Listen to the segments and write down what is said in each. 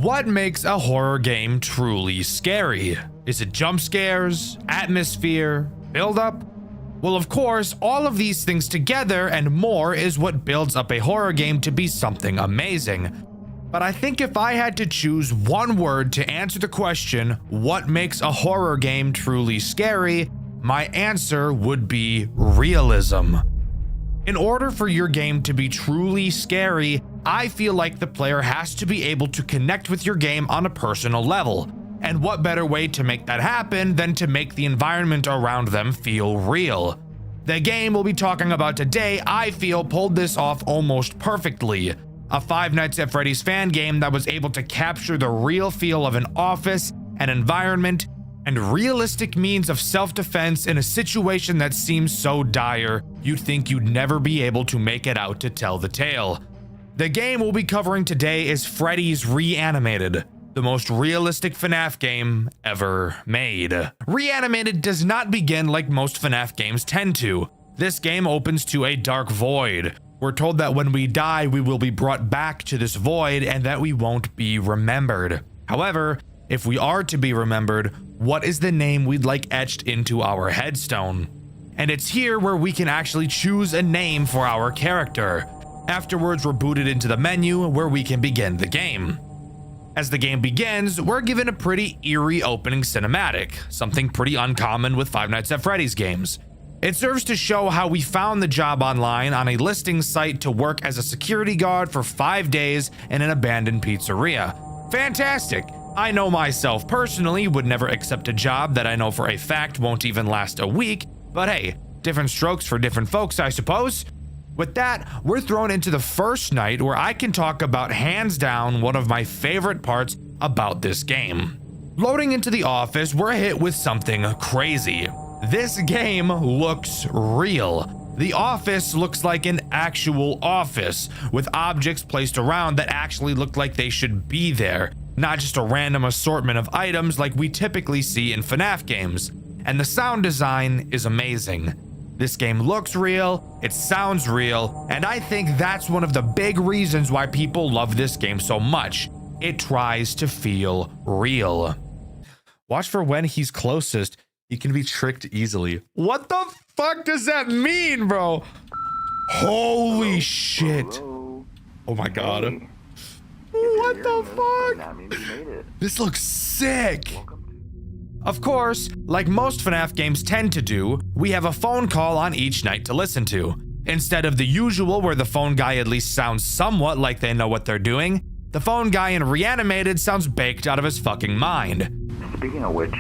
What makes a horror game truly scary? Is it jump scares, atmosphere, build up? Well, of course, all of these things together and more is what builds up a horror game to be something amazing. But I think if I had to choose one word to answer the question, what makes a horror game truly scary, my answer would be realism. In order for your game to be truly scary, I feel like the player has to be able to connect with your game on a personal level. And what better way to make that happen than to make the environment around them feel real? The game we'll be talking about today, I feel, pulled this off almost perfectly. A Five Nights at Freddy's fan game that was able to capture the real feel of an office, an environment, and realistic means of self-defense in a situation that seems so dire you'd think you'd never be able to make it out to tell the tale. The game we'll be covering today is Freddy's Reanimated, the most realistic FNAF game ever made. Reanimated does not begin like most FNAF games tend to. This game opens to a dark void. We're told that when we die, we will be brought back to this void and that we won't be remembered. However, if we are to be remembered, what is the name we'd like etched into our headstone? And it's here where we can actually choose a name for our character. Afterwards, we're booted into the menu where we can begin the game. As the game begins, we're given a pretty eerie opening cinematic, something pretty uncommon with Five Nights at Freddy's games. It serves to show how we found the job online on a listing site to work as a security guard for 5 days in an abandoned pizzeria. Fantastic! I know myself personally would never accept a job that I know for a fact won't even last a week, but hey, different strokes for different folks, I suppose. With that, we're thrown into the first night where I can talk about hands down one of my favorite parts about this game. Loading into the office, we're hit with something crazy. This game looks real. The office looks like an actual office, with objects placed around that actually look like they should be there, not just a random assortment of items like we typically see in FNAF games. And the sound design is amazing. This game looks real, it sounds real, and I think that's one of the big reasons why people love this game so much. It tries to feel real. Watch for when he's closest. He can be tricked easily. What the fuck does that mean, bro? Holy shit. Hello. Oh my god. Hey. What the fuck? That means you made it. This looks sick. Welcome. Of course, like most FNAF games tend to do, we have a phone call on each night to listen to. Instead of the usual where the phone guy at least sounds somewhat like they know what they're doing, the phone guy in Reanimated sounds baked out of his fucking mind. Speaking of which,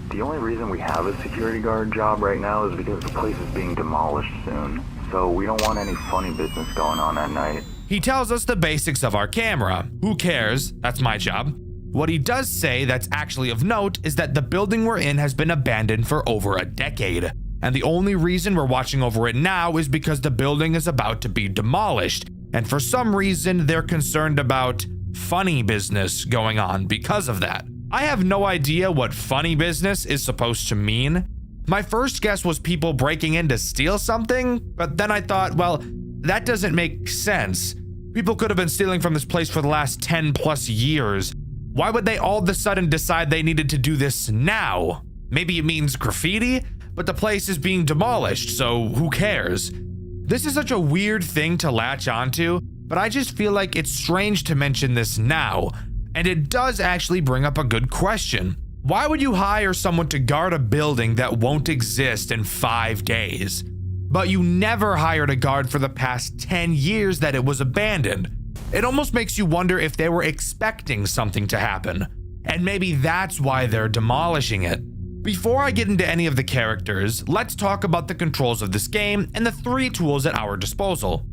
the only reason we have a security guard job right now is because the place is being demolished soon. So we don't want any funny business going on at night. He tells us the basics of our camera. Who cares? That's my job. What he does say that's actually of note is that the building we're in has been abandoned for over a decade. And the only reason we're watching over it now is because the building is about to be demolished. And for some reason, they're concerned about funny business going on because of that. I have no idea what funny business is supposed to mean. My first guess was people breaking in to steal something, but then I thought, well, that doesn't make sense. People could have been stealing from this place for the last 10 plus years. Why would they all of a sudden decide they needed to do this now? Maybe it means graffiti, but the place is being demolished, so who cares? This is such a weird thing to latch onto, but I just feel like it's strange to mention this now. And it does actually bring up a good question. Why would you hire someone to guard a building that won't exist in 5 days? But you never hired a guard for the past 10 years that it was abandoned. It almost makes you wonder if they were expecting something to happen. And maybe that's why they're demolishing it. Before I get into any of the characters, let's talk about the controls of this game and the 3 tools at our disposal.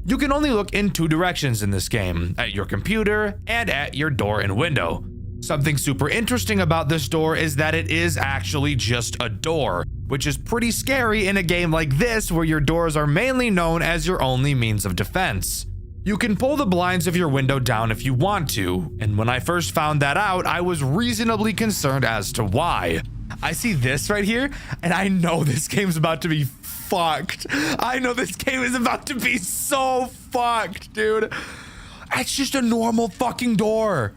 You can only look in 2 directions in this game, at your computer and at your door and window. Something super interesting about this door is that it is actually just a door, which is pretty scary in a game like this where your doors are mainly known as your only means of defense. You can pull the blinds of your window down if you want to, and when I first found that out, I was reasonably concerned as to why. I see this right here, and I know this game's about to be fucked. I know this game is about to be so fucked, dude. It's just a normal fucking door.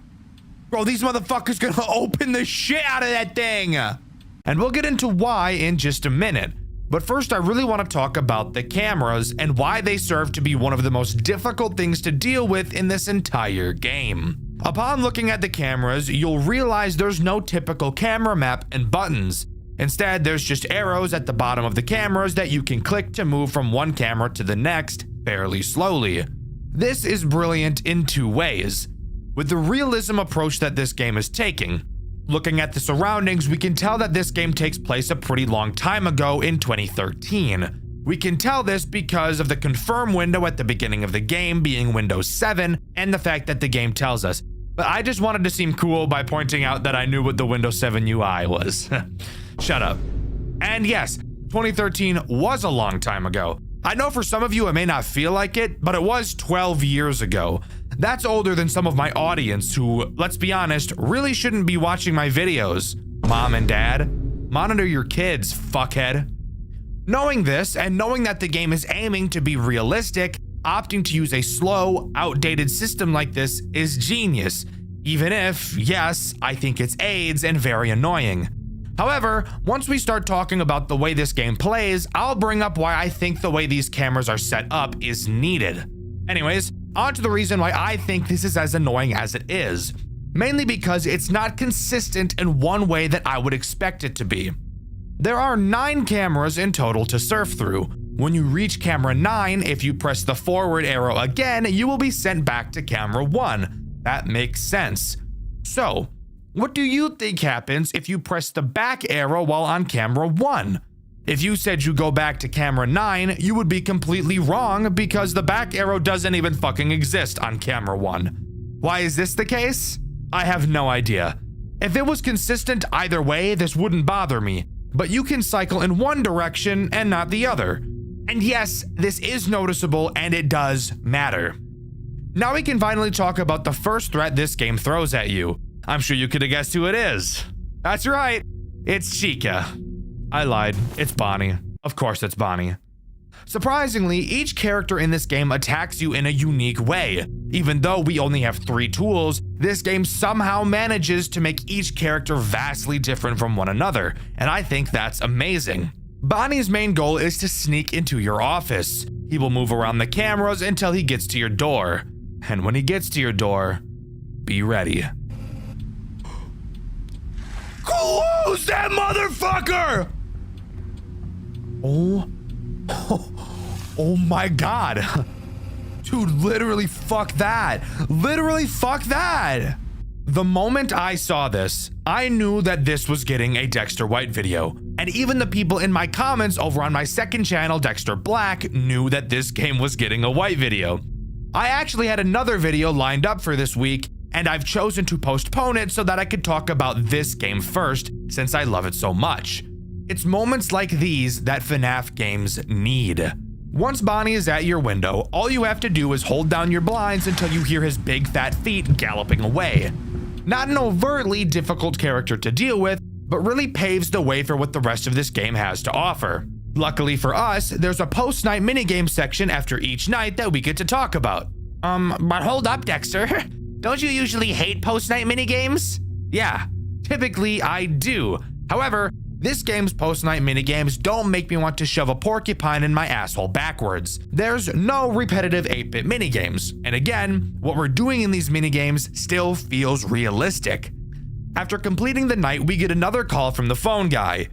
Bro, these motherfuckers gonna open the shit out of that thing. And we'll get into why in just a minute. But first, I really want to talk about the cameras and why they serve to be one of the most difficult things to deal with in this entire game. Upon looking at the cameras, you'll realize there's no typical camera map and buttons. Instead, there's just arrows at the bottom of the cameras that you can click to move from one camera to the next fairly slowly. This is brilliant in two ways. With the realism approach that this game is taking, looking at the surroundings, we can tell that this game takes place a pretty long time ago in 2013. We can tell this because of the confirm window at the beginning of the game being Windows 7 and the fact that the game tells us. But I just wanted to seem cool by pointing out that I knew what the Windows 7 UI was. Shut up. And yes, 2013 was a long time ago. I know for some of you it may not feel like it, but it was 12 years ago. That's older than some of my audience who, let's be honest, really shouldn't be watching my videos. Mom and dad, monitor your kids, fuckhead. Knowing this and knowing that the game is aiming to be realistic, opting to use a slow, outdated system like this is genius, even if, yes, I think it's AIDS and very annoying. However, once we start talking about the way this game plays, I'll bring up why I think the way these cameras are set up is needed. Anyways, on to the reason why I think this is as annoying as it is. Mainly because it's not consistent in one way that I would expect it to be. There are 9 cameras in total to surf through. When you reach camera 9, if you press the forward arrow again, you will be sent back to camera 1. That makes sense. So, what do you think happens if you press the back arrow while on camera 1? If you said you go back to camera 9, you would be completely wrong because the back arrow doesn't even fucking exist on camera 1. Why is this the case? I have no idea. If it was consistent either way, this wouldn't bother me, but you can cycle in one direction and not the other. And yes, this is noticeable and it does matter. Now we can finally talk about the first threat this game throws at you. I'm sure you could have guessed who it is. That's right, it's Chica. I lied, it's Bonnie. Of course it's Bonnie. Surprisingly, each character in this game attacks you in a unique way. Even though we only have 3 tools, this game somehow manages to make each character vastly different from one another, and I think that's amazing. Bonnie's main goal is to sneak into your office. He will move around the cameras until he gets to your door. And when he gets to your door, be ready. Close that motherfucker! Oh my god. Dude, literally fuck that. Literally fuck that. The moment I saw this, I knew that this was getting a Dxtr White video. And even the people in my comments over on my second channel, Dxtr Black, knew that this game was getting a white video. I actually had another video lined up for this week, and I've chosen to postpone it so that I could talk about this game first, since I love it so much. It's moments like these that FNAF games need. Once Bonnie is at your window, all you have to do is hold down your blinds until you hear his big fat feet galloping away. Not an overtly difficult character to deal with, but really paves the way for what the rest of this game has to offer. Luckily for us, there's a post-night minigame section after each night that we get to talk about. But hold up, Dxtr. Don't you usually hate post-night minigames? Yeah, typically I do. However, this game's post-night minigames don't make me want to shove a porcupine in my asshole backwards. There's no repetitive 8-bit minigames, and again, what we're doing in these minigames still feels realistic. After completing the night, we get another call from the phone guy.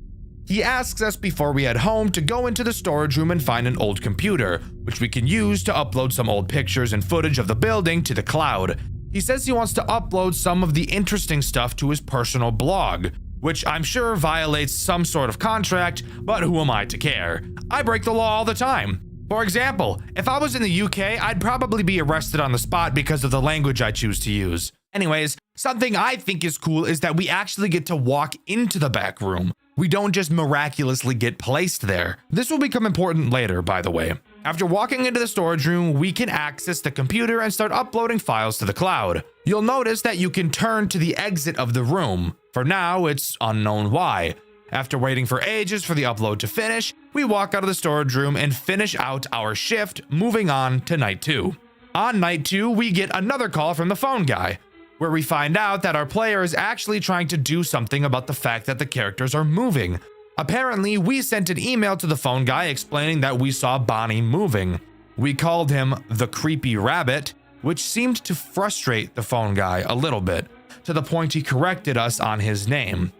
He asks us before we head home to go into the storage room and find an old computer, which we can use to upload some old pictures and footage of the building to the cloud. He says he wants to upload some of the interesting stuff to his personal blog, which I'm sure violates some sort of contract, but who am I to care? I break the law all the time. For example, if I was in the UK, I'd probably be arrested on the spot because of the language I choose to use. Anyways, something I think is cool is that we actually get to walk into the back room. We don't just miraculously get placed there. This will become important later, by the way. After walking into the storage room, we can access the computer and start uploading files to the cloud. You'll notice that you can turn to the exit of the room. For now, it's unknown why. After waiting for ages for the upload to finish, we walk out of the storage room and finish out our shift, moving on to night 2. On night 2, we get another call from the phone guy. where we find out that our player is actually trying to do something about the fact that the characters are moving. Apparently, we sent an email to the phone guy explaining that we saw Bonnie moving. We called him the creepy rabbit, which seemed to frustrate the phone guy a little bit, to the point he corrected us on his name.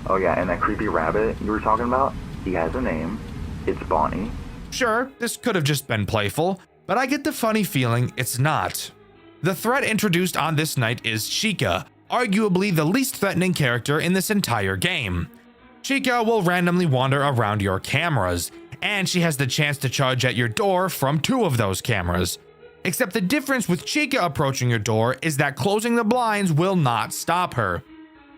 Oh yeah, and that creepy rabbit you were talking about, he has a name. It's Bonnie. Sure, this could have just been playful, but I get the funny feeling it's not. The threat introduced on this night is Chica, arguably the least threatening character in this entire game. Chica will randomly wander around your cameras, and she has the chance to charge at your door from 2 of those cameras. Except the difference with Chica approaching your door is that closing the blinds will not stop her.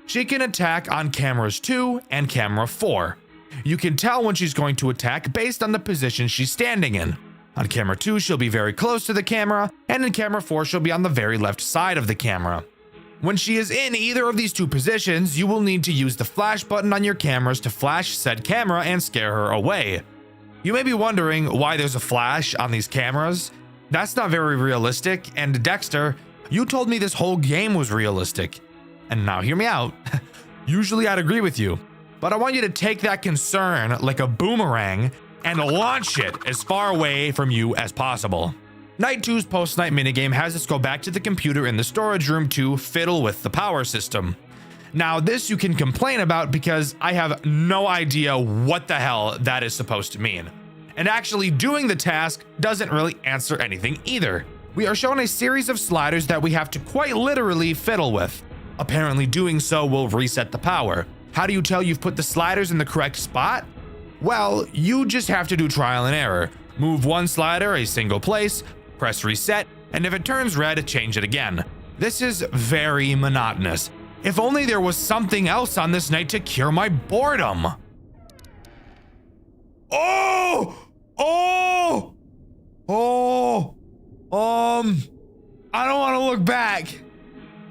She can attack on cameras 2 and camera 4. You can tell when she's going to attack based on the position she's standing in. On camera 2, she'll be very close to the camera, and in camera 4, she'll be on the very left side of the camera. When she is in either of these 2 positions, you will need to use the flash button on your cameras to flash said camera and scare her away. You may be wondering why there's a flash on these cameras. That's not very realistic, and Dxtr, you told me this whole game was realistic. And now hear me out. Usually I'd agree with you, but I want you to take that concern like a boomerang and launch it as far away from you as possible. Night 2's post-night minigame has us go back to the computer in the storage room to fiddle with the power system. Now this you can complain about because I have no idea what the hell that is supposed to mean. And actually doing the task doesn't really answer anything either. We are shown a series of sliders that we have to quite literally fiddle with. Apparently doing so will reset the power. How do you tell you've put the sliders in the correct spot? Well, you just have to do trial and error. Move one slider a single place, press reset, and if it turns red, change it again. This is very monotonous. If only there was something else on this night to cure my boredom. I don't want to look back.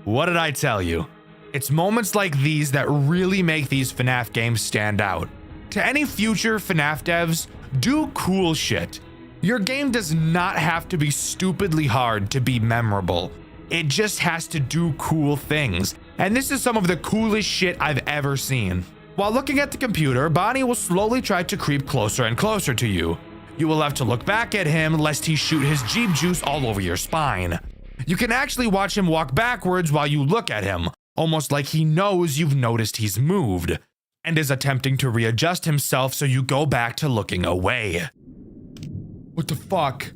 What did I tell you? It's moments like these that really make these FNAF games stand out. To any future FNAF devs, do cool shit. Your game does not have to be stupidly hard to be memorable. It just has to do cool things. And this is some of the coolest shit I've ever seen. While looking at the computer, Bonnie will slowly try to creep closer and closer to you. You will have to look back at him lest he shoot his Jeep juice all over your spine. You can actually watch him walk backwards while you look at him, almost like he knows you've noticed he's moved, and is attempting to readjust himself so you go back to looking away. What the fuck?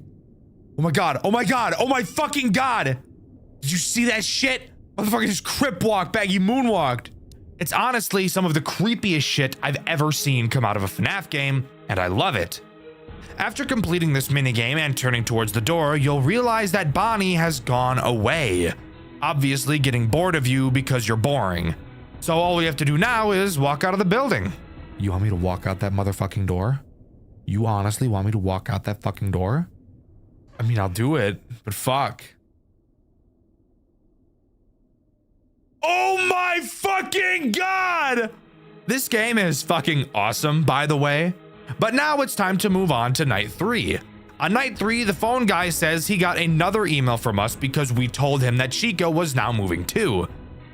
Oh my god, oh my god, oh my fucking god! Did you see that shit? Motherfucker just crip walked back, he moonwalked. It's honestly some of the creepiest shit I've ever seen come out of a FNAF game, and I love it. After completing this minigame and turning towards the door, you'll realize that Bonnie has gone away. Obviously getting bored of you because you're boring. So all we have to do now is walk out of the building. You want me to walk out that motherfucking door? You honestly want me to walk out that fucking door? I mean, I'll do it, but fuck. Oh my fucking god! This game is fucking awesome, by the way. But now it's time to move on to night 3. On night 3, the phone guy says he got another email from us because we told him that Chica was now moving too.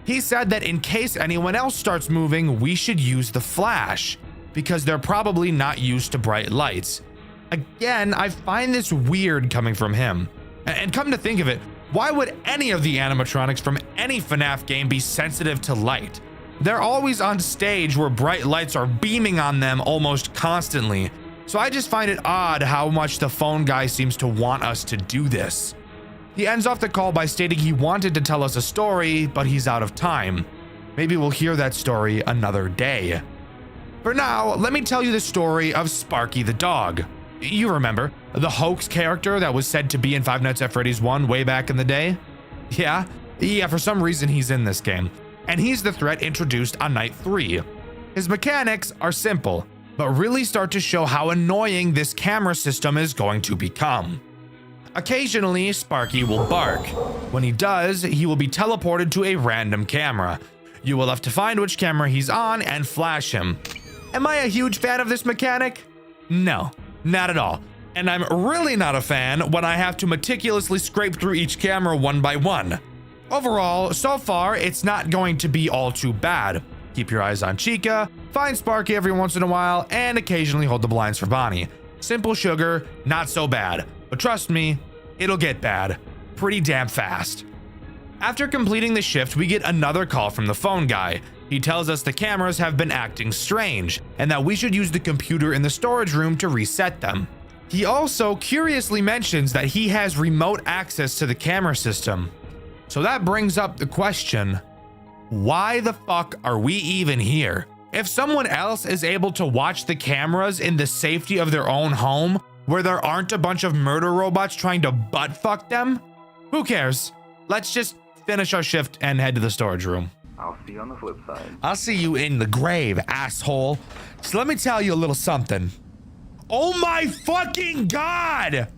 He said that in case anyone else starts moving, we should use the flash because they're probably not used to bright lights. Again, I find this weird coming from him. And come to think of it, why would any of the animatronics from any FNAF game be sensitive to light? They're always on stage where bright lights are beaming on them almost constantly. So I just find it odd how much the phone guy seems to want us to do this. He ends off the call by stating he wanted to tell us a story, but he's out of time. Maybe we'll hear that story another day. For now, let me tell you the story of Sparky the dog. You remember, the hoax character that was said to be in Five Nights at Freddy's 1 way back in the day? Yeah, for some reason he's in this game. And he's the threat introduced on night 3. His mechanics are simple, but really start to show how annoying this camera system is going to become. Occasionally, Sparky will bark. When he does, he will be teleported to a random camera. You will have to find which camera he's on and flash him. Am I a huge fan of this mechanic? No, not at all. And I'm really not a fan when I have to meticulously scrape through each camera one by one. Overall, so far, it's not going to be all too bad. Keep your eyes on Chica, find Sparky every once in a while, and occasionally hold the blinds for Bonnie. Simple sugar, not so bad. But trust me, it'll get bad pretty damn fast. After completing the shift, we get another call from the phone guy. He tells us the cameras have been acting strange, and that we should use the computer in the storage room to reset them. He also curiously mentions that he has remote access to the camera system. So that brings up the question, why the fuck are we even here? If someone else is able to watch the cameras in the safety of their own home, where there aren't a bunch of murder robots trying to butt fuck them, who cares? Let's just finish our shift and head to the storage room. I'll see you on the flip side. I'll see you in the grave, asshole. So let me tell you a little something. Oh my fucking God!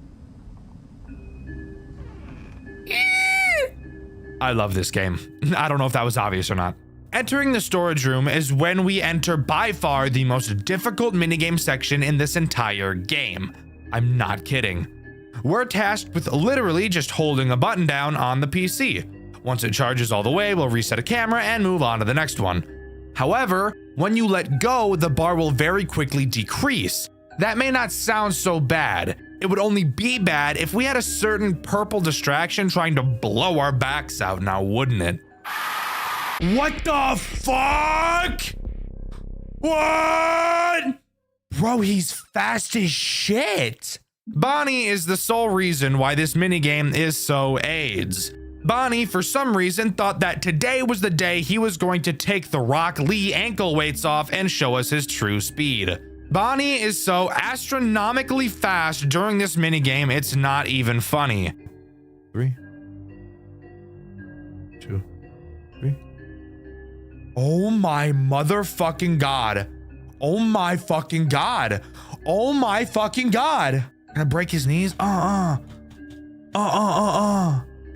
I love this game. I don't know if that was obvious or not. Entering the storage room is when we enter by far the most difficult minigame section in this entire game. I'm not kidding. We're tasked with literally just holding a button down on the PC. Once it charges all the way, we'll reset a camera and move on to the next one. However, when you let go, the bar will very quickly decrease. That may not sound so bad. It would only be bad if we had a certain purple distraction trying to blow our backs out now, wouldn't it? What the fuck? What? Bro, he's fast as shit. Bonnie is the sole reason why this minigame is so AIDS. Bonnie, for some reason, thought that today was the day he was going to take the Rock Lee ankle weights off and show us his true speed. Bonnie is so astronomically fast during this minigame, it's not even funny. 3, 2, 3. Oh my motherfucking God. Oh my fucking God. Oh my fucking God. Gonna break his knees?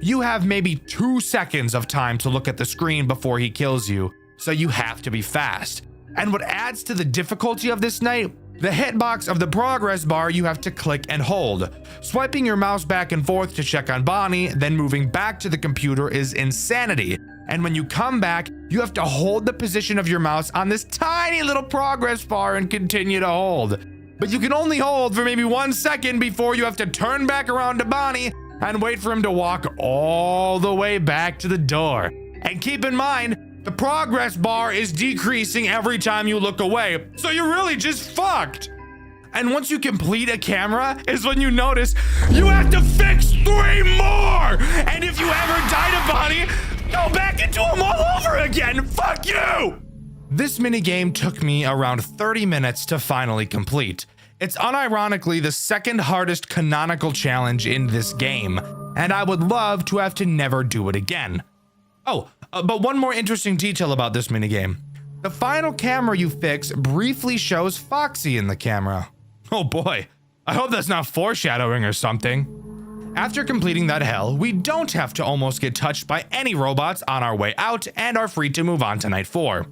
You have maybe 2 seconds of time to look at the screen before he kills you, so you have to be fast. And what adds to the difficulty of this night, the hitbox of the progress bar you have to click and hold. Swiping your mouse back and forth to check on Bonnie, then moving back to the computer is insanity. And when you come back, you have to hold the position of your mouse on this tiny little progress bar and continue to hold. But you can only hold for maybe 1 second before you have to turn back around to Bonnie and wait for him to walk all the way back to the door. And keep in mind, the progress bar is decreasing every time you look away, so you're really just fucked. And once you complete a camera is when you notice you have to fix 3 more. And if you ever die to Bonnie, go back into them all over again. Fuck you. This minigame took me around 30 minutes to finally complete. It's unironically the second hardest canonical challenge in this game, and I would love to have to never do it again. Oh, but one more interesting detail about this minigame. The final camera you fix briefly shows Foxy in the camera. Oh boy, I hope that's not foreshadowing or something. After completing that hell, we don't have to almost get touched by any robots on our way out and are free to move on to night 4.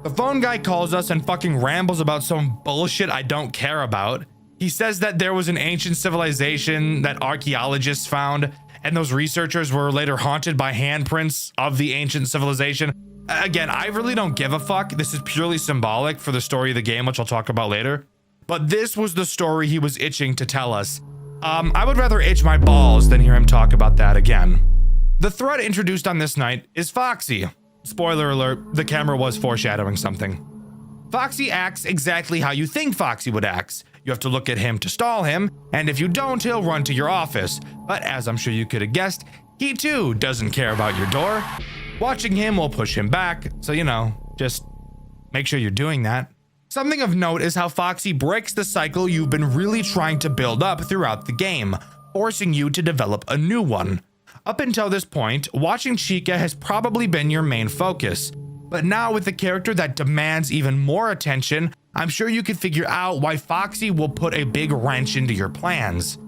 The phone guy calls us and fucking rambles about some bullshit I don't care about. He says that there was an ancient civilization that archaeologists found, and those researchers were later haunted by handprints of the ancient civilization. Again, I really don't give a fuck. This is purely symbolic for the story of the game, which I'll talk about later. But this was the story he was itching to tell us. I would rather itch my balls than hear him talk about that again. The threat introduced on this night is Foxy. Spoiler alert, the camera was foreshadowing something. Foxy acts exactly how you think Foxy would act. You have to look at him to stall him, and if you don't, he'll run to your office. But as I'm sure you could have guessed, he too doesn't care about your door. Watching him will push him back, so you know, just make sure you're doing that. Something of note is how Foxy breaks the cycle you've been really trying to build up throughout the game, forcing you to develop a new one. Up until this point, watching Chica has probably been your main focus. But now with a character that demands even more attention, I'm sure you could figure out why Foxy will put a big wrench into your plans.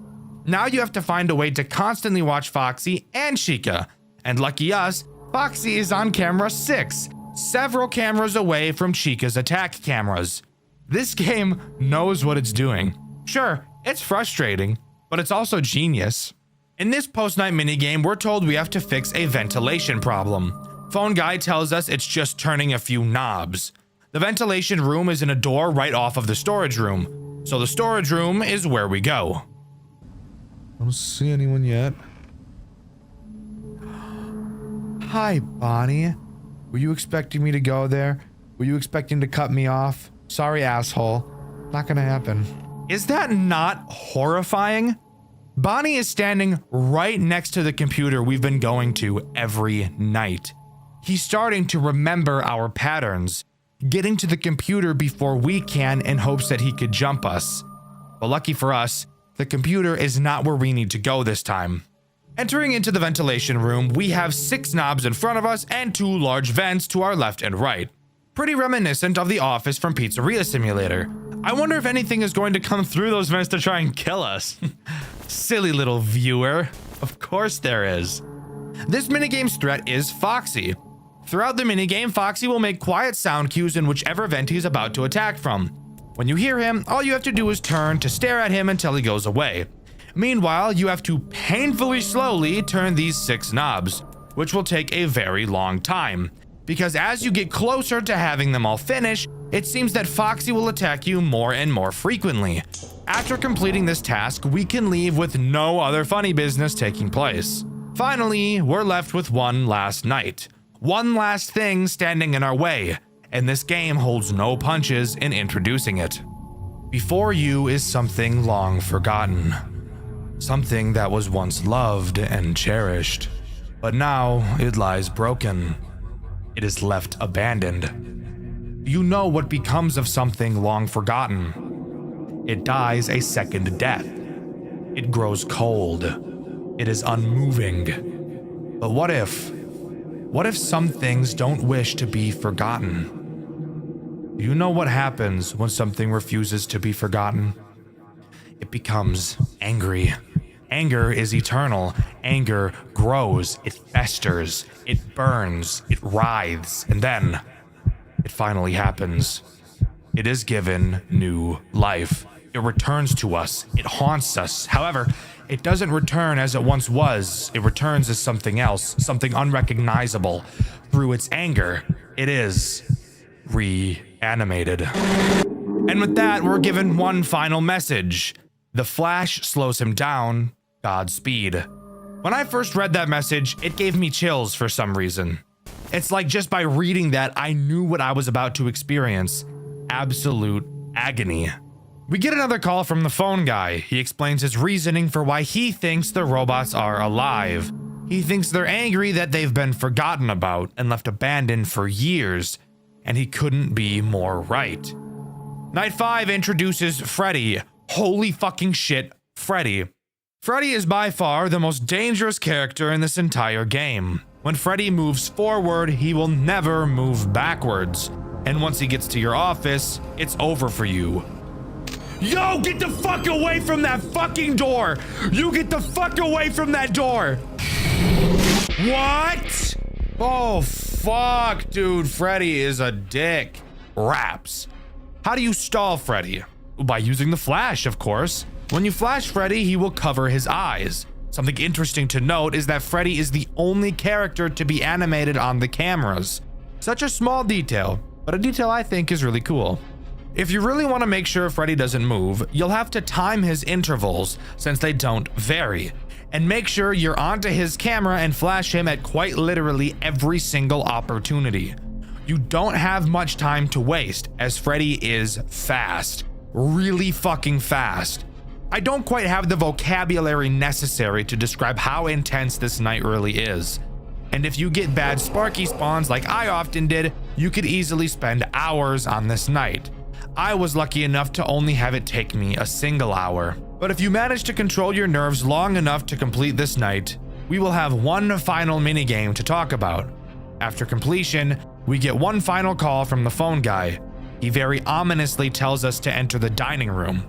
Now you have to find a way to constantly watch Foxy and Chica. And lucky us, Foxy is on camera 6, several cameras away from Chica's attack cameras. This game knows what it's doing. Sure, it's frustrating, but it's also genius. In this post-night minigame, we're told we have to fix a ventilation problem. Phone guy tells us it's just turning a few knobs. The ventilation room is in a door right off of the storage room, so the storage room is where we go. I don't see anyone yet. Hi, Bonnie. Were you expecting me to go there? Were you expecting to cut me off? Sorry, asshole. Not gonna happen. Is that not horrifying? Bonnie is standing right next to the computer we've been going to every night. He's starting to remember our patterns, getting to the computer before we can in hopes that he could jump us. But lucky for us, the computer is not where we need to go this time. Entering into the ventilation room, we have 6 knobs in front of us and 2 large vents to our left and right. Pretty reminiscent of the office from Pizzeria Simulator. I wonder if anything is going to come through those vents to try and kill us. Silly little viewer. Of course there is. This minigame's threat is Foxy. Throughout the minigame, Foxy will make quiet sound cues in whichever vent he's about to attack from. When you hear him, all you have to do is turn to stare at him until he goes away. Meanwhile, you have to painfully slowly turn these 6 knobs, which will take a very long time. Because as you get closer to having them all finish, it seems that Foxy will attack you more and more frequently. After completing this task, we can leave with no other funny business taking place. Finally, we're left with one last night. One last thing standing in our way, and this game holds no punches in introducing it. Before you is something long forgotten. Something that was once loved and cherished, but now it lies broken. It is left abandoned. You know what becomes of something long forgotten. It dies a second death. It grows cold. It is unmoving. But what if some things don't wish to be forgotten? Do you know what happens when something refuses to be forgotten? It becomes angry. Anger is eternal. Anger grows, it festers, it burns, it writhes, and then it finally happens. It is given new life. It returns to us. It haunts us. However, it doesn't return as it once was. It returns as something else, something unrecognizable. Through its anger, it is reanimated. And with that, we're given one final message. The flash slows him down. Godspeed. When I first read that message, it gave me chills for some reason. It's like just by reading that, I knew what I was about to experience. Absolute agony. We get another call from the phone guy. He explains his reasoning for why he thinks the robots are alive. He thinks they're angry that they've been forgotten about and left abandoned for years, and he couldn't be more right. Night 5 introduces Freddy. Holy fucking shit, Freddy. Freddy is by far the most dangerous character in this entire game. When Freddy moves forward, he will never move backwards. And once he gets to your office, it's over for you. Yo, get the fuck away from that fucking door! You get the fuck away from that door! What? Oh, fuck, dude. Freddy is a dick. Raps. How do you stall Freddy? By using the flash, of course. When you flash Freddy, he will cover his eyes. Something interesting to note is that Freddy is the only character to be animated on the cameras. Such a small detail, but a detail I think is really cool. If you really want to make sure Freddy doesn't move, you'll have to time his intervals, since they don't vary. And make sure you're onto his camera and flash him at quite literally every single opportunity. You don't have much time to waste, as Freddy is fast. Really fucking fast. I don't quite have the vocabulary necessary to describe how intense this night really is. And if you get bad Sparky spawns like I often did, you could easily spend hours on this night. I was lucky enough to only have it take me a single hour. But if you manage to control your nerves long enough to complete this night, we will have one final minigame to talk about. After completion, we get one final call from the phone guy. He very ominously tells us to enter the dining room.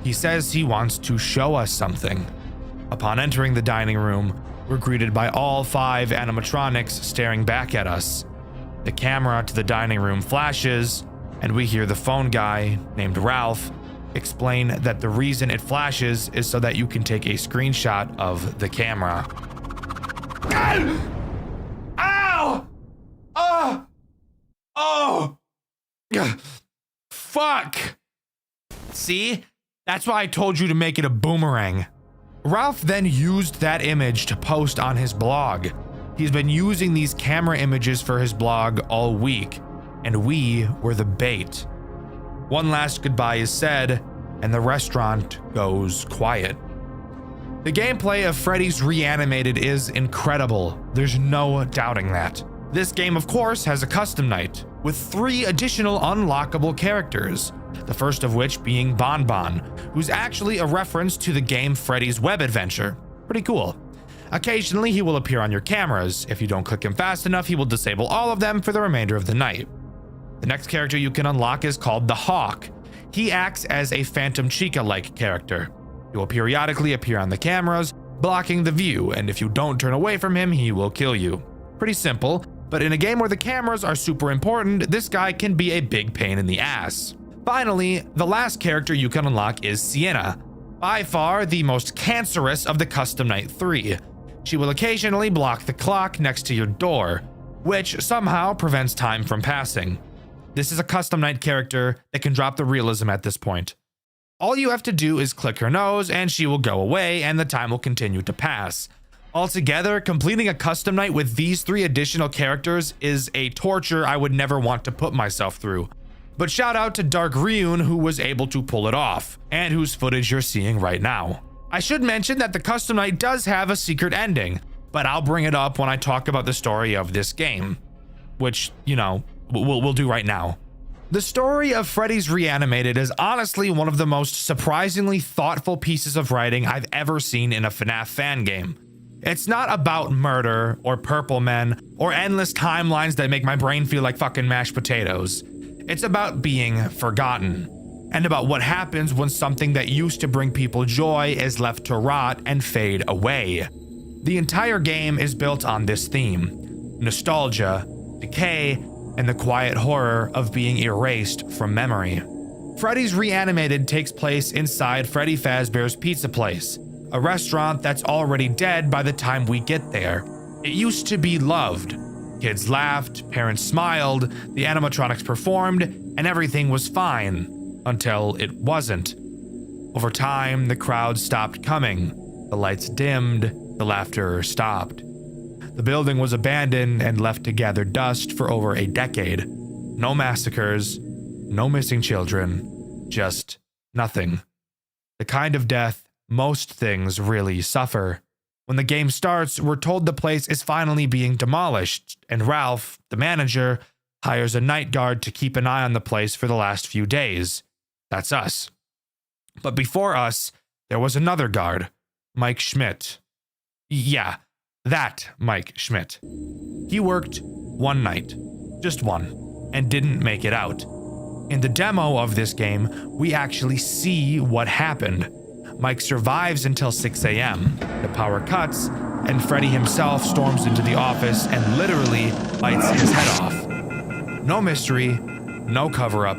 He says he wants to show us something. Upon entering the dining room, we're greeted by all 5 animatronics staring back at us. The camera to the dining room flashes, and we hear the phone guy, named Ralph, explain that the reason it flashes is so that you can take a screenshot of the camera. Ow! Oh! Oh! Fuck! See? That's why I told you to make it a boomerang. Ralph then used that image to post on his blog. He's been using these camera images for his blog all week, and we were the bait. One last goodbye is said, and the restaurant goes quiet. The gameplay of Freddy's Reanimated is incredible. There's no doubting that. This game, of course, has a custom night with 3 additional unlockable characters. The first of which being Bon Bon, who's actually a reference to the game Freddy's Web Adventure. Pretty cool. Occasionally, he will appear on your cameras. If you don't click him fast enough, he will disable all of them for the remainder of the night. The next character you can unlock is called the Hawk. He acts as a Phantom Chica-like character. He will periodically appear on the cameras, blocking the view, and if you don't turn away from him, he will kill you. Pretty simple, but in a game where the cameras are super important, this guy can be a big pain in the ass. Finally, the last character you can unlock is Sienna, by far the most cancerous of the Custom Night 3. She will occasionally block the clock next to your door, which somehow prevents time from passing. This is a Custom Night character that can drop the realism at this point. All you have to do is click her nose and she will go away and the time will continue to pass. Altogether, completing a custom night with these 3 additional characters is a torture I would never want to put myself through. But shout out to Dark Ryun who was able to pull it off, and whose footage you're seeing right now. I should mention that the custom night does have a secret ending, but I'll bring it up when I talk about the story of this game. Which, you know, we'll do right now. The story of Freddy's Reanimated is honestly one of the most surprisingly thoughtful pieces of writing I've ever seen in a FNAF fan game. It's not about murder, or purple men, or endless timelines that make my brain feel like fucking mashed potatoes. It's about being forgotten, and about what happens when something that used to bring people joy is left to rot and fade away. The entire game is built on this theme: nostalgia, decay, and the quiet horror of being erased from memory. Freddy's Reanimated takes place inside Freddy Fazbear's Pizza Place, a restaurant that's already dead by the time we get there. It used to be loved. Kids laughed, parents smiled, the animatronics performed, and everything was fine, until it wasn't. Over time, the crowd stopped coming, the lights dimmed, the laughter stopped. The building was abandoned and left to gather dust for over a decade. No massacres, no missing children, just nothing. The kind of death most things really suffer. When the game starts, we're told the place is finally being demolished, and Ralph, the manager, hires a night guard to keep an eye on the place for the last few days. That's us. But before us, there was another guard, Mike Schmidt. Yeah, that Mike Schmidt. He worked one night, just one, and didn't make it out. In the demo of this game, we actually see what happened. Mike survives until 6 a.m. The power cuts, and Freddy himself storms into the office and literally bites his head off. No mystery, no cover-up.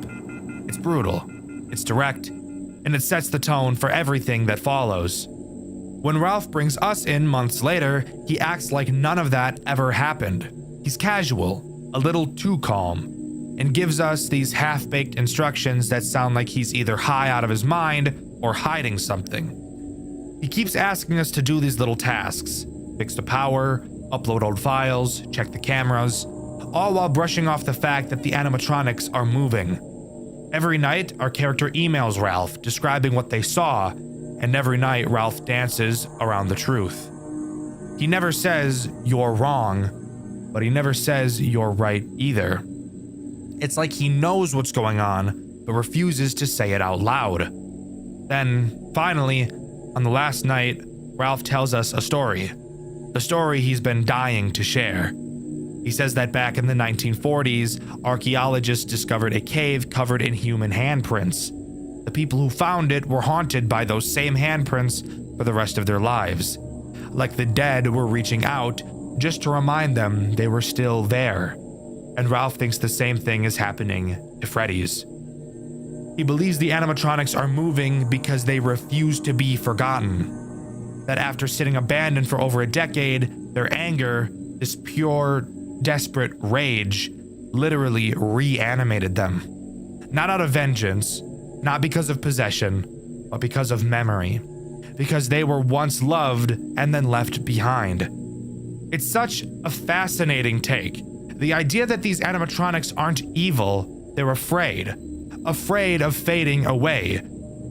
It's brutal, it's direct, and it sets the tone for everything that follows. When Ralph brings us in months later, he acts like none of that ever happened. He's casual, a little too calm, and gives us these half-baked instructions that sound like he's either high out of his mind or hiding something. He keeps asking us to do these little tasks: fix the power, upload old files, check the cameras, all while brushing off the fact that the animatronics are moving. Every night, our character emails Ralph describing what they saw, and every night Ralph dances around the truth. He never says, "You're wrong," but he never says, "You're right" either. It's like he knows what's going on, but refuses to say it out loud. Then, finally, on the last night, Ralph tells us a story. The story he's been dying to share. He says that back in the 1940s, archaeologists discovered a cave covered in human handprints. The people who found it were haunted by those same handprints for the rest of their lives. Like the dead were reaching out just to remind them they were still there. And Ralph thinks the same thing is happening to Freddy's. He believes the animatronics are moving because they refuse to be forgotten. That after sitting abandoned for over a decade, their anger, this pure, desperate rage, literally reanimated them. Not out of vengeance, not because of possession, but because of memory. Because they were once loved and then left behind. It's such a fascinating take. The idea that these animatronics aren't evil, they're afraid. Afraid of fading away.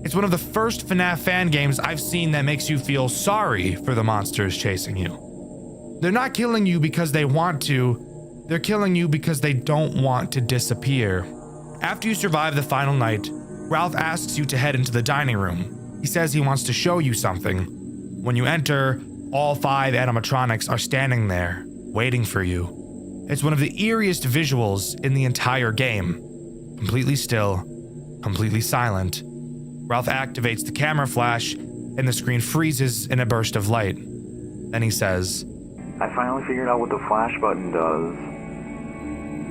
It's one of the first FNAF fan games I've seen that makes you feel sorry for the monsters chasing you. They're not killing you because they want to, they're killing you because they don't want to disappear. After you survive the final night, Ralph asks you to head into the dining room. He says he wants to show you something. When you enter, all 5 animatronics are standing there, waiting for you. It's one of the eeriest visuals in the entire game. Completely still, completely silent. Ralph activates the camera flash, and the screen freezes in a burst of light. Then he says, I finally figured out what the flash button does.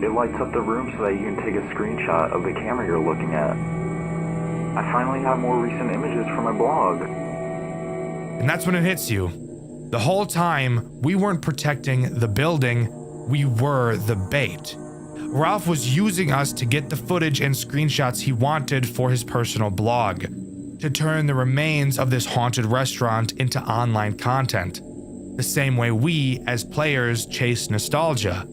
It lights up the room so that you can take a screenshot of the camera you're looking at. I finally have more recent images for my blog. And that's when it hits you. The whole time, we weren't protecting the building, we were the bait. Ralph was using us to get the footage and screenshots he wanted for his personal blog, to turn the remains of this haunted restaurant into online content, the same way we, as players, chase nostalgia.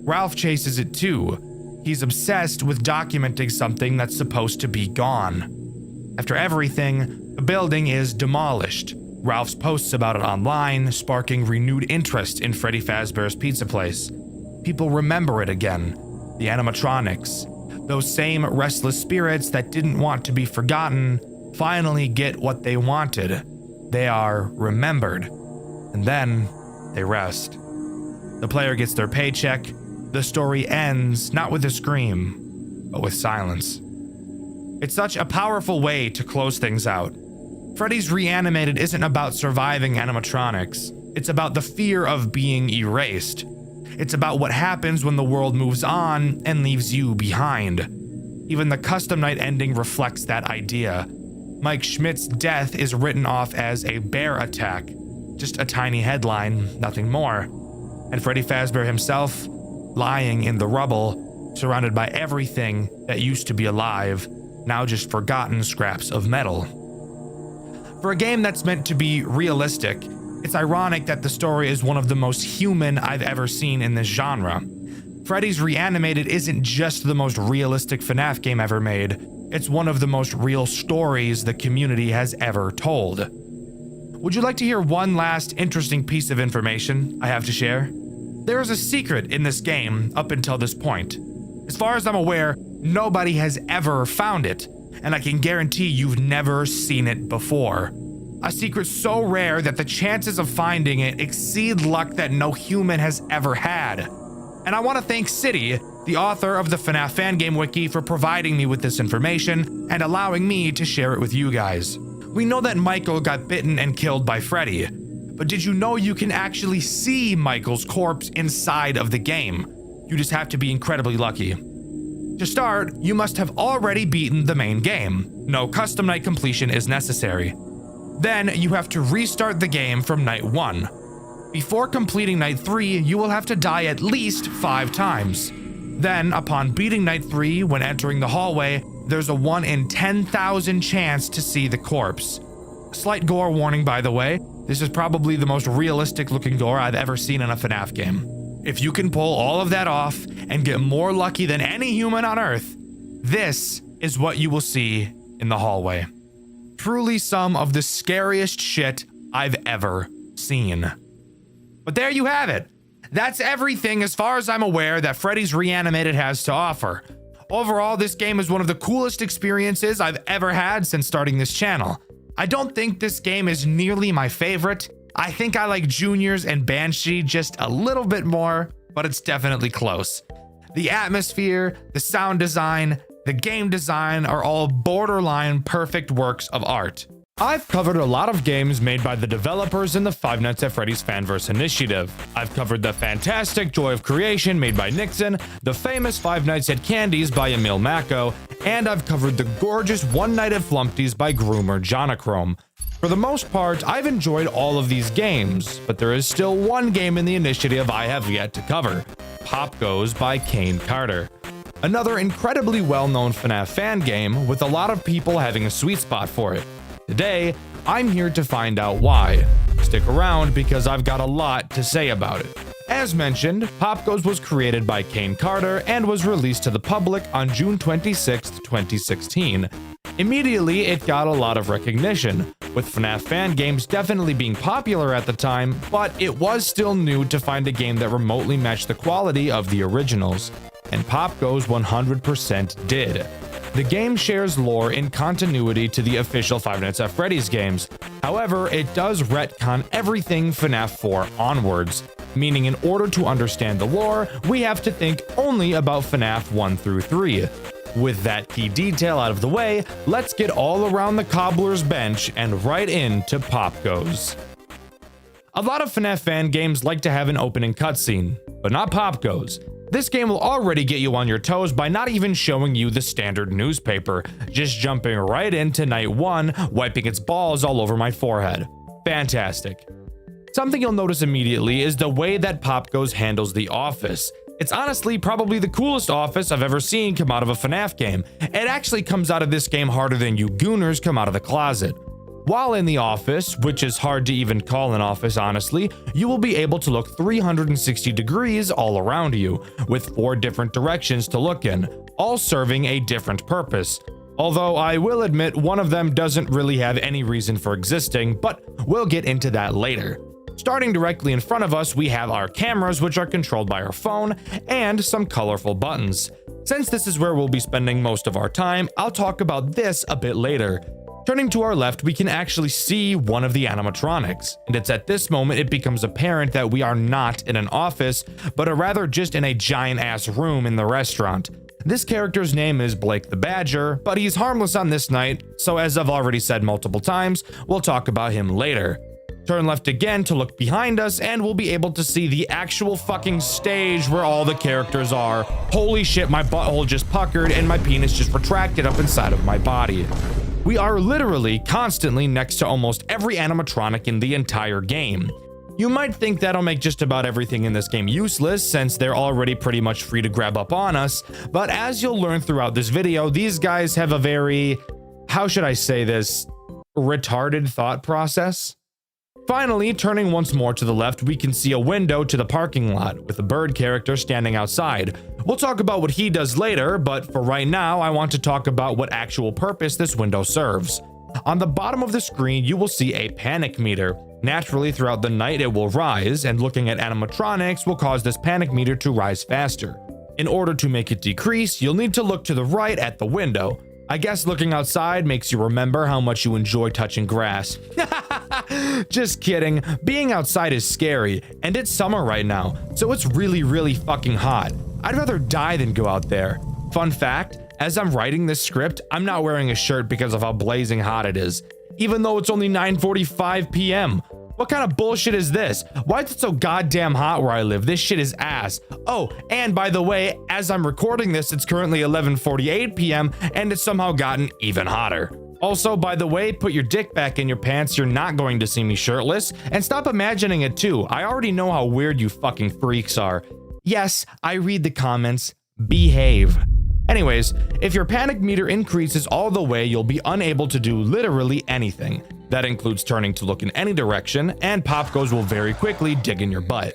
Ralph chases it too. He's obsessed with documenting something that's supposed to be gone. After everything, the building is demolished. Ralph's posts about it online, sparking renewed interest in Freddy Fazbear's Pizza Place. People remember it again. The animatronics, those same restless spirits that didn't want to be forgotten, finally get what they wanted. They are remembered. And then they rest. The player gets their paycheck. The story ends not with a scream, but with silence. It's such a powerful way to close things out. Freddy's Reanimated isn't about surviving animatronics. It's about the fear of being erased. It's about what happens when the world moves on and leaves you behind. Even the custom night ending reflects that idea. Mike Schmidt's death is written off as a bear attack. Just a tiny headline, nothing more. And Freddy Fazbear himself, lying in the rubble, surrounded by everything that used to be alive, now just forgotten scraps of metal. For a game that's meant to be realistic, it's ironic that the story is one of the most human I've ever seen in this genre. Freddy's Reanimated isn't just the most realistic FNAF game ever made, it's one of the most real stories the community has ever told. Would you like to hear one last interesting piece of information I have to share? There is a secret in this game up until this point. As far as I'm aware, nobody has ever found it, and I can guarantee you've never seen it before. A secret so rare that the chances of finding it exceed luck that no human has ever had. And I want to thank City, the author of the FNAF fan game wiki, for providing me with this information and allowing me to share it with you guys. We know that Michael got bitten and killed by Freddy, but did you know you can actually see Michael's corpse inside of the game? You just have to be incredibly lucky. To start, you must have already beaten the main game. No custom night completion is necessary. Then you have to restart the game from night 1. Before completing night 3, you will have to die at least 5 times. Then, upon beating night 3, when entering the hallway, there's a 1 in 10,000 chance to see the corpse. Slight gore warning, by the way. This is probably the most realistic looking gore I've ever seen in a FNAF game. If you can pull all of that off and get more lucky than any human on Earth, this is what you will see in the hallway. Truly some of the scariest shit I've ever seen. But there you have it. That's everything as far as I'm aware that Freddy's Reanimated has to offer. Overall, this game is one of the coolest experiences I've ever had since starting this channel. I don't think this game is nearly my favorite. I think I like Juniors and Banshee just a little bit more, but it's definitely close. The atmosphere, the sound design, the game design are all borderline perfect works of art. I've covered a lot of games made by the developers in the Five Nights at Freddy's Fanverse initiative. I've covered the fantastic Joy of Creation made by Nixon, the famous Five Nights at Candy's by Emil Mako, and I've covered the gorgeous One Night at Flumpty's by Groomer Jonachrome. For the most part, I've enjoyed all of these games, but there is still one game in the initiative I have yet to cover, Popgoes by Kane Carter. Another incredibly well-known FNAF fan game with a lot of people having a sweet spot for it. Today, I'm here to find out why. Stick around because I've got a lot to say about it. As mentioned, Popgoes was created by Kane Carter and was released to the public on June 26, 2016. Immediately, it got a lot of recognition, with FNAF fan games definitely being popular at the time, but it was still new to find a game that remotely matched the quality of the originals. And Popgoes 100% did. The game shares lore in continuity to the official Five Nights at Freddy's games. However, it does retcon everything FNAF 4 onwards, meaning in order to understand the lore, we have to think only about FNAF 1 through 3. With that key detail out of the way, let's get all around the cobbler's bench and right into Popgoes. A lot of FNAF fan games like to have an opening cutscene, but not Popgoes. This game will already get you on your toes by not even showing you the standard newspaper, just jumping right into night 1, wiping its balls all over my forehead. Fantastic. Something you'll notice immediately is the way that Popgoes handles the office. It's honestly probably the coolest office I've ever seen come out of a FNAF game. It actually comes out of this game harder than you gooners come out of the closet. While in the office, which is hard to even call an office honestly, you will be able to look 360 degrees all around you, with 4 different directions to look in, all serving a different purpose. Although I will admit one of them doesn't really have any reason for existing, but we'll get into that later. Starting directly in front of us, we have our cameras, which are controlled by our phone, and some colorful buttons. Since this is where we'll be spending most of our time, I'll talk about this a bit later. Turning to our left, we can actually see one of the animatronics, and it's at this moment it becomes apparent that we are not in an office, but are rather just in a giant-ass room in the restaurant. This character's name is Blake the Badger, but he's harmless on this night, so as I've already said multiple times, we'll talk about him later. Turn left again to look behind us, and we'll be able to see the actual fucking stage where all the characters are. Holy shit, my butthole just puckered and my penis just retracted up inside of my body. We are literally constantly next to almost every animatronic in the entire game. You might think that'll make just about everything in this game useless, since they're already pretty much free to grab up on us, but as you'll learn throughout this video, these guys have a very, how should I say this, retarded thought process. Finally, turning once more to the left, we can see a window to the parking lot with a bird character standing outside. We'll talk about what he does later, but for right now, I want to talk about what actual purpose this window serves. On the bottom of the screen, you will see a panic meter. Naturally, throughout the night, it will rise, and looking at animatronics will cause this panic meter to rise faster. In order to make it decrease, you'll need to look to the right at the window. I guess looking outside makes you remember how much you enjoy touching grass. Just kidding. Being outside is scary, and it's summer right now, so it's really fucking hot. I'd rather die than go out there. Fun fact, as I'm writing this script, I'm not wearing a shirt because of how blazing hot it is, even though it's only 9:45 p.m. What kind of bullshit is this? Why is it so goddamn hot where I live? This shit is ass. Oh, and by the way, as I'm recording this, it's currently 11:48 p.m. and it's somehow gotten even hotter. Also, by the way, put your dick back in your pants. You're not going to see me shirtless. And stop imagining it too. I already know how weird you fucking freaks are. Yes, I read the comments. Behave. Anyways, if your panic meter increases all the way, you'll be unable to do literally anything. That includes turning to look in any direction, and Popgoes will very quickly dig in your butt.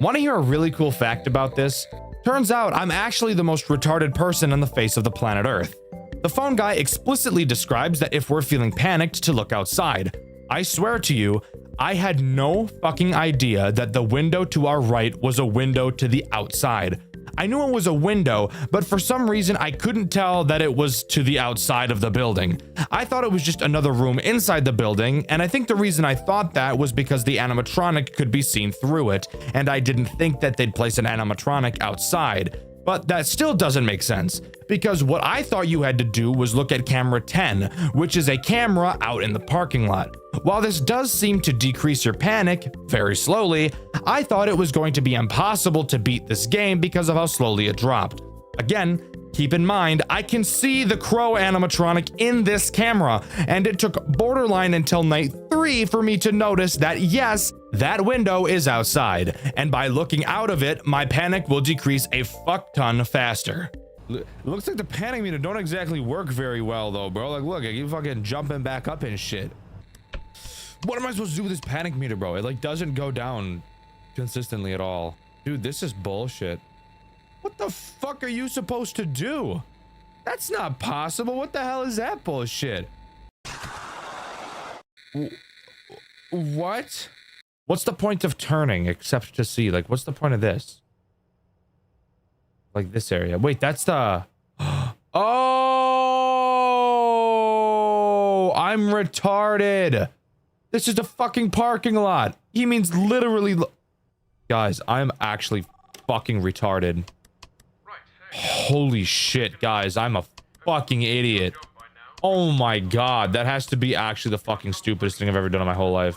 Want to hear a really cool fact about this? Turns out I'm actually the most retarded person on the face of the planet Earth. The phone guy explicitly describes that if we're feeling panicked to look outside. I swear to you, I had no fucking idea that the window to our right was a window to the outside. I knew it was a window, but for some reason I couldn't tell that it was to the outside of the building. I thought it was just another room inside the building, and I think the reason I thought that was because the animatronic could be seen through it, and I didn't think that they'd place an animatronic outside. But that still doesn't make sense, because what I thought you had to do was look at camera 10, which is a camera out in the parking lot. While this does seem to decrease your panic very slowly, I thought it was going to be impossible to beat this game because of how slowly it dropped. Again, keep in mind, I can see the crow animatronic in this camera, and it took borderline until night 3 for me to notice that yes, that window is outside, and by looking out of it, my panic will decrease a fuck ton faster. It looks like the panic meter don't exactly work very well though, bro. Like, look, I keep fucking jumping back up and shit. What am I supposed to do with this panic meter, bro? It like doesn't go down consistently at all. Dude, this is bullshit. What the fuck are you supposed to do? That's not possible. What the hell is that bullshit? What? What's the point of turning except to see? Like, what's the point of this? Like this area. Wait, that's the... Oh! I'm retarded. This is the fucking parking lot. He means literally... Guys, I'm actually fucking retarded. Holy shit, guys, I'm a fucking idiot. Oh my god, that has to be actually the fucking stupidest thing I've ever done in my whole life.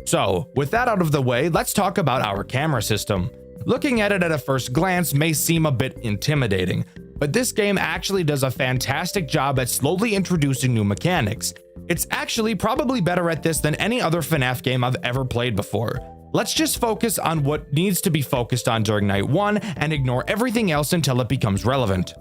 So, with that out of the way, let's talk about our camera system. Looking at it at a first glance may seem a bit intimidating, but this game actually does a fantastic job at slowly introducing new mechanics. It's actually probably better at this than any other FNAF game I've ever played before. Let's just focus on what needs to be focused on during night 1 and ignore everything else until it becomes relevant.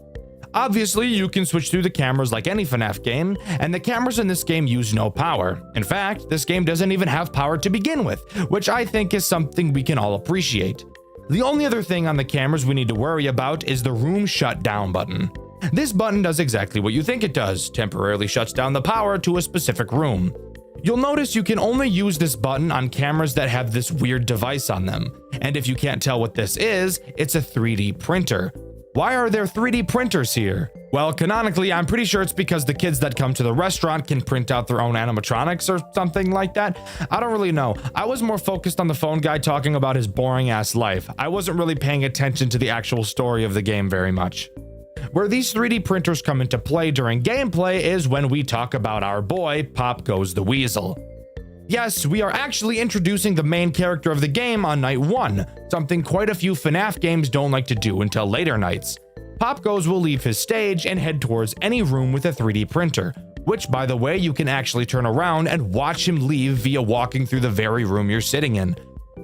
Obviously, you can switch through the cameras like any FNAF game, and the cameras in this game use no power. In fact, this game doesn't even have power to begin with, which I think is something we can all appreciate. The only other thing on the cameras we need to worry about is the room shutdown button. This button does exactly what you think it does, temporarily shuts down the power to a specific room. You'll notice you can only use this button on cameras that have this weird device on them. And if you can't tell what this is, it's a 3D printer. Why are there 3D printers here? Well, canonically, I'm pretty sure it's because the kids that come to the restaurant can print out their own animatronics or something like that. I don't really know. I was more focused on the phone guy talking about his boring ass life. I wasn't really paying attention to the actual story of the game very much. Where these 3D printers come into play during gameplay is when we talk about our boy, Popgoes the Weasel. Yes, we are actually introducing the main character of the game on night 1, something quite a few FNAF games don't like to do until later nights. Popgoes will leave his stage and head towards any room with a 3D printer, which by the way you can actually turn around and watch him leave via walking through the very room you're sitting in.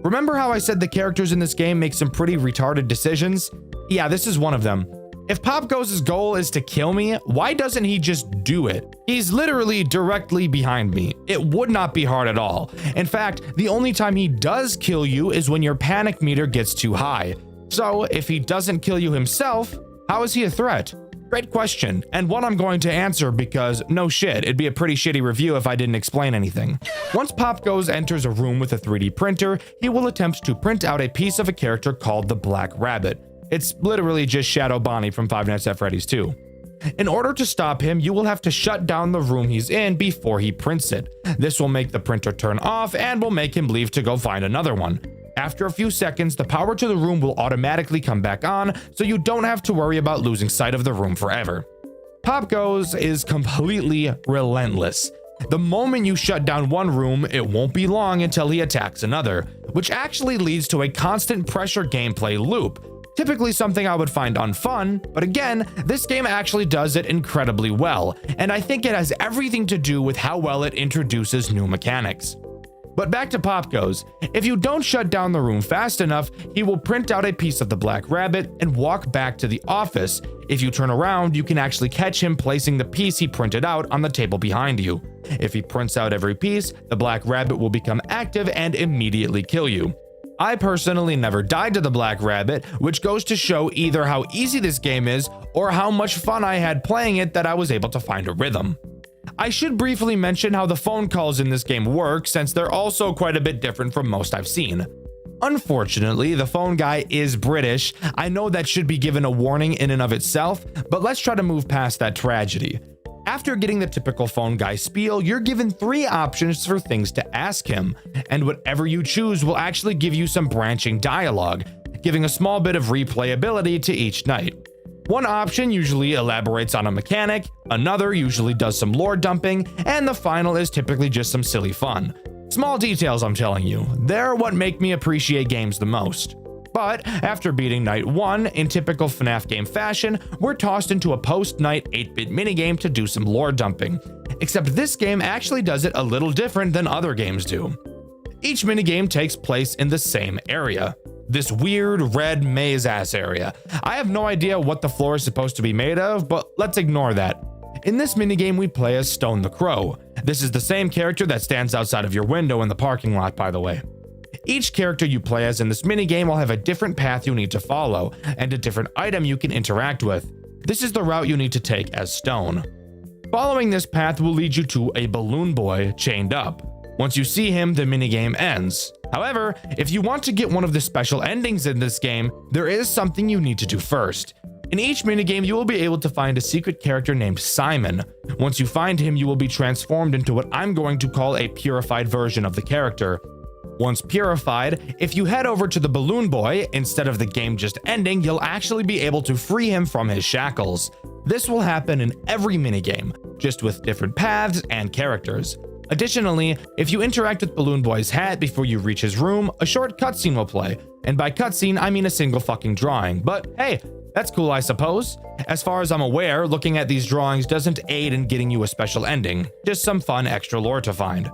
Remember how I said the characters in this game make some pretty retarded decisions? Yeah, this is one of them. If Popgoes' goal is to kill me, why doesn't he just do it? He's literally directly behind me. It would not be hard at all. In fact, the only time he does kill you is when your panic meter gets too high. So, if he doesn't kill you himself, how is he a threat? Great question, and one I'm going to answer because, no shit, it'd be a pretty shitty review if I didn't explain anything. Once Popgoes enters a room with a 3D printer, he will attempt to print out a piece of a character called the Black Rabbit. It's literally just Shadow Bonnie from Five Nights at Freddy's 2. In order to stop him, you will have to shut down the room he's in before he prints it. This will make the printer turn off and will make him leave to go find another one. After a few seconds, the power to the room will automatically come back on, so you don't have to worry about losing sight of the room forever. Popgoes is completely relentless. The moment you shut down one room, it won't be long until he attacks another, which actually leads to a constant pressure gameplay loop. Typically something I would find unfun, but again, this game actually does it incredibly well, and I think it has everything to do with how well it introduces new mechanics. But back to Popgoes. If you don't shut down the room fast enough, he will print out a piece of the Black Rabbit and walk back to the office. If you turn around, you can actually catch him placing the piece he printed out on the table behind you. If he prints out every piece, the Black Rabbit will become active and immediately kill you. I personally never died to the Black Rabbit, which goes to show either how easy this game is or how much fun I had playing it that I was able to find a rhythm. I should briefly mention how the phone calls in this game work, since they're also quite a bit different from most I've seen. Unfortunately, the phone guy is British. I know that should be given a warning in and of itself, but let's try to move past that tragedy. After getting the typical phone guy spiel, you're given 3 options for things to ask him, and whatever you choose will actually give you some branching dialogue. giving a small bit of replayability to each night. One option usually elaborates on a mechanic, another usually does some lore dumping, and the final is typically just some silly fun. Small details, I'm telling you, they're what make me appreciate games the most. But after beating night 1 in typical FNAF game fashion, we're tossed into a post-night 8-bit minigame to do some lore dumping. Except this game actually does it a little different than other games do. Each minigame takes place in the same area. This weird red maze-ass area. I have no idea what the floor is supposed to be made of, but let's ignore that. In this minigame, we play as Stone the Crow. This is the same character that stands outside of your window in the parking lot, by the way. Each character you play as in this minigame will have a different path you need to follow, and a different item you can interact with. This is the route you need to take as Stone. Following this path will lead you to a balloon boy chained up. Once you see him, the minigame ends. However, if you want to get one of the special endings in this game, there is something you need to do first. In each minigame, you will be able to find a secret character named Simon. Once you find him, you will be transformed into what I'm going to call a purified version of the character. Once purified, if you head over to the balloon boy, instead of the game just ending, you'll actually be able to free him from his shackles. This will happen in every minigame, just with different paths and characters. Additionally, if you interact with Balloon Boy's hat before you reach his room, a short cutscene will play. And by cutscene, I mean a single fucking drawing. But hey, that's cool, I suppose. As far as I'm aware, looking at these drawings doesn't aid in getting you a special ending, just some fun extra lore to find.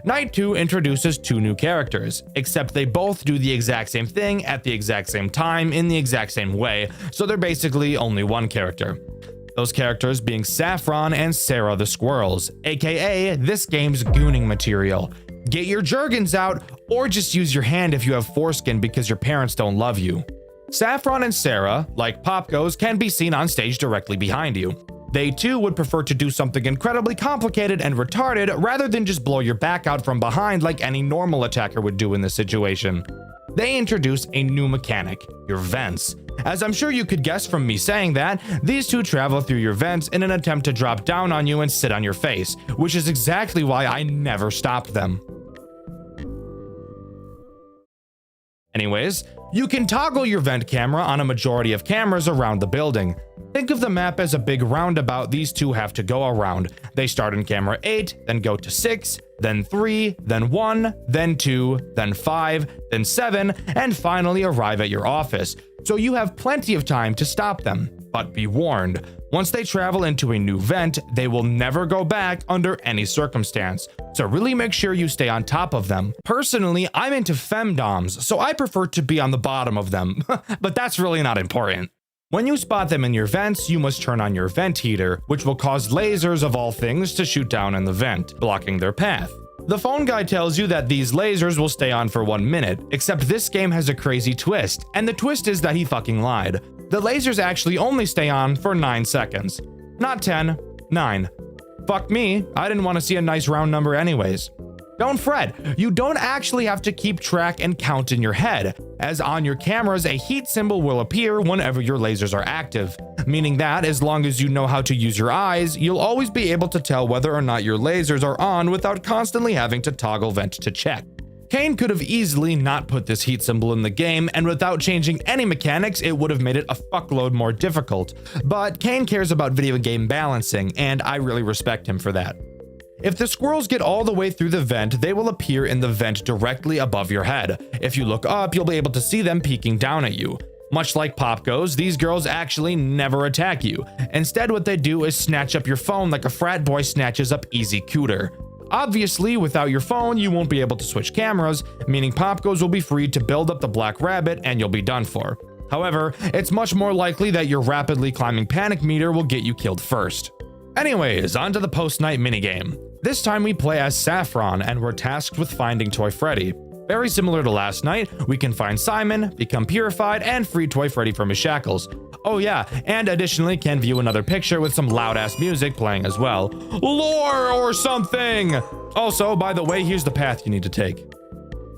Night 2 introduces 2 new characters, except they both do the exact same thing at the exact same time in the exact same way, so they're basically only one character. Those characters being Saffron and Sarah the Squirrels, aka this game's gooning material. Get your Jergens out, or just use your hand if you have foreskin because your parents don't love you. Saffron and Sarah, like Popgoes, can be seen on stage directly behind you. They too would prefer to do something incredibly complicated and retarded rather than just blow your back out from behind like any normal attacker would do in this situation. They introduce a new mechanic, your vents. As I'm sure you could guess from me saying that, these two travel through your vents in an attempt to drop down on you and sit on your face, which is exactly why I never stopped them. Anyways, you can toggle your vent camera on a majority of cameras around the building. Think of the map as a big roundabout these two have to go around. They start in camera 8, then go to 6, then 3, then 1, then 2, then 5, then 7, and finally arrive at your office. So you have plenty of time to stop them. But be warned, once they travel into a new vent, they will never go back under any circumstance. So really make sure you stay on top of them. Personally, I'm into femdoms, so I prefer to be on the bottom of them, but that's really not important. When you spot them in your vents, you must turn on your vent heater, which will cause lasers of all things to shoot down in the vent, blocking their path. The phone guy tells you that these lasers will stay on for 1 minute, except this game has a crazy twist, and the twist is that he fucking lied. The lasers actually only stay on for 9 seconds. Not 10, 9. Fuck me, I didn't want to see a nice round number anyways. Don't fret, you don't actually have to keep track and count in your head, as on your cameras a heat symbol will appear whenever your lasers are active, meaning that as long as you know how to use your eyes, you'll always be able to tell whether or not your lasers are on without constantly having to toggle vent to check. Kane could have easily not put this heat symbol in the game, and without changing any mechanics, it would have made it a fuckload more difficult. But Kane cares about video game balancing, and I really respect him for that. If the squirrels get all the way through the vent, they will appear in the vent directly above your head. If you look up, you'll be able to see them peeking down at you. Much like Popgoes, these girls actually never attack you. Instead, what they do is snatch up your phone like a frat boy snatches up Easy Cooter. Obviously, without your phone, you won't be able to switch cameras, meaning Popgoes will be free to build up the black rabbit and you'll be done for. However, it's much more likely that your rapidly climbing panic meter will get you killed first. Anyways, on to the post-night minigame. This time we play as Saffron and we're tasked with finding Toy Freddy. Very similar to last night, we can find Simon, become purified, and free Toy Freddy from his shackles. Oh yeah, and additionally can view another picture with some loud-ass music playing as well. Lore or something! Also, by the way, here's the path you need to take.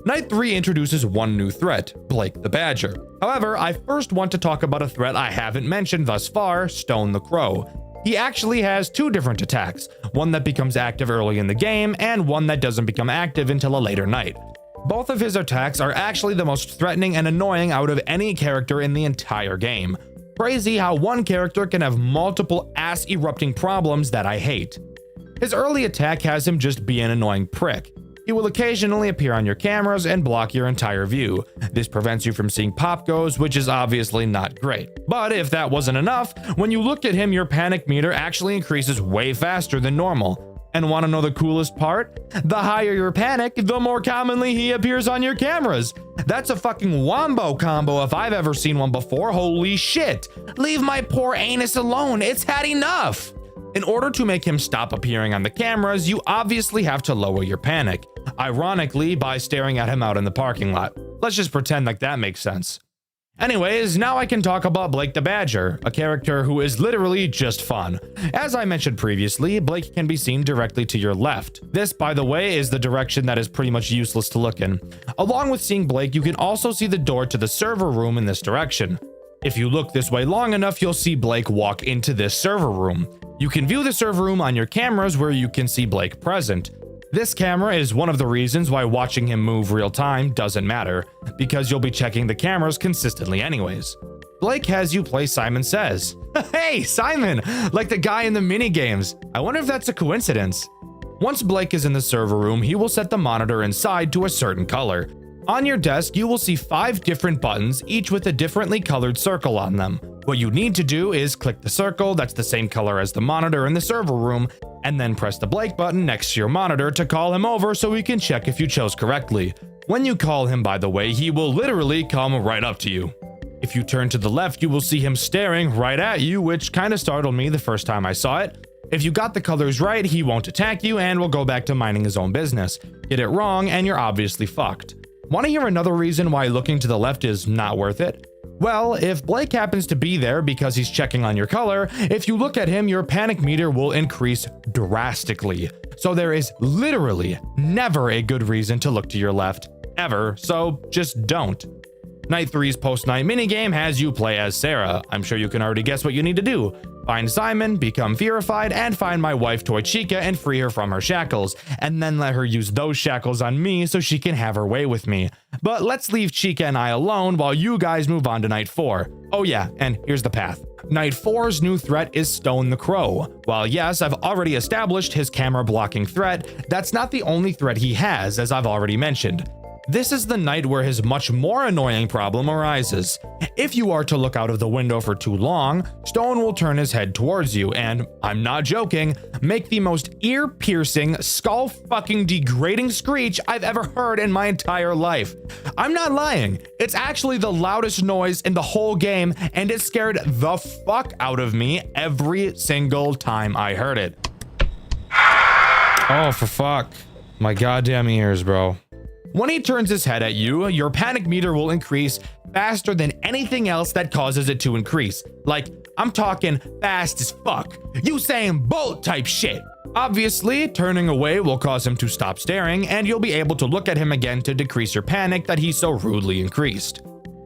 Night 3 introduces one new threat, Blake the Badger. However, I first want to talk about a threat I haven't mentioned thus far, Stone the Crow. He actually has 2 different attacks, one that becomes active early in the game and one that doesn't become active until a later night. Both of his attacks are actually the most threatening and annoying out of any character in the entire game. Crazy how one character can have multiple ass-erupting problems that I hate. His early attack has him just be an annoying prick. He will occasionally appear on your cameras and block your entire view. This prevents you from seeing Popgoes, which is obviously not great. But if that wasn't enough, when you look at him, your panic meter actually increases way faster than normal. And want to know the coolest part? The higher your panic, the more commonly he appears on your cameras. That's a fucking wombo combo if I've ever seen one before. Holy shit. Leave my poor anus alone. It's had enough. In order to make him stop appearing on the cameras, you obviously have to lower your panic. Ironically, by staring at him out in the parking lot. Let's just pretend like that makes sense. Anyways, now I can talk about Blake the Badger, a character who is literally just fun. As I mentioned previously, Blake can be seen directly to your left. This, by the way, is the direction that is pretty much useless to look in. Along with seeing Blake, you can also see the door to the server room in this direction. If you look this way long enough, you'll see Blake walk into this server room. You can view the server room on your cameras where you can see Blake present. This camera is one of the reasons why watching him move real time doesn't matter, because you'll be checking the cameras consistently anyways. Blake has you play Simon Says. Hey, Simon! Like the guy in the mini games. I wonder if that's a coincidence. Once Blake is in the server room, he will set the monitor inside to a certain color. On your desk, you will see 5 different buttons, each with a differently colored circle on them. What you need to do is click the circle that's the same color as the monitor in the server room, and then press the Blake button next to your monitor to call him over so we can check if you chose correctly. When you call him, by the way, he will literally come right up to you. If you turn to the left, you will see him staring right at you, which kind of startled me the first time I saw it. If you got the colors right, he won't attack you and will go back to minding his own business. Get it wrong and you're obviously fucked. Want to hear another reason why looking to the left is not worth it? Well, if Blake happens to be there because he's checking on your color, if you look at him, your panic meter will increase drastically. So there is literally never a good reason to look to your left, ever, so just don't. Night 3's post-night minigame has you play as Sarah. I'm sure you can already guess what you need to do. Find Simon, become fearified, and find my wife Toy Chica and free her from her shackles, and then let her use those shackles on me so she can have her way with me. But let's leave Chica and I alone while you guys move on to Night 4. Oh yeah, and here's the path. Night 4's new threat is Stone the Crow. While yes, I've already established his camera blocking threat, that's not the only threat he has, as I've already mentioned. This is the night where his much more annoying problem arises. If you are to look out of the window for too long, Stone will turn his head towards you and, I'm not joking, make the most ear-piercing, skull-fucking degrading screech I've ever heard in my entire life. I'm not lying. It's actually the loudest noise in the whole game, and it scared the fuck out of me every single time I heard it. Oh, for fuck. My goddamn ears, bro. When he turns his head at you, your panic meter will increase faster than anything else that causes it to increase. Like, I'm talking fast as fuck. Usain Bolt type shit. Obviously, turning away will cause him to stop staring, and you'll be able to look at him again to decrease your panic that he so rudely increased.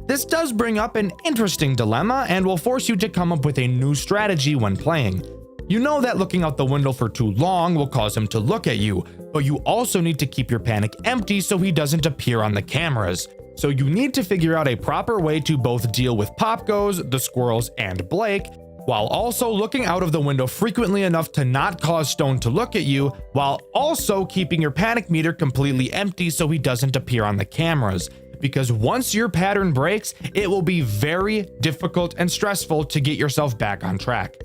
This does bring up an interesting dilemma and will force you to come up with a new strategy when playing. You know that looking out the window for too long will cause him to look at you, but you also need to keep your panic empty so he doesn't appear on the cameras. So you need to figure out a proper way to both deal with Popgoes, the squirrels, and Blake, while also looking out of the window frequently enough to not cause Stone to look at you, while also keeping your panic meter completely empty so he doesn't appear on the cameras. Because once your pattern breaks, it will be very difficult and stressful to get yourself back on track.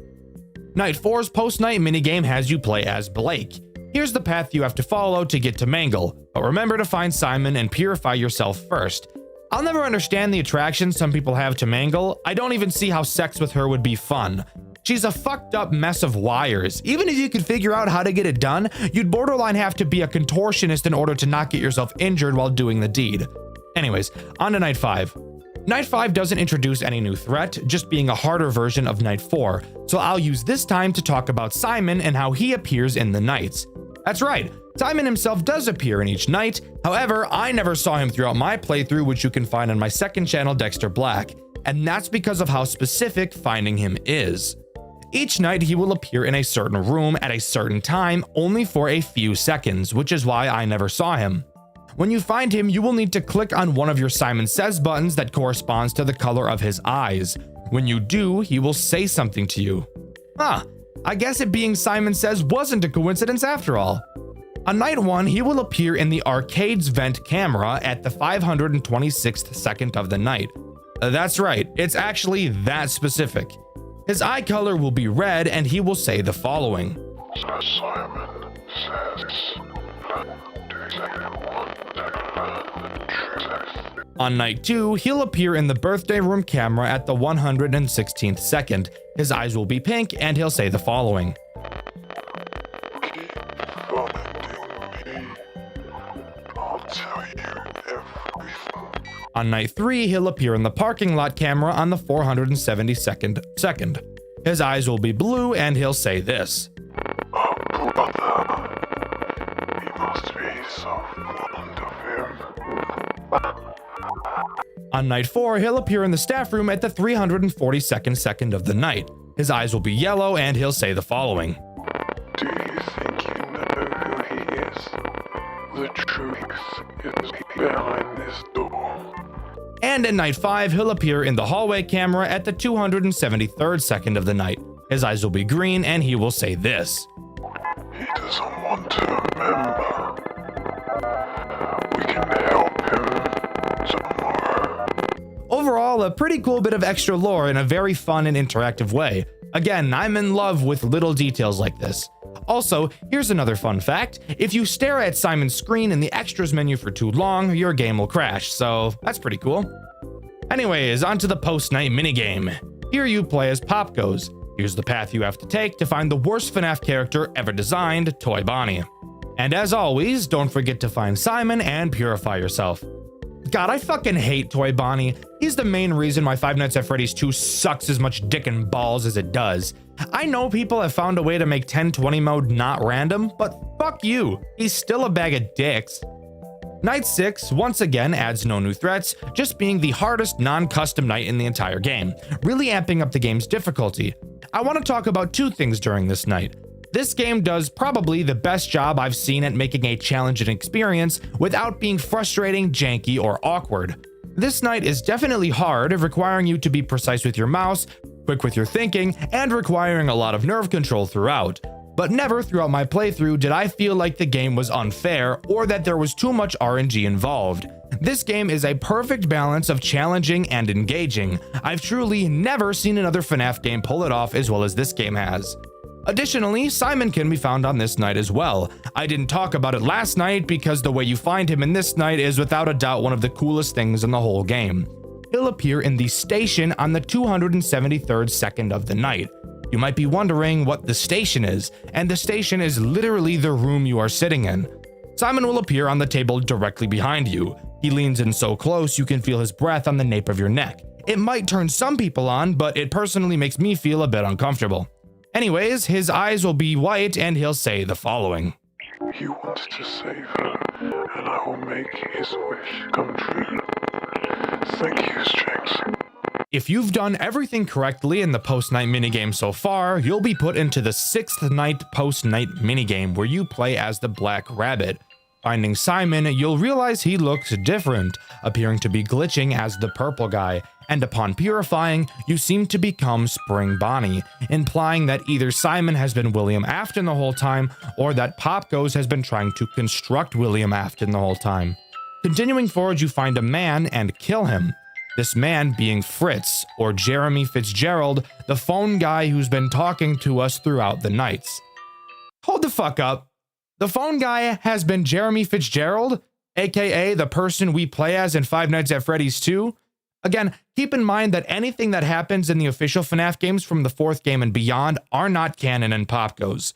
Night 4's post-night minigame has you play as Blake. Here's the path you have to follow to get to Mangle, but remember to find Simon and purify yourself first. I'll never understand the attraction some people have to Mangle. I don't even see how sex with her would be fun. She's a fucked up mess of wires. Even if you could figure out how to get it done, you'd borderline have to be a contortionist in order to not get yourself injured while doing the deed. Anyways, on to Night 5. Night 5 doesn't introduce any new threat, just being a harder version of Night 4, so I'll use this time to talk about Simon and how he appears in the nights. That's right, Simon himself does appear in each night, however, I never saw him throughout my playthrough, which you can find on my second channel, Dxtr Black, and that's because of how specific finding him is. Each night he will appear in a certain room at a certain time, only for a few seconds, which is why I never saw him. When you find him, you will need to click on one of your Simon Says buttons that corresponds to the color of his eyes. When you do, he will say something to you. I guess it being Simon Says wasn't a coincidence after all. On night 1, he will appear in the arcade's vent camera at the 526th second of the night. That's right, it's actually that specific. His eye color will be red and he will say the following. Simon Says. On night 2, he'll appear in the birthday room camera at the 116th second. His eyes will be pink and he'll say the following. Keep finding me. I'll tell you everything. On night 3, he'll appear in the parking lot camera on the 472nd second. His eyes will be blue and he'll say this. Oh, brother. You must be so fond of him. On night 4, he'll appear in the staff room at the 342nd second of the night. His eyes will be yellow and he'll say the following. Do you think you know who he is? The truth is behind this door. And at night 5, he'll appear in the hallway camera at the 273rd second of the night. His eyes will be green and he will say this. He doesn't want to remember. We can help him tomorrow. Overall, a pretty cool bit of extra lore in a very fun and interactive way. Again, I'm in love with little details like this. Also, here's another fun fact. If you stare at Simon's screen in the extras menu for too long, your game will crash, so that's pretty cool. Anyways, onto the post-night minigame. Here you play as Popgoes. Here's the path you have to take to find the worst FNAF character ever designed, Toy Bonnie. And as always, don't forget to find Simon and purify yourself. God, I fucking hate Toy Bonnie. He's the main reason why Five Nights at Freddy's 2 sucks as much dick and balls as it does. I know people have found a way to make 1020 mode not random, but fuck you. He's still a bag of dicks. Night 6 once again adds no new threats, just being the hardest non-custom night in the entire game, really amping up the game's difficulty. I want to talk about two things during this night. This game does probably the best job I've seen at making a challenging experience without being frustrating, janky, or awkward. This night is definitely hard, requiring you to be precise with your mouse, quick with your thinking, and requiring a lot of nerve control throughout. But never throughout my playthrough did I feel like the game was unfair or that there was too much RNG involved. This game is a perfect balance of challenging and engaging. I've truly never seen another FNAF game pull it off as well as this game has. Additionally, Simon can be found on this night as well. I didn't talk about it last night because the way you find him in this night is without a doubt one of the coolest things in the whole game. He'll appear in the station on the 273rd second of the night. You might be wondering what the station is, and the station is literally the room you are sitting in. Simon will appear on the table directly behind you. He leans in so close you can feel his breath on the nape of your neck. It might turn some people on, but it personally makes me feel a bit uncomfortable. Anyways, his eyes will be white and he'll say the following. He wants to save her, and I will make his wish come true. Thank you, Strings. If you've done everything correctly in the post-night minigame so far, you'll be put into the 6th night post-night minigame where you play as the Black Rabbit. Finding Simon, you'll realize he looks different, appearing to be glitching as the purple guy, and upon purifying, you seem to become Spring Bonnie, implying that either Simon has been William Afton the whole time, or that Popgoes has been trying to construct William Afton the whole time. Continuing forward, you find a man and kill him. This man being Fritz, or Jeremy Fitzgerald, the phone guy who's been talking to us throughout the nights. Hold the fuck up. The phone guy has been Jeremy Fitzgerald, aka the person we play as in Five Nights at Freddy's 2. Again, keep in mind that anything that happens in the official FNAF games from the 4th game and beyond are not canon in Popgoes.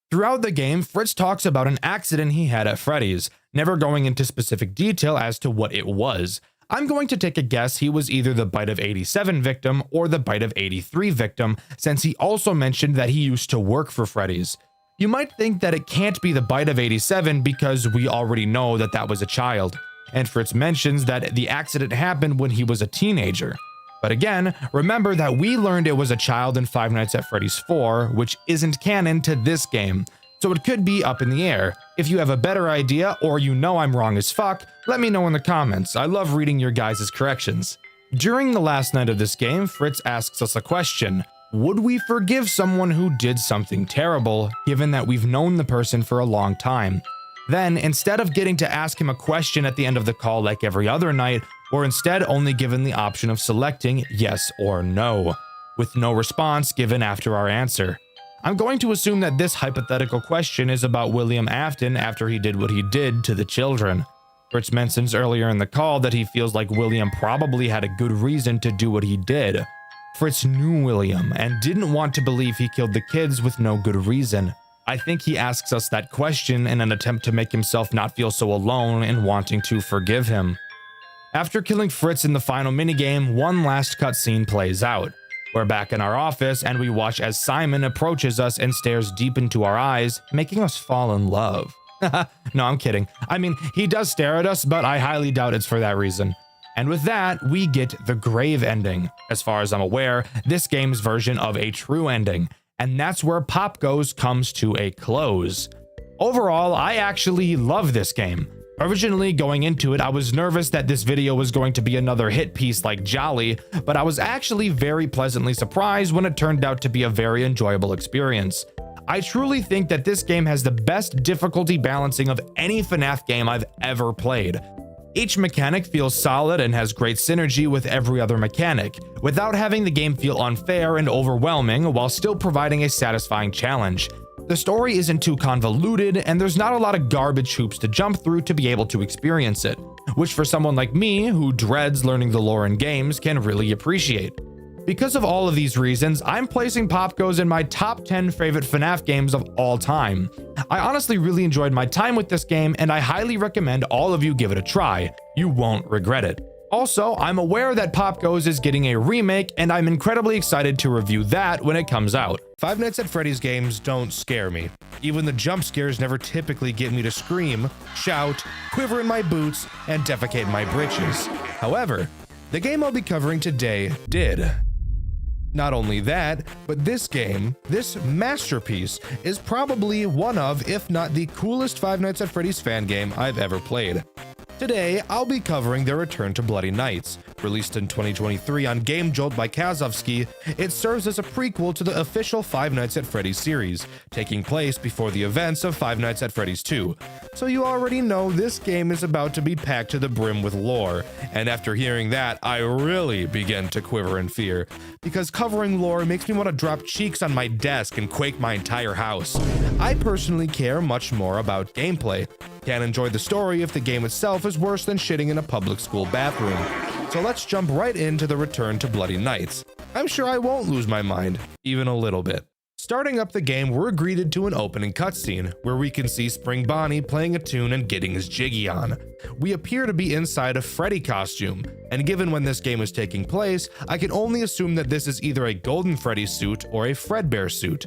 Throughout the game, Fritz talks about an accident he had at Freddy's, never going into specific detail as to what it was. I'm going to take a guess he was either the Bite of 87 victim or the Bite of 83 victim, since he also mentioned that he used to work for Freddy's. You might think that it can't be the Bite of 87 because we already know that that was a child, and Fritz mentions that the accident happened when he was a teenager. But again, remember that we learned it was a child in Five Nights at Freddy's 4, which isn't canon to this game. so it could be up in the air. If you have a better idea or you know I'm wrong as fuck, let me know in the comments. I love reading your guys' corrections. During the last night of this game, Fritz asks us a question. Would we forgive someone who did something terrible, given that we've known the person for a long time? Then, instead of getting to ask him a question at the end of the call like every other night, we're instead only given the option of selecting yes or no, with no response given after our answer. I'm going to assume that this hypothetical question is about William Afton after he did what he did to the children. Fritz mentions earlier in the call that he feels like William probably had a good reason to do what he did. Fritz knew William and didn't want to believe he killed the kids with no good reason. I think he asks us that question in an attempt to make himself not feel so alone in wanting to forgive him. After killing Fritz in the final minigame, one last cutscene plays out. We're back in our office and we watch as Simon approaches us and stares deep into our eyes, making us fall in love. No, I'm kidding. I mean, he does stare at us, but I highly doubt it's for that reason. And with that, we get the grave ending. As far as I'm aware, this game's version of a true ending. And that's where Popgoes comes to a close. Overall, I actually love this game. Originally going into it, I was nervous that this video was going to be another hit piece like Jolly, but I was actually very pleasantly surprised when it turned out to be a very enjoyable experience. I truly think that this game has the best difficulty balancing of any FNAF game I've ever played. Each mechanic feels solid and has great synergy with every other mechanic, without having the game feel unfair and overwhelming while still providing a satisfying challenge. The story isn't too convoluted, and there's not a lot of garbage hoops to jump through to be able to experience it, which for someone like me, who dreads learning the lore in games, can really appreciate. Because of all of these reasons, I'm placing Popgoes in my top 10 favorite FNAF games of all time. I honestly really enjoyed my time with this game, and I highly recommend all of you give it a try. You won't regret it. Also, I'm aware that Popgoes is getting a remake, and I'm incredibly excited to review that when it comes out. Five Nights at Freddy's games don't scare me. Even the jump scares never typically get me to scream, shout, quiver in my boots, and defecate my britches. However, the game I'll be covering today did. Not only that, but this game, this masterpiece, is probably one of, if not the coolest Five Nights at Freddy's fan game I've ever played. Today, I'll be covering their Return to Bloody Nights. Released in 2023 on Game Jolt by Kazovsky, it serves as a prequel to the official Five Nights at Freddy's series, taking place before the events of Five Nights at Freddy's 2. So you already know this game is about to be packed to the brim with lore, and after hearing that, I really begin to quiver in fear, because covering lore makes me want to drop cheeks on my desk and quake my entire house. I personally care much more about gameplay. Can't enjoy the story if the game itself is worse than shitting in a public school bathroom. So let's jump right into the Return to Bloody Nights. I'm sure I won't lose my mind, even a little bit. Starting up the game, we're greeted to an opening cutscene, where we can see Spring Bonnie playing a tune and getting his jiggy on. We appear to be inside a Freddy costume, and given when this game is taking place, I can only assume that this is either a Golden Freddy suit or a Fredbear suit.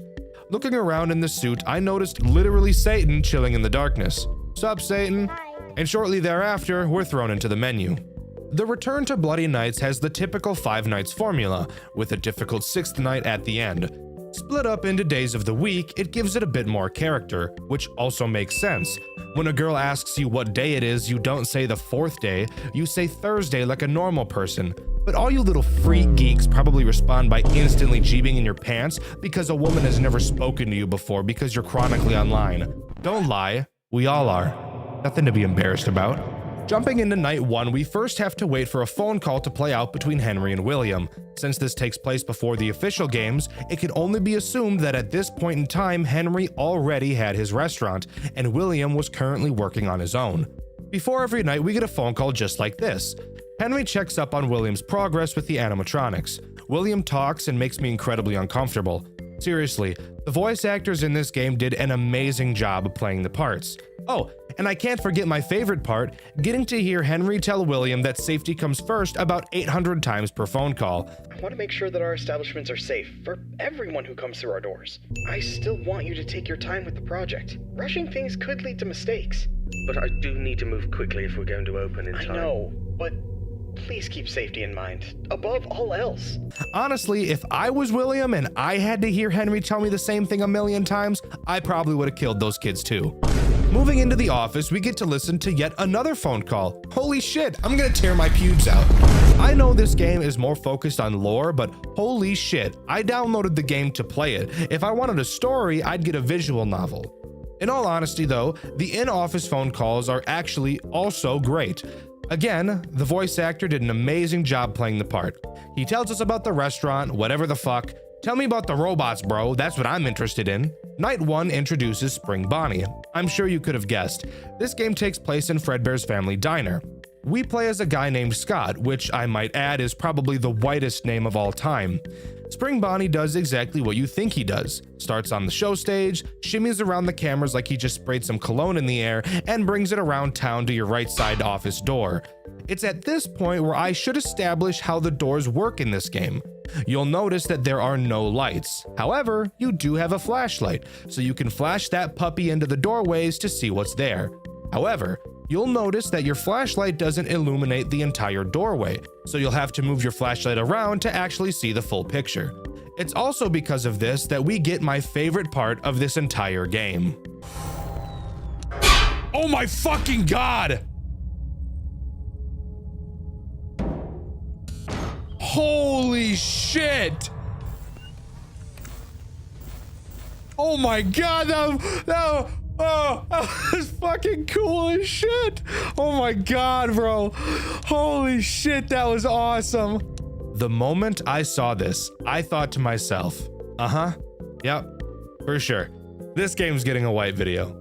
Looking around in the suit, I noticed literally Satan chilling in the darkness. Sup, Satan? And shortly thereafter, we're thrown into the menu. The Return to Bloody Nights has the typical Five Nights formula, with a difficult sixth night at the end. Split up into days of the week, it gives it a bit more character, which also makes sense. When a girl asks you what day it is, you don't say the fourth day, you say Thursday like a normal person. But all you little freak geeks probably respond by instantly jeebing in your pants because a woman has never spoken to you before because you're chronically online. Don't lie. We all are. Nothing to be embarrassed about. Jumping into night one, we first have to wait for a phone call to play out between Henry and William. Since this takes place before the official games, it can only be assumed that at this point in time, Henry already had his restaurant, and William was currently working on his own. Before every night, we get a phone call just like this. Henry checks up on William's progress with the animatronics. William talks and makes me incredibly uncomfortable. Seriously, the voice actors in this game did an amazing job of playing the parts. Oh, and I can't forget my favorite part, getting to hear Henry tell William that safety comes first about 800 times per phone call. I want to make sure that our establishments are safe for everyone who comes through our doors. I still want you to take your time with the project. Rushing things could lead to mistakes. But I do need to move quickly if we're going to open in time. I know, but Please keep safety in mind, above all else. Honestly, if I was William and I had to hear Henry tell me the same thing a million times, I probably would have killed those kids too. Moving into the office, we get to listen to yet another phone call. Holy shit, I'm gonna tear my pubes out. I know this game is more focused on lore, but holy shit, I downloaded the game to play it. If I wanted a story, I'd get a visual novel. In all honesty though, the in-office phone calls are actually also great. Again, the voice actor did an amazing job playing the part. He tells us about the restaurant, whatever the fuck. Tell me about the robots, bro. That's what I'm interested in. Night 1 introduces Spring Bonnie. I'm sure you could have guessed. This game takes place in Fredbear's family diner. We play as a guy named Scott, which I might add is probably the whitest name of all time. Spring Bonnie does exactly what you think he does. Starts on the show stage, shimmies around the cameras like he just sprayed some cologne in the air, and brings it around town to your right side office door. It's at this point where I should establish how the doors work in this game. You'll notice that there are no lights. However, you do have a flashlight, so you can flash that puppy into the doorways to see what's there. However, you'll notice that your flashlight doesn't illuminate the entire doorway, so you'll have to move your flashlight around to actually see the full picture. It's also because of this that we get my favorite part of this entire game. Oh my fucking god! Holy shit! Oh my god, that was fucking cool as shit. Oh my god, bro. Holy shit, that was awesome. The moment I saw this, I thought to myself, yep, for sure. This game's getting a white video.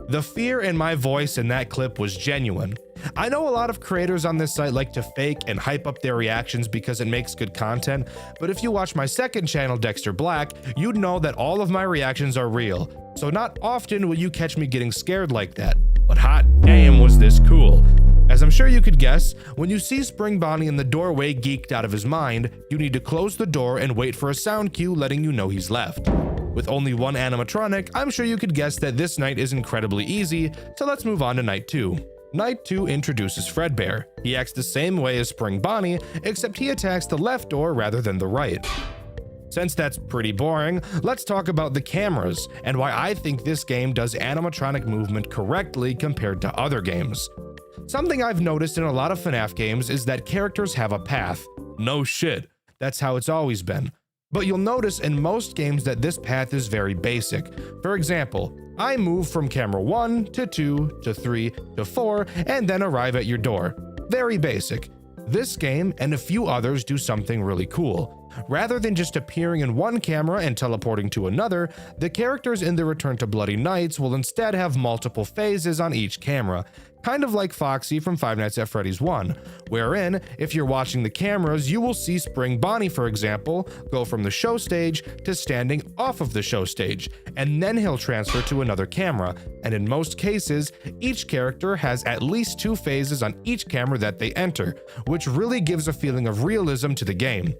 The fear in my voice in that clip was genuine. I know a lot of creators on this site like to fake and hype up their reactions because it makes good content, but if you watch my second channel, Dxtr Black, you'd know that all of my reactions are real. So not often will you catch me getting scared like that, but hot damn was this cool. As I'm sure you could guess, when you see Spring Bonnie in the doorway geeked out of his mind, you need to close the door and wait for a sound cue letting you know he's left. With only one animatronic, I'm sure you could guess that this night is incredibly easy, so let's move on to night 2. Night 2 introduces Fredbear. He acts the same way as Spring Bonnie, except he attacks the left door rather than the right. Since that's pretty boring, let's talk about the cameras and why I think this game does animatronic movement correctly compared to other games. Something I've noticed in a lot of FNAF games is that characters have a path. No shit, that's how it's always been. But you'll notice in most games that this path is very basic. For example, I move from camera 1 to 2 to 3 to 4 and then arrive at your door. Very basic. This game and a few others do something really cool. Rather than just appearing in one camera and teleporting to another, the characters in the Return to Bloody Nights will instead have multiple phases on each camera, kind of like Foxy from Five Nights at Freddy's 1, wherein, if you're watching the cameras, you will see Spring Bonnie, for example, go from the show stage to standing off of the show stage, and then he'll transfer to another camera, and in most cases, each character has at least 2 phases on each camera that they enter, which really gives a feeling of realism to the game,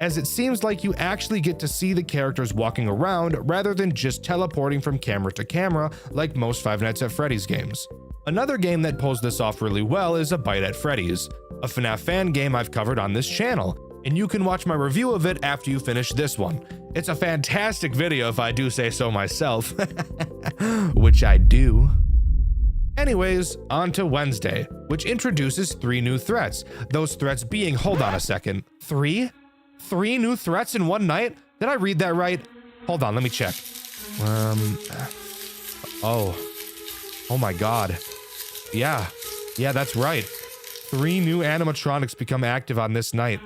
as it seems like you actually get to see the characters walking around rather than just teleporting from camera to camera like most Five Nights at Freddy's games. Another game that pulls this off really well is A Bite at Freddy's, a FNAF fan game I've covered on this channel, and you can watch my review of it after you finish this one. It's a fantastic video if I do say so myself, which I do. Anyways, on to Wednesday, which introduces 3 new threats, those threats being, hold on a second, 3 new threats in one night? Did I read that right? Hold on, let me check. Oh my god. Yeah, that's right. 3 new animatronics become active on this night.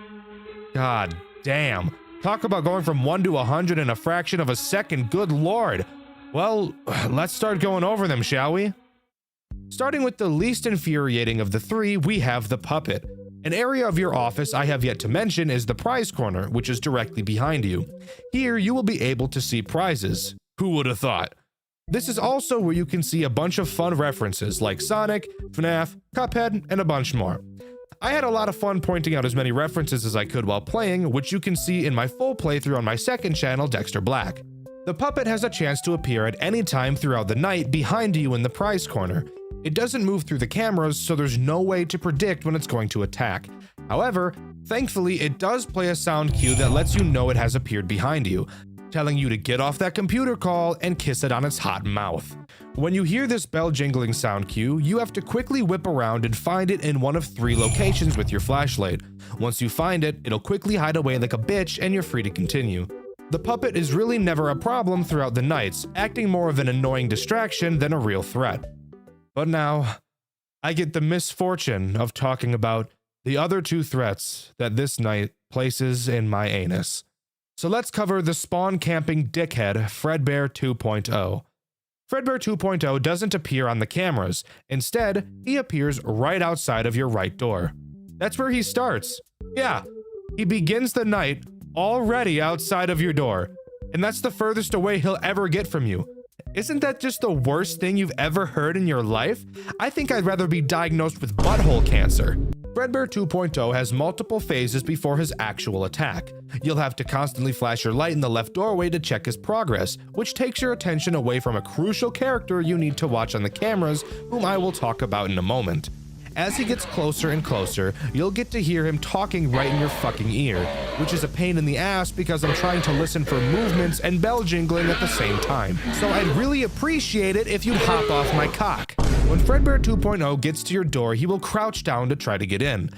God damn. Talk about going from 1 to 100 in a fraction of a second, good lord. Well, let's start going over them, shall we? Starting with the least infuriating of the 3, we have the puppet. An area of your office I have yet to mention is the prize corner, which is directly behind you. Here you will be able to see prizes. Who would have thought? This is also where you can see a bunch of fun references like Sonic, FNAF, Cuphead, and a bunch more. I had a lot of fun pointing out as many references as I could while playing, which you can see in my full playthrough on my second channel, Dxtr Black. The puppet has a chance to appear at any time throughout the night behind you in the prize corner. It doesn't move through the cameras, so there's no way to predict when it's going to attack. However, thankfully it does play a sound cue that lets you know it has appeared behind you, telling you to get off that computer call and kiss it on its hot mouth. When you hear this bell jingling sound cue, you have to quickly whip around and find it in one of 3 locations with your flashlight. Once you find it, it'll quickly hide away like a bitch and you're free to continue. The puppet is really never a problem throughout the nights, acting more of an annoying distraction than a real threat. But now, I get the misfortune of talking about the other 2 threats that this night places in my anus. So let's cover the spawn camping dickhead Fredbear 2.0. Fredbear 2.0 doesn't appear on the cameras. Instead, he appears right outside of your right door. That's where he starts. Yeah, he begins the night already outside of your door. And that's the furthest away he'll ever get from you. Isn't that just the worst thing you've ever heard in your life? I think I'd rather be diagnosed with butthole cancer. Fredbear 2.0 has multiple phases before his actual attack. You'll have to constantly flash your light in the left doorway to check his progress, which takes your attention away from a crucial character you need to watch on the cameras, whom I will talk about in a moment. As he gets closer and closer, you'll get to hear him talking right in your fucking ear, which is a pain in the ass because I'm trying to listen for movements and bell jingling at the same time. So I'd really appreciate it if you'd hop off my cock. When Fredbear 2.0 gets to your door, he will crouch down to try to get in.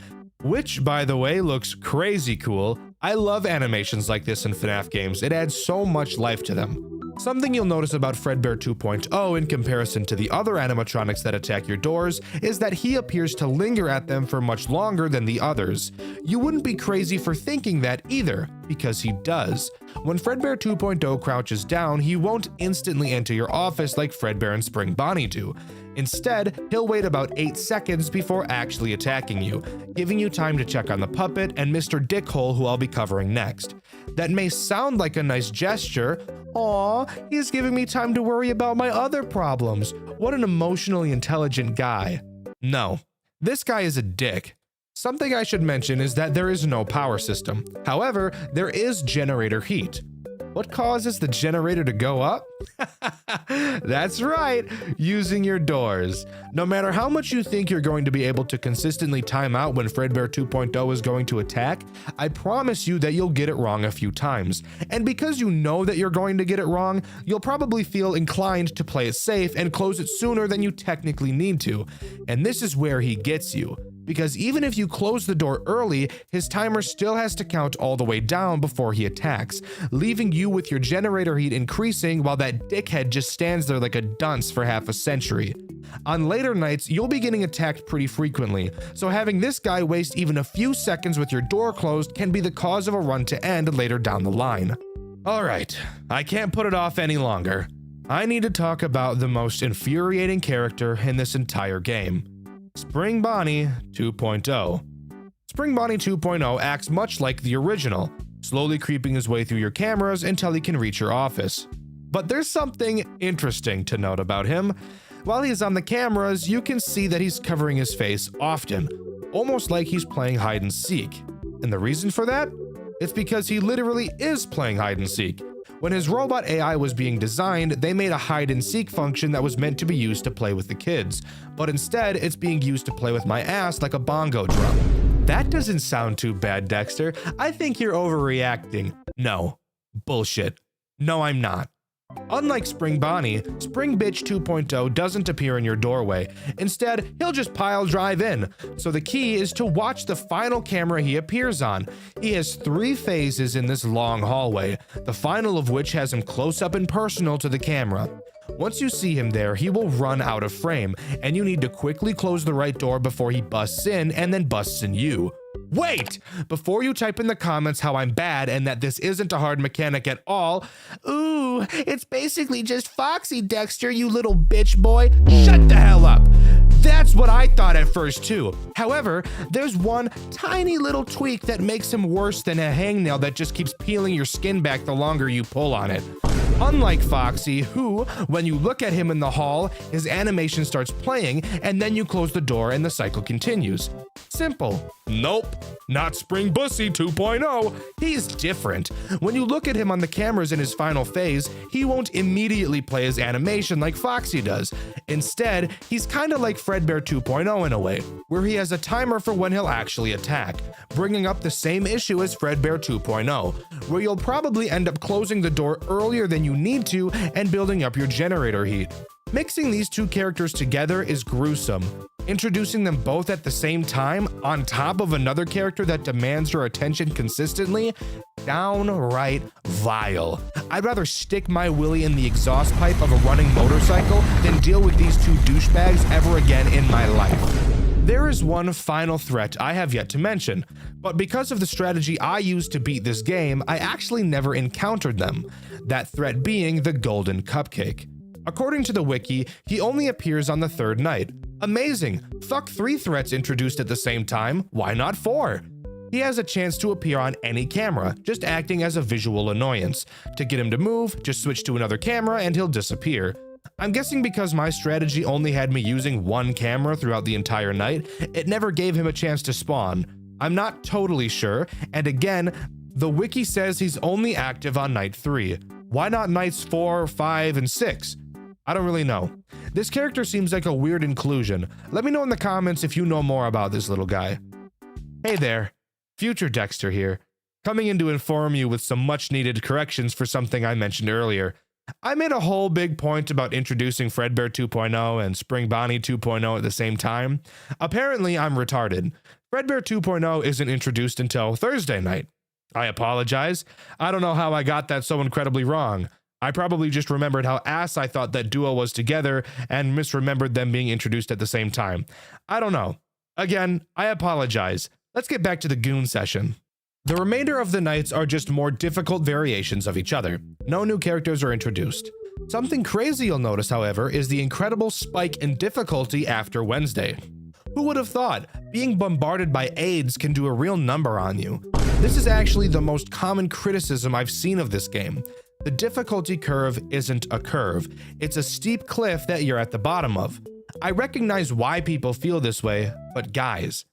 Which, by the way, looks crazy cool. I love animations like this in FNAF games. It adds so much life to them. Something you'll notice about Fredbear 2.0 in comparison to the other animatronics that attack your doors is that he appears to linger at them for much longer than the others. You wouldn't be crazy for thinking that either, because he does. When Fredbear 2.0 crouches down, he won't instantly enter your office like Fredbear and Spring Bonnie do. Instead, he'll wait about 8 seconds before actually attacking you, giving you time to check on the puppet and Mr. Dickhole, who I'll be covering next. That may sound like a nice gesture. Aw, he's giving me time to worry about my other problems. What an emotionally intelligent guy. No, this guy is a dick. Something I should mention is that there is no power system. However, there is generator heat. What causes the generator to go up? That's right, using your doors. No matter how much you think you're going to be able to consistently time out when Fredbear 2.0 is going to attack, I promise you that you'll get it wrong a few times. And because you know that you're going to get it wrong, you'll probably feel inclined to play it safe and close it sooner than you technically need to. And this is where he gets you. Because even if you close the door early, his timer still has to count all the way down before he attacks, leaving you with your generator heat increasing while that dickhead just stands there like a dunce for half a century. On later nights, you'll be getting attacked pretty frequently, so having this guy waste even a few seconds with your door closed can be the cause of a run to end later down the line. Alright, I can't put it off any longer. I need to talk about the most infuriating character in this entire game. Spring Bonnie 2.0. Spring Bonnie 2.0 acts much like the original, slowly creeping his way through your cameras until he can reach your office. But there's something interesting to note about him. While he's on the cameras, you can see that he's covering his face often, almost like he's playing hide and seek. And the reason for that? It's because he literally is playing hide and seek. When his robot AI was being designed, they made a hide and seek function that was meant to be used to play with the kids, but instead it's being used to play with my ass like a bongo drum. That doesn't sound too bad, Dxtr. I think you're overreacting. No. Bullshit. No, I'm not. Unlike Spring Bonnie, Spring Bitch 2.0 doesn't appear in your doorway. Instead, he'll just pile drive in. So the key is to watch the final camera he appears on. He has 3 phases in this long hallway, the final of which has him close up and personal to the camera. Once you see him there, he will run out of frame, and you need to quickly close the right door before he busts in and then busts in you. Wait! Before you type in the comments how I'm bad and that this isn't a hard mechanic at all, ooh, it's basically just Foxy, Dxtr, you little bitch boy. Shut the hell up! That's what I thought at first too. However, there's one tiny little tweak that makes him worse than a hangnail that just keeps peeling your skin back the longer you pull on it. Unlike Foxy, who, when you look at him in the hall, his animation starts playing and then you close the door and the cycle continues. Simple. Nope, not Spring Bussy 2.0. He's different. When you look at him on the cameras in his final phase, he won't immediately play his animation like Foxy does. Instead, he's kinda like Fredbear 2.0 in a way, where he has a timer for when he'll actually attack, bringing up the same issue as Fredbear 2.0, where you'll probably end up closing the door earlier than you need to and building up your generator heat. Mixing these two characters together is gruesome. Introducing them both at the same time on top of another character that demands your attention consistently, downright vile. I'd rather stick my willy in the exhaust pipe of a running motorcycle than deal with these two douchebags ever again in my life. There is one final threat I have yet to mention, but because of the strategy I used to beat this game, I actually never encountered them. That threat being the Golden Cupcake. According to the wiki, he only appears on the third night. Amazing! Fuck 3 threats introduced at the same time, why not 4? He has a chance to appear on any camera, just acting as a visual annoyance. To get him to move, just switch to another camera and he'll disappear. I'm guessing because my strategy only had me using one camera throughout the entire night, it never gave him a chance to spawn. I'm not totally sure, and again, the wiki says he's only active on night 3. Why not nights 4, 5, and 6? I don't really know. This character seems like a weird inclusion. Let me know in the comments if you know more about this little guy. Hey there, future Dxtr here, coming in to inform you with some much needed corrections for something I mentioned earlier. I made a whole big point about introducing Fredbear 2.0 and Spring Bonnie 2.0 at the same time. Apparently I'm retarded. Fredbear 2.0 isn't introduced until Thursday night. I apologize. I don't know how I got that so incredibly wrong. I probably just remembered how ass I thought that duo was together and misremembered them being introduced at the same time. I don't know. Again, I apologize. Let's get back to the goon session. The remainder of the nights are just more difficult variations of each other. No new characters are introduced. Something crazy you'll notice, however, is the incredible spike in difficulty after Wednesday. Who would have thought being bombarded by AIDS can do a real number on you? This is actually the most common criticism I've seen of this game. The difficulty curve isn't a curve, it's a steep cliff that you're at the bottom of. I recognize why people feel this way, but guys,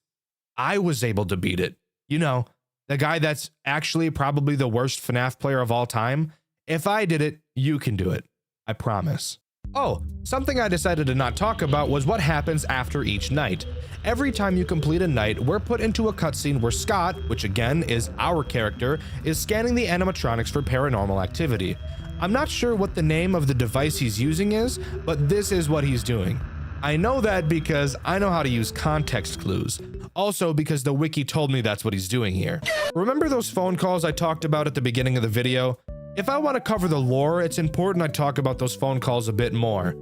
I was able to beat it. You know, the guy that's actually probably the worst FNAF player of all time. If I did it, you can do it. I promise. Oh, something I decided to not talk about was what happens after each night. Every time you complete a night, we're put into a cutscene where Scott, which again is our character, is scanning the animatronics for paranormal activity. I'm not sure what the name of the device he's using is, but this is what he's doing. I know that because I know how to use context clues. Also because the wiki told me that's what he's doing here. Remember those phone calls I talked about at the beginning of the video? If I want to cover the lore, it's important I talk about those phone calls a bit more.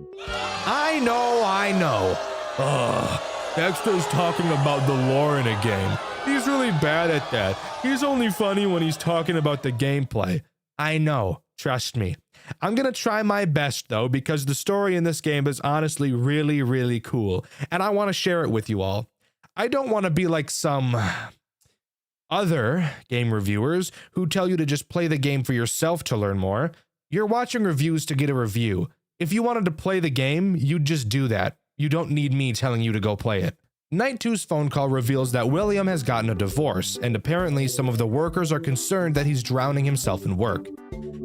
I know. Ugh. Dexter's talking about the lore in a game. He's really bad at that. He's only funny when he's talking about the gameplay. I know, trust me. I'm gonna try my best though, because the story in this game is honestly really, really cool, and I want to share it with you all. I don't want to be like some other game reviewers who tell you to just play the game for yourself to learn more. You're watching reviews to get a review. If you wanted to play the game, you'd just do that. You don't need me telling you to go play it. Night 2's phone call reveals that William has gotten a divorce, and apparently some of the workers are concerned that he's drowning himself in work.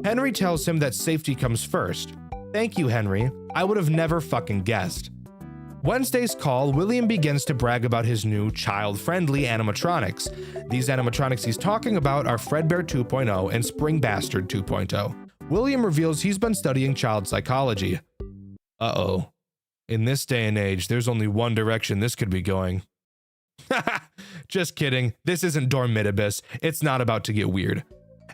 Henry tells him that safety comes first. Thank you, Henry. I would have never fucking guessed. Wednesday's call, William begins to brag about his new child-friendly animatronics. These animatronics he's talking about are Fredbear 2.0 and Spring Bastard 2.0. William reveals he's been studying child psychology. Uh-oh. In this day and age, there's only one direction this could be going. Just kidding. This isn't Dormitibus. It's not about to get weird.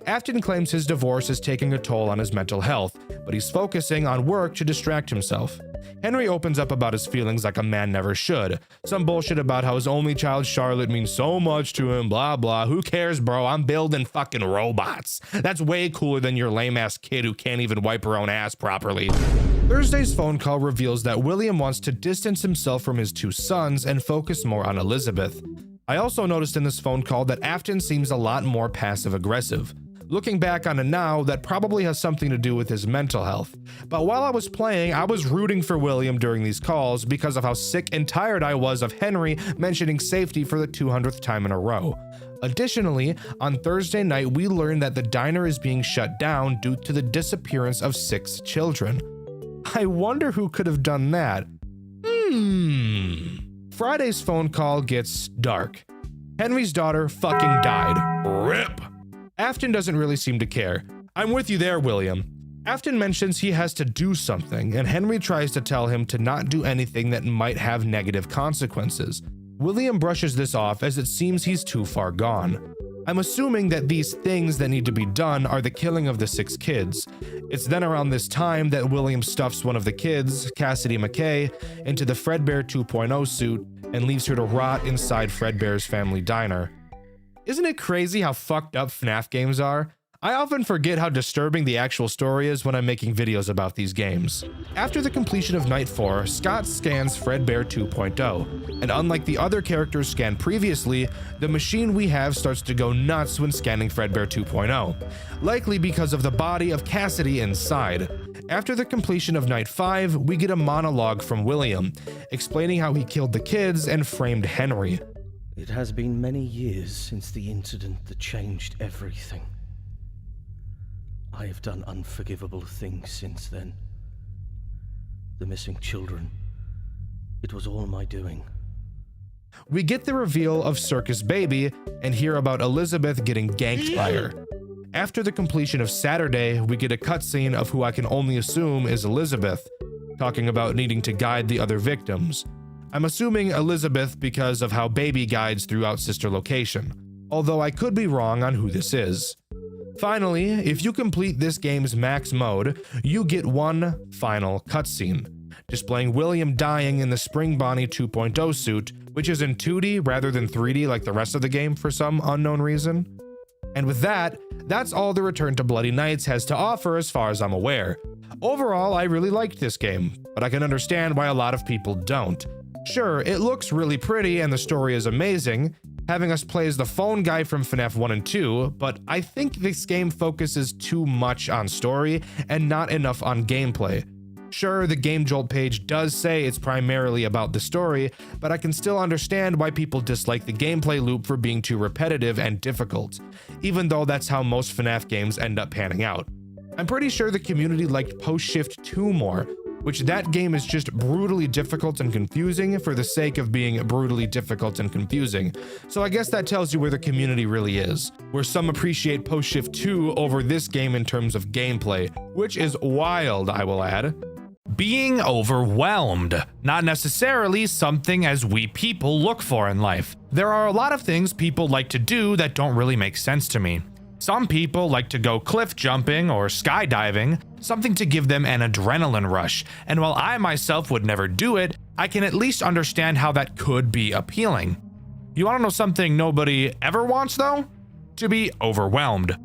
Afton claims his divorce is taking a toll on his mental health, but he's focusing on work to distract himself. Henry opens up about his feelings like a man never should. Some bullshit about how his only child Charlotte means so much to him, blah blah. Who cares, bro? I'm building fucking robots. That's way cooler than your lame-ass kid who can't even wipe her own ass properly. Thursday's phone call reveals that William wants to distance himself from his 2 sons and focus more on Elizabeth. I also noticed in this phone call that Afton seems a lot more passive-aggressive. Looking back on it now, that probably has something to do with his mental health. But while I was playing, I was rooting for William during these calls because of how sick and tired I was of Henry mentioning safety for the 200th time in a row. Additionally, on Thursday night, we learned that the diner is being shut down due to the disappearance of 6 children. I wonder who could have done that. Friday's phone call gets dark. Henry's daughter fucking died. RIP. Afton doesn't really seem to care. I'm with you there, William. Afton mentions he has to do something, and Henry tries to tell him to not do anything that might have negative consequences. William brushes this off as it seems he's too far gone. I'm assuming that these things that need to be done are the killing of the 6 kids. It's then around this time that William stuffs one of the kids, Cassidy McKay, into the Fredbear 2.0 suit and leaves her to rot inside Fredbear's family diner. Isn't it crazy how fucked up FNAF games are? I often forget how disturbing the actual story is when I'm making videos about these games. After the completion of Night 4, Scott scans Fredbear 2.0, and unlike the other characters scanned previously, the machine we have starts to go nuts when scanning Fredbear 2.0, likely because of the body of Cassidy inside. After the completion of Night 5, we get a monologue from William, explaining how he killed the kids and framed Henry. It has been many years since the incident that changed everything. I have done unforgivable things since then. The missing children. It was all my doing. We get the reveal of Circus Baby and hear about Elizabeth getting ganked by her. After the completion of Saturday, we get a cutscene of who I can only assume is Elizabeth, talking about needing to guide the other victims. I'm assuming Elizabeth because of how Baby guides throughout Sister Location, although I could be wrong on who this is. Finally, if you complete this game's max mode, you get one final cutscene, displaying William dying in the Spring Bonnie 2.0 suit, which is in 2D rather than 3D like the rest of the game for some unknown reason. And with that, that's all the Return to Bloody Nights has to offer as far as I'm aware. Overall, I really liked this game, but I can understand why a lot of people don't. Sure, it looks really pretty and the story is amazing, having us play as the phone guy from FNAF 1 and 2, but I think this game focuses too much on story and not enough on gameplay. Sure, the Game Jolt page does say it's primarily about the story, but I can still understand why people dislike the gameplay loop for being too repetitive and difficult, even though that's how most FNAF games end up panning out. I'm pretty sure the community liked Post Shift 2 more, which that game is just brutally difficult and confusing for the sake of being brutally difficult and confusing. So I guess that tells you where the community really is, where some appreciate Post Shift 2 over this game in terms of gameplay, which is wild, I will add. Being overwhelmed, not necessarily something as we people look for in life. There are a lot of things people like to do that don't really make sense to me. Some people like to go cliff jumping or skydiving, something to give them an adrenaline rush, and while I myself would never do it, I can at least understand how that could be appealing. You want to know something nobody ever wants though? To be overwhelmed.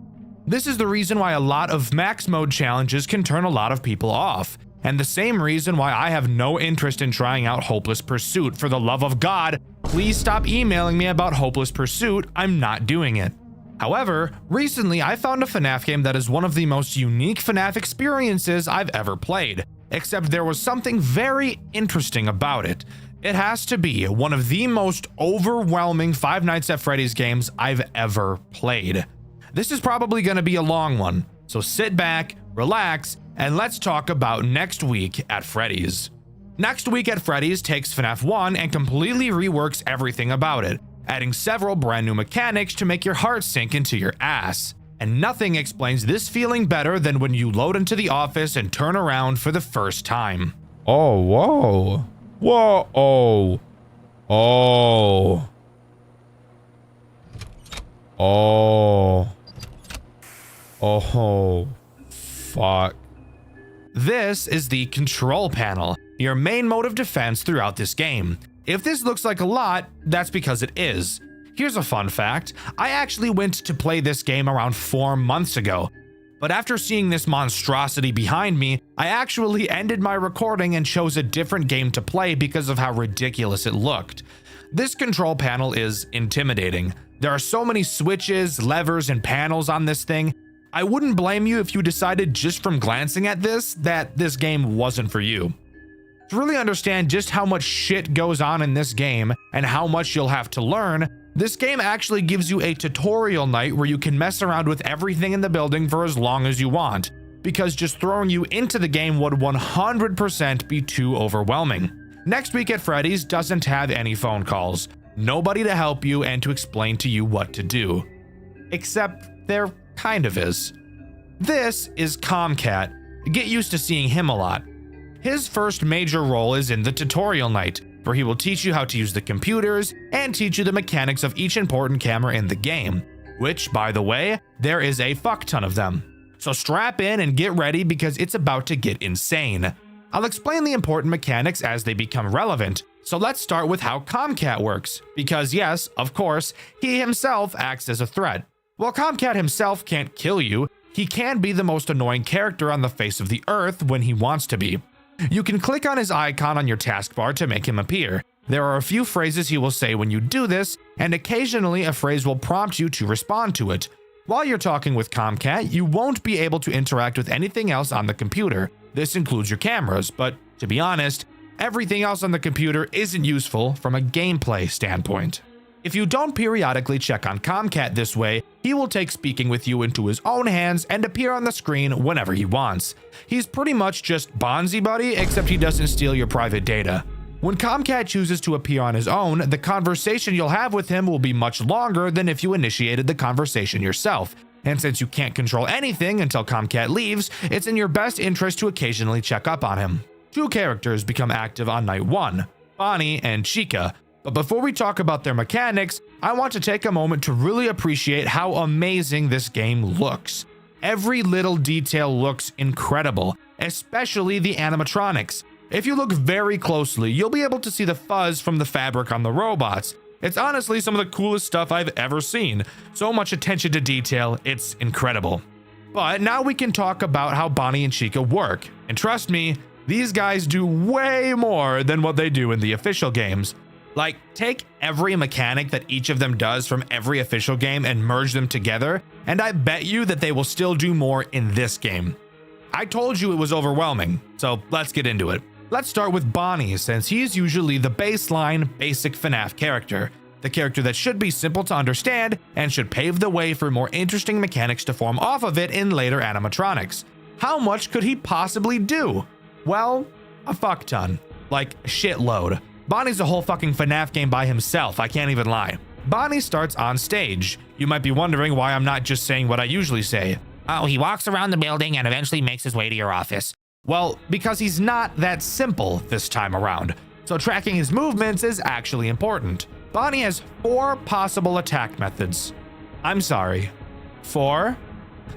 This is the reason why a lot of max mode challenges can turn a lot of people off, and the same reason why I have no interest in trying out Hopeless Pursuit. For the love of God, please stop emailing me about Hopeless Pursuit, I'm not doing it. However, recently I found a FNAF game that is one of the most unique FNAF experiences I've ever played, except there was something very interesting about it. It has to be one of the most overwhelming Five Nights at Freddy's games I've ever played. This is probably going to be a long one, so sit back, relax, and let's talk about Next Week at Freddy's. Next Week at Freddy's takes FNAF 1 and completely reworks everything about it, adding several brand new mechanics to make your heart sink into your ass. And nothing explains this feeling better than when you load into the office and turn around for the first time. Oh, whoa. Whoa, oh. Oh. Oh. Oh. Fuck. This is the control panel, your main mode of defense throughout this game. If this looks like a lot, that's because it is. Here's a fun fact. I actually went to play this game around 4 months ago, but after seeing this monstrosity behind me, I actually ended my recording and chose a different game to play because of how ridiculous it looked. This control panel is intimidating. There are so many switches, levers, and panels on this thing. I wouldn't blame you if you decided just from glancing at this that this game wasn't for you. To really understand just how much shit goes on in this game and how much you'll have to learn, this game actually gives you a tutorial night where you can mess around with everything in the building for as long as you want, because just throwing you into the game would 100% be too overwhelming. Next week at Freddy's doesn't have any phone calls, nobody to help you and to explain to you what to do. Except there kind of is. This is Comcat. Get used to seeing him a lot. His first major role is in the tutorial night, where he will teach you how to use the computers and teach you the mechanics of each important camera in the game, which, by the way, there is a fuck ton of them. So strap in and get ready because it's about to get insane. I'll explain the important mechanics as they become relevant, so let's start with how Comcat works, because yes, of course, he himself acts as a threat. While Comcat himself can't kill you, he can be the most annoying character on the face of the earth when he wants to be. You can click on his icon on your taskbar to make him appear. There are a few phrases he will say when you do this, and occasionally a phrase will prompt you to respond to it. While you're talking with Comcat, you won't be able to interact with anything else on the computer. This includes your cameras, but to be honest, everything else on the computer isn't useful from a gameplay standpoint. If you don't periodically check on Comcat this way, he will take speaking with you into his own hands and appear on the screen whenever he wants. He's pretty much just Bonzi Buddy, except he doesn't steal your private data. When Comcat chooses to appear on his own, the conversation you'll have with him will be much longer than if you initiated the conversation yourself. And since you can't control anything until Comcat leaves, it's in your best interest to occasionally check up on him. Two characters become active on night 1, Bonnie and Chica. But before we talk about their mechanics, I want to take a moment to really appreciate how amazing this game looks. Every little detail looks incredible, especially the animatronics. If you look very closely, you'll be able to see the fuzz from the fabric on the robots. It's honestly some of the coolest stuff I've ever seen. So much attention to detail, it's incredible. But now we can talk about how Bonnie and Chica work. And trust me, these guys do way more than what they do in the official games. Like, take every mechanic that each of them does from every official game and merge them together, and I bet you that they will still do more in this game. I told you it was overwhelming, so let's get into it. Let's start with Bonnie, since he's usually the baseline, basic FNAF character. The character that should be simple to understand and should pave the way for more interesting mechanics to form off of it in later animatronics. How much could he possibly do? Well, a fuck ton. Like, a shitload. Bonnie's a whole fucking FNAF game by himself, I can't even lie. Bonnie starts on stage. You might be wondering why I'm not just saying what I usually say. Oh, he walks around the building and eventually makes his way to your office. Well, because he's not that simple this time around. So tracking his movements is actually important. Bonnie has 4 possible attack methods. I'm sorry. 4?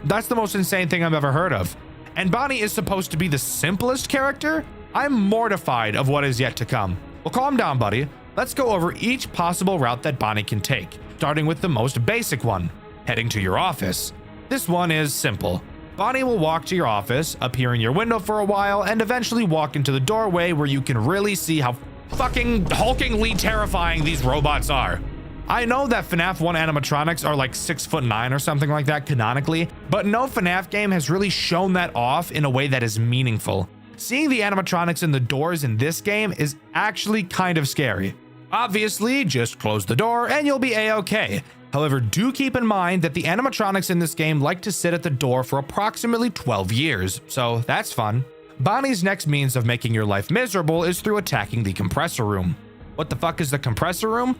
That's the most insane thing I've ever heard of. And Bonnie is supposed to be the simplest character? I'm mortified of what is yet to come. Well, calm down, buddy. Let's go over each possible route that Bonnie can take, starting with the most basic one, heading to your office. This one is simple. Bonnie will walk to your office, appear in your window for a while, and eventually walk into the doorway where you can really see how fucking hulkingly terrifying these robots are. I know that FNAF 1 animatronics are like 6'9" or something like that canonically, but no FNAF game has really shown that off in a way that is meaningful. Seeing the animatronics in the doors in this game is actually kind of scary. Obviously, just close the door and you'll be a-okay. However, do keep in mind that the animatronics in this game like to sit at the door for approximately 12 years, so that's fun. Bonnie's next means of making your life miserable is through attacking the compressor room. What the fuck is the compressor room?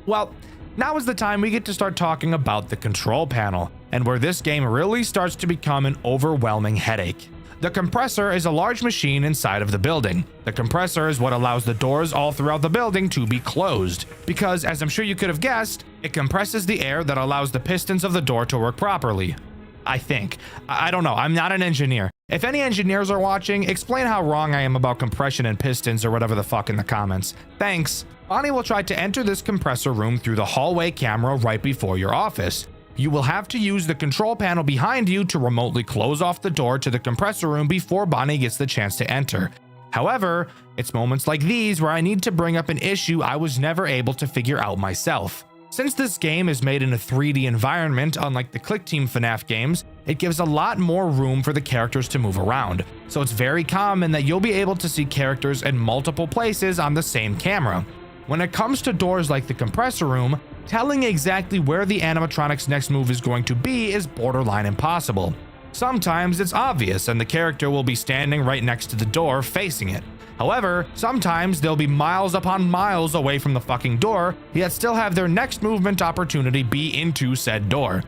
Well, now is the time we get to start talking about the control panel, and where this game really starts to become an overwhelming headache. The compressor is a large machine inside of the building. The compressor is what allows the doors all throughout the building to be closed, because as I'm sure you could have guessed, it compresses the air that allows the pistons of the door to work properly. I think. I don't know, I'm not an engineer. If any engineers are watching, explain how wrong I am about compression and pistons or whatever the fuck in the comments. Thanks. Bonnie will try to enter this compressor room through the hallway camera right before your office. You will have to use the control panel behind you to remotely close off the door to the compressor room before Bonnie gets the chance to enter. However, it's moments like these where I need to bring up an issue I was never able to figure out myself. Since this game is made in a 3D environment, unlike the Click Team FNAF games, it gives a lot more room for the characters to move around. So it's very common that you'll be able to see characters in multiple places on the same camera. When it comes to doors like the compressor room, telling exactly where the animatronic's next move is going to be is borderline impossible. Sometimes it's obvious and the character will be standing right next to the door facing it. However, sometimes they'll be miles upon miles away from the fucking door, yet still have their next movement opportunity be into said door.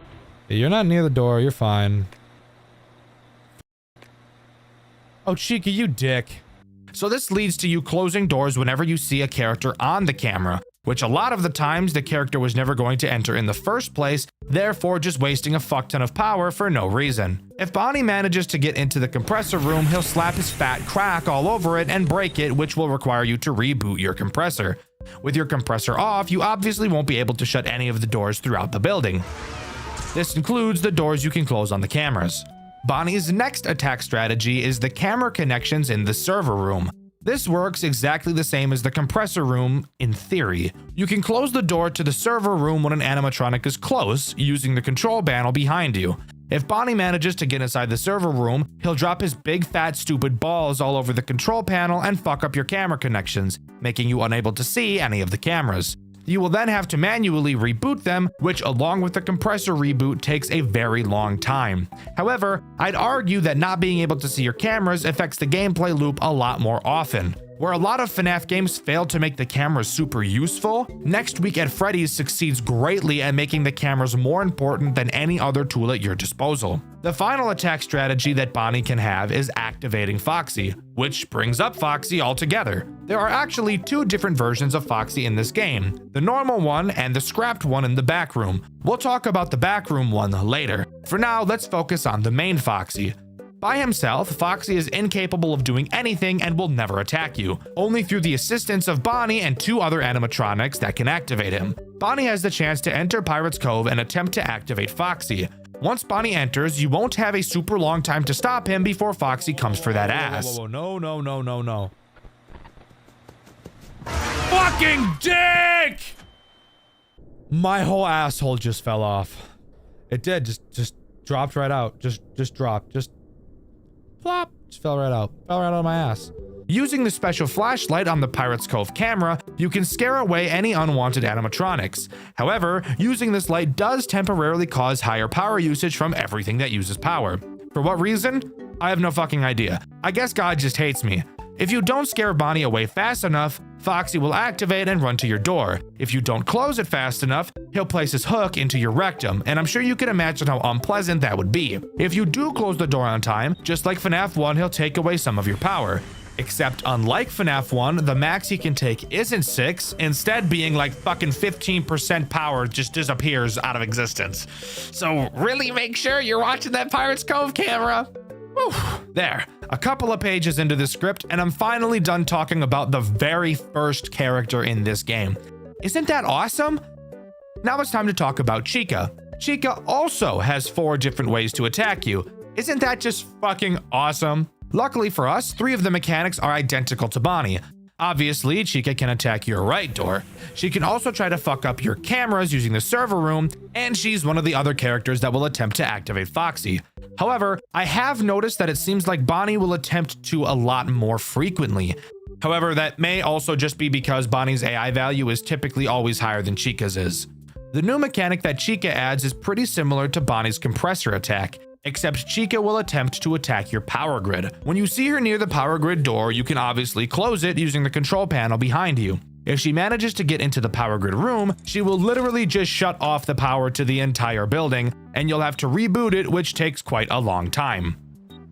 You're not near the door, you're fine. Oh, Chica, you dick. So this leads to you closing doors whenever you see a character on the camera, which a lot of the times the character was never going to enter in the first place, therefore just wasting a fuck ton of power for no reason. If Bonnie manages to get into the compressor room, he'll slap his fat crack all over it and break it, which will require you to reboot your compressor. With your compressor off, you obviously won't be able to shut any of the doors throughout the building. This includes the doors you can close on the cameras. Bonnie's next attack strategy is the camera connections in the server room. This works exactly the same as the compressor room in theory. You can close the door to the server room when an animatronic is close, using the control panel behind you. If Bonnie manages to get inside the server room, he'll drop his big fat stupid balls all over the control panel and fuck up your camera connections, making you unable to see any of the cameras. You will then have to manually reboot them, which along with the compressor reboot takes a very long time. However, I'd argue that not being able to see your cameras affects the gameplay loop a lot more often. Where a lot of FNAF games fail to make the cameras super useful, Next Week at Freddy's succeeds greatly at making the cameras more important than any other tool at your disposal. The final attack strategy that Bonnie can have is activating Foxy, which brings up Foxy altogether. There are actually two different versions of Foxy in this game, the normal one and the scrapped one in the back room. We'll talk about the back room one later. For now, let's focus on the main Foxy. By himself, Foxy is incapable of doing anything and will never attack you, only through the assistance of Bonnie and two other animatronics that can activate him. Bonnie has the chance to enter Pirate's Cove and attempt to activate Foxy. Once Bonnie enters, you won't have a super long time to stop him before Foxy comes for that ass. Whoa, no. Fucking dick! My whole asshole just fell off. It did, just dropped right out. Just dropped, just flop, just fell right out of my ass. Using the special flashlight on the Pirate's Cove camera, you can scare away any unwanted animatronics. However, using this light does temporarily cause higher power usage from everything that uses power. For what reason? I have no fucking idea. I guess God just hates me. If you don't scare Bonnie away fast enough, Foxy will activate and run to your door. If you don't close it fast enough, he'll place his hook into your rectum, and I'm sure you can imagine how unpleasant that would be. If you do close the door on time, just like FNAF 1, he'll take away some of your power. Except unlike FNAF 1, the max he can take isn't 6, instead being like fucking 15% power just disappears out of existence. So really make sure you're watching that Pirate's Cove camera. Whew, there. A couple of pages into the script, and I'm finally done talking about the very first character in this game. Isn't that awesome? Now it's time to talk about Chica. Chica also has 4 different ways to attack you. Isn't that just fucking awesome? Luckily for us, 3 of the mechanics are identical to Bonnie. Obviously, Chica can attack your right door. She can also try to fuck up your cameras using the server room, and she's one of the other characters that will attempt to activate Foxy. However, I have noticed that it seems like Bonnie will attempt to a lot more frequently. However, that may also just be because Bonnie's AI value is typically always higher than Chica's is. The new mechanic that Chica adds is pretty similar to Bonnie's compressor attack, except Chica will attempt to attack your power grid. When you see her near the power grid door, you can obviously close it using the control panel behind you. If she manages to get into the power grid room, she will literally just shut off the power to the entire building, and you'll have to reboot it, which takes quite a long time.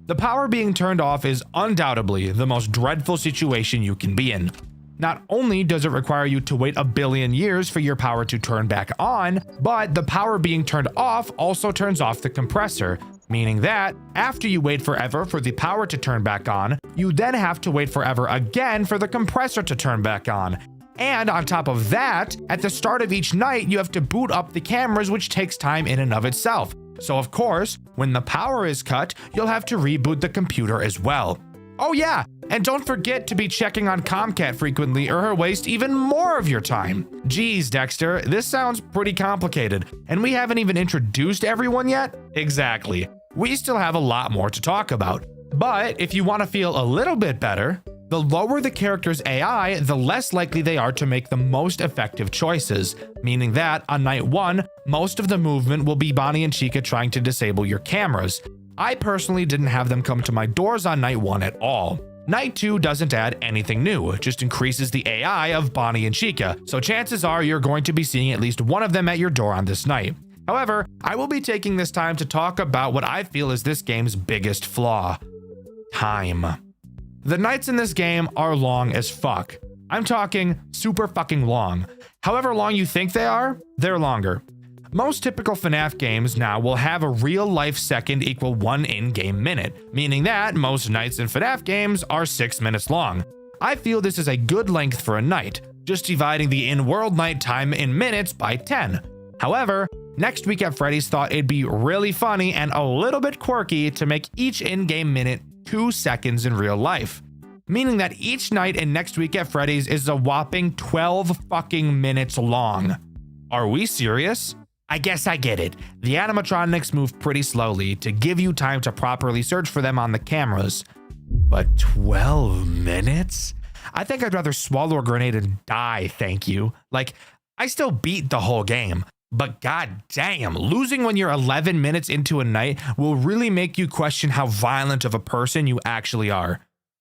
The power being turned off is undoubtedly the most dreadful situation you can be in. Not only does it require you to wait a billion years for your power to turn back on, but the power being turned off also turns off the compressor, meaning that after you wait forever for the power to turn back on, you then have to wait forever again for the compressor to turn back on. And on top of that, at the start of each night, you have to boot up the cameras, which takes time in and of itself. So of course, when the power is cut, you'll have to reboot the computer as well. Oh yeah, and don't forget to be checking on Comcat frequently or he'll waste even more of your time. Geez, Dxtr, this sounds pretty complicated, and we haven't even introduced everyone yet? Exactly. We still have a lot more to talk about. But if you want to feel a little bit better, the lower the character's AI, the less likely they are to make the most effective choices, meaning that on night 1, most of the movement will be Bonnie and Chica trying to disable your cameras. I personally didn't have them come to my doors on night 1 at all. Night 2 doesn't add anything new, it just increases the AI of Bonnie and Chica, so chances are you're going to be seeing at least one of them at your door on this night. However, I will be taking this time to talk about what I feel is this game's biggest flaw: time. The nights in this game are long as fuck. I'm talking super fucking long. However long you think they are, they're longer. Most typical FNAF games now will have a real life second equal 1 in-game minute, meaning that most nights in FNAF games are 6 minutes long. I feel this is a good length for a night, just dividing the in-world night time in minutes by 10. However, Next Week at Freddy's thought it'd be really funny and a little bit quirky to make each in-game minute 2 seconds in real life, meaning that each night in Next Week at Freddy's is a whopping 12 fucking minutes long. Are we serious? I guess I get it. The animatronics move pretty slowly to give you time to properly search for them on the cameras. But 12 minutes? I think I'd rather swallow a grenade and die, thank you. Like, I still beat the whole game, but god damn, losing when you're 11 minutes into a night will really make you question how violent of a person you actually are.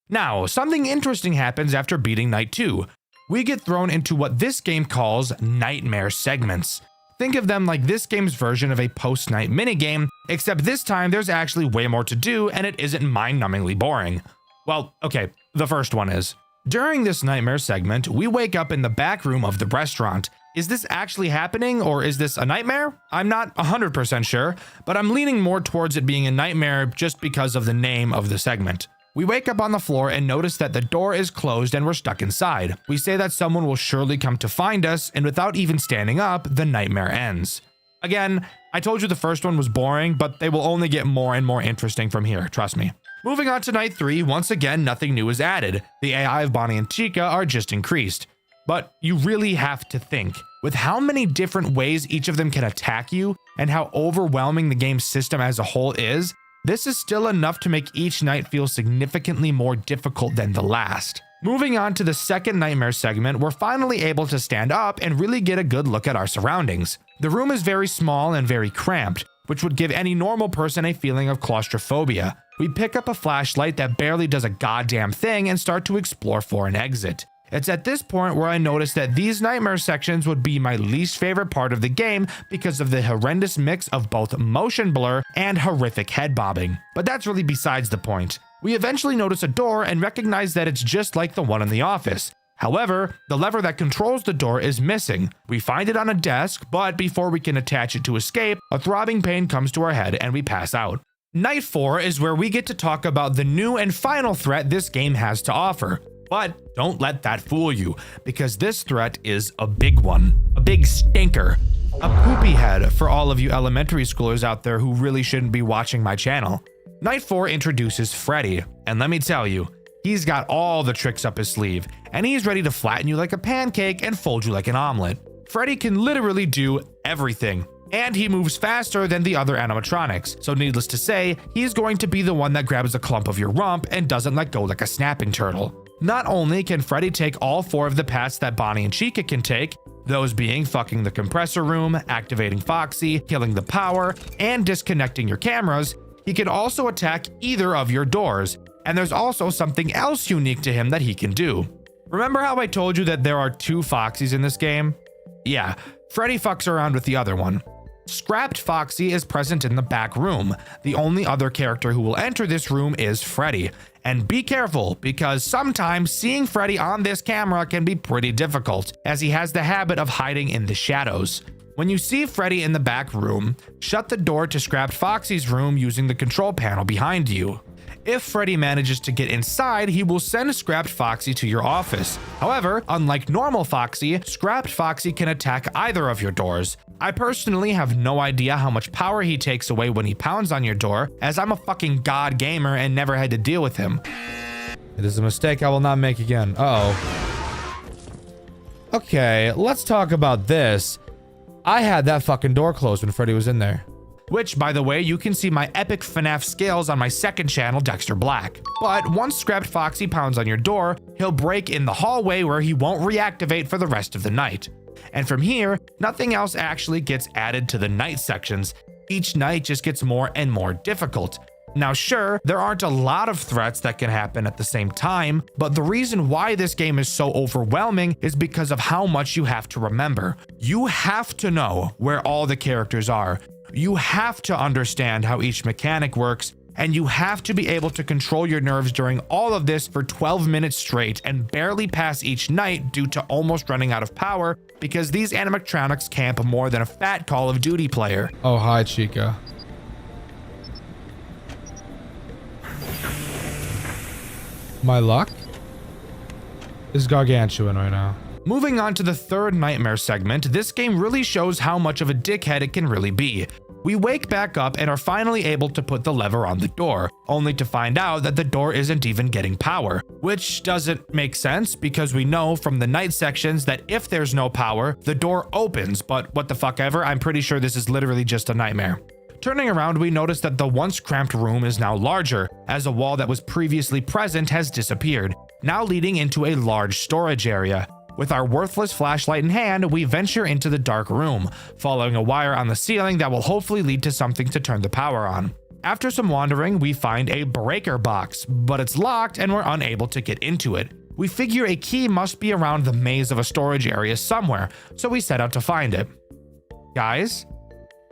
Now, something interesting happens after beating night 2. We get thrown into what this game calls nightmare segments. Think of them like this game's version of a post-night minigame, except this time there's actually way more to do and it isn't mind-numbingly boring. Well, okay, the first one is. During this nightmare segment, we wake up in the back room of the restaurant. Is this actually happening or is this a nightmare? I'm not 100% sure, but I'm leaning more towards it being a nightmare just because of the name of the segment. We wake up on the floor and notice that the door is closed and we're stuck inside. We say that someone will surely come to find us, and without even standing up, the nightmare ends. Again, I told you the first one was boring, but they will only get more and more interesting from here, trust me. Moving on to night 3, once again, nothing new is added. The AI of Bonnie and Chica are just increased. But you really have to think, with how many different ways each of them can attack you, and how overwhelming the game's system as a whole is, this is still enough to make each night feel significantly more difficult than the last. Moving on to the second nightmare segment, we're finally able to stand up and really get a good look at our surroundings. The room is very small and very cramped, which would give any normal person a feeling of claustrophobia. We pick up a flashlight that barely does a goddamn thing and start to explore for an exit. It's at this point where I noticed that these nightmare sections would be my least favorite part of the game because of the horrendous mix of both motion blur and horrific head bobbing. But that's really besides the point. We eventually notice a door and recognize that it's just like the one in the office. However, the lever that controls the door is missing. We find it on a desk, but before we can attach it to escape, a throbbing pain comes to our head and we pass out. Night 4 is where we get to talk about the new and final threat this game has to offer. But don't let that fool you, because this threat is a big one. A big stinker. A poopy head for all of you elementary schoolers out there who really shouldn't be watching my channel. Night 4 introduces Freddy, and let me tell you, he's got all the tricks up his sleeve, and he's ready to flatten you like a pancake and fold you like an omelet. Freddy can literally do everything, and he moves faster than the other animatronics, so needless to say, he's going to be the one that grabs a clump of your rump and doesn't let go like a snapping turtle. Not only can Freddy take all 4 of the paths that Bonnie and Chica can take, those being fucking the compressor room, activating Foxy, killing the power, and disconnecting your cameras, he can also attack either of your doors, and there's also something else unique to him that he can do. Remember how I told you that there are 2 Foxys in this game? Yeah, Freddy fucks around with the other one. Scrapped Foxy is present in the back room. The only other character who will enter this room is Freddy. And be careful, because sometimes seeing Freddy on this camera can be pretty difficult, as he has the habit of hiding in the shadows. When you see Freddy in the back room, shut the door to Scrapped Foxy's room using the control panel behind you. If Freddy manages to get inside, he will send Scrapped Foxy to your office. However, unlike normal Foxy, Scrapped Foxy can attack either of your doors. I personally have no idea how much power he takes away when he pounds on your door, as I'm a fucking god gamer and never had to deal with him. It is a mistake I will not make again. Uh-oh. Okay, let's talk about this. I had that fucking door closed when Freddy was in there. Which, by the way, you can see my epic FNAF skills on my second channel, Dxtr Black. But once Scrapped Foxy pounds on your door, he'll break in the hallway where he won't reactivate for the rest of the night. And from here, nothing else actually gets added to the night sections. Each night just gets more and more difficult. Now sure, there aren't a lot of threats that can happen at the same time, but the reason why this game is so overwhelming is because of how much you have to remember. You have to know where all the characters are. You have to understand how each mechanic works, and you have to be able to control your nerves during all of this for 12 minutes straight and barely pass each night due to almost running out of power because these animatronics camp more than a fat Call of Duty player. Oh, hi, Chica. My luck is gargantuan right now. Moving on to the third nightmare segment, this game really shows how much of a dickhead it can really be. We wake back up and are finally able to put the lever on the door, only to find out that the door isn't even getting power, which doesn't make sense because we know from the night sections that if there's no power, the door opens, but what the fuck ever, I'm pretty sure this is literally just a nightmare. Turning around, we notice that the once cramped room is now larger, as a wall that was previously present has disappeared, now leading into a large storage area. With our worthless flashlight in hand, we venture into the dark room, following a wire on the ceiling that will hopefully lead to something to turn the power on. After some wandering, we find a breaker box, but it's locked and we're unable to get into it. We figure a key must be around the maze of a storage area somewhere, so we set out to find it. Guys,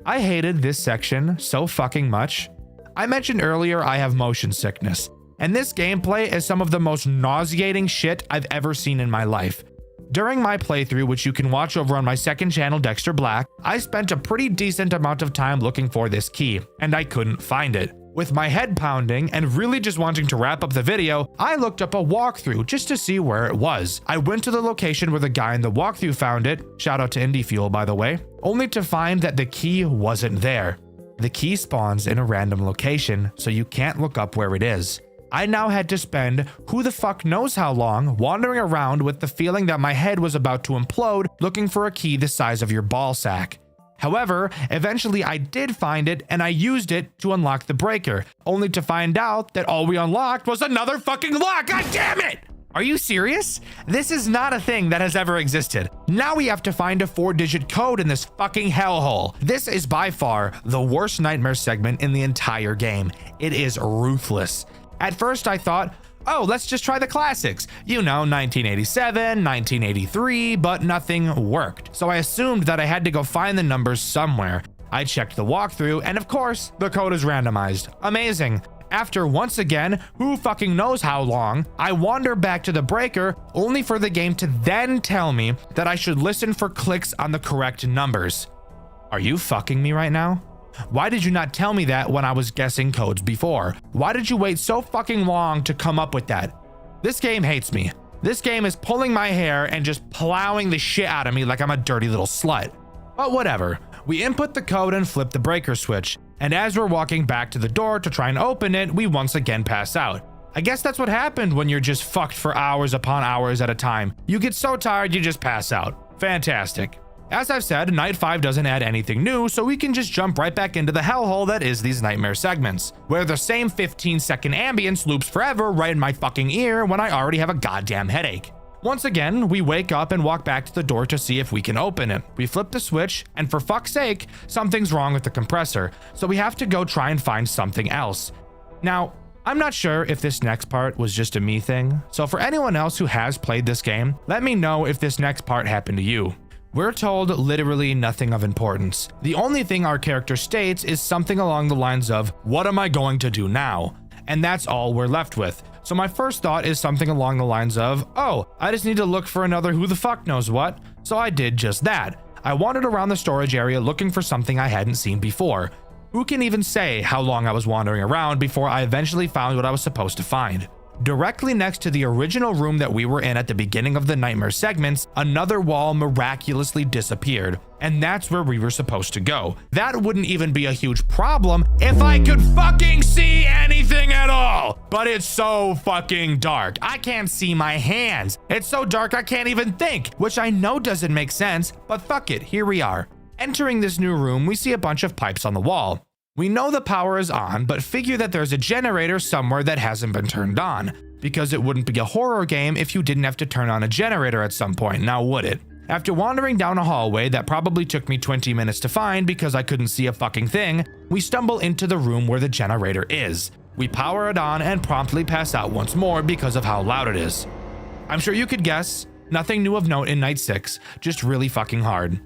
I hated this section so fucking much. I mentioned earlier I have motion sickness, and this gameplay is some of the most nauseating shit I've ever seen in my life. During my playthrough, which you can watch over on my second channel, Dxtr Black, I spent a pretty decent amount of time looking for this key, and I couldn't find it. With my head pounding and really just wanting to wrap up the video, I looked up a walkthrough just to see where it was. I went to the location where the guy in the walkthrough found it, shout out to Indie Fuel by the way, only to find that the key wasn't there. The key spawns in a random location, so you can't look up where it is. I now had to spend who the fuck knows how long wandering around with the feeling that my head was about to implode looking for a key the size of your ball sack. However, eventually I did find it and I used it to unlock the breaker, only to find out that all we unlocked was another fucking lock. God damn it! Are you serious? This is not a thing that has ever existed. Now we have to find a 4-digit code in this fucking hellhole. This is by far the worst nightmare segment in the entire game. It is ruthless. At first I thought, oh, let's just try the classics. You know, 1987, 1983, but nothing worked. So I assumed that I had to go find the numbers somewhere. I checked the walkthrough, and of course, the code is randomized. Amazing. After once again, who fucking knows how long, I wander back to the breaker, only for the game to then tell me that I should listen for clicks on the correct numbers. Are you fucking me right now? Why did you not tell me that when I was guessing codes before? Why did you wait so fucking long to come up with that? This game hates me. This game is pulling my hair and just plowing the shit out of me like I'm a dirty little slut. But whatever. We input the code and flip the breaker switch, and as we're walking back to the door to try and open it, we once again pass out. I guess that's what happened when you're just fucked for hours upon hours at a time. You get so tired you just pass out. Fantastic. As I've said, Night 5 doesn't add anything new, so we can just jump right back into the hellhole that is these nightmare segments, where the same 15-second ambience loops forever right in my fucking ear when I already have a goddamn headache. Once again, we wake up and walk back to the door to see if we can open it. We flip the switch, and for fuck's sake, something's wrong with the compressor, so we have to go try and find something else. Now, I'm not sure if this next part was just a me thing, so for anyone else who has played this game, let me know if this next part happened to you. We're told literally nothing of importance. The only thing our character states is something along the lines of, "What am I going to do now?" And that's all we're left with. So my first thought is something along the lines of, oh, I just need to look for another who the fuck knows what. So I did just that. I wandered around the storage area looking for something I hadn't seen before. Who can even say how long I was wandering around before I eventually found what I was supposed to find? Directly next to the original room that we were in at the beginning of the nightmare segments, another wall miraculously disappeared. and that's where we were supposed to go. That wouldn't even be a huge problem if I could fucking see anything at all. But it's so fucking dark. I can't see my hands. It's so dark I can't even think, which I know doesn't make sense, but fuck it, here we are. Entering this new room, we see a bunch of pipes on the wall. We know the power is on, but figure that there's a generator somewhere that hasn't been turned on, because it wouldn't be a horror game if you didn't have to turn on a generator at some point, now would it? After wandering down a hallway that probably took me 20 minutes to find because I couldn't see a fucking thing, we stumble into the room where the generator is. We power it on and promptly pass out once more because of how loud it is. I'm sure you could guess, nothing new of note in night 6, just really fucking hard.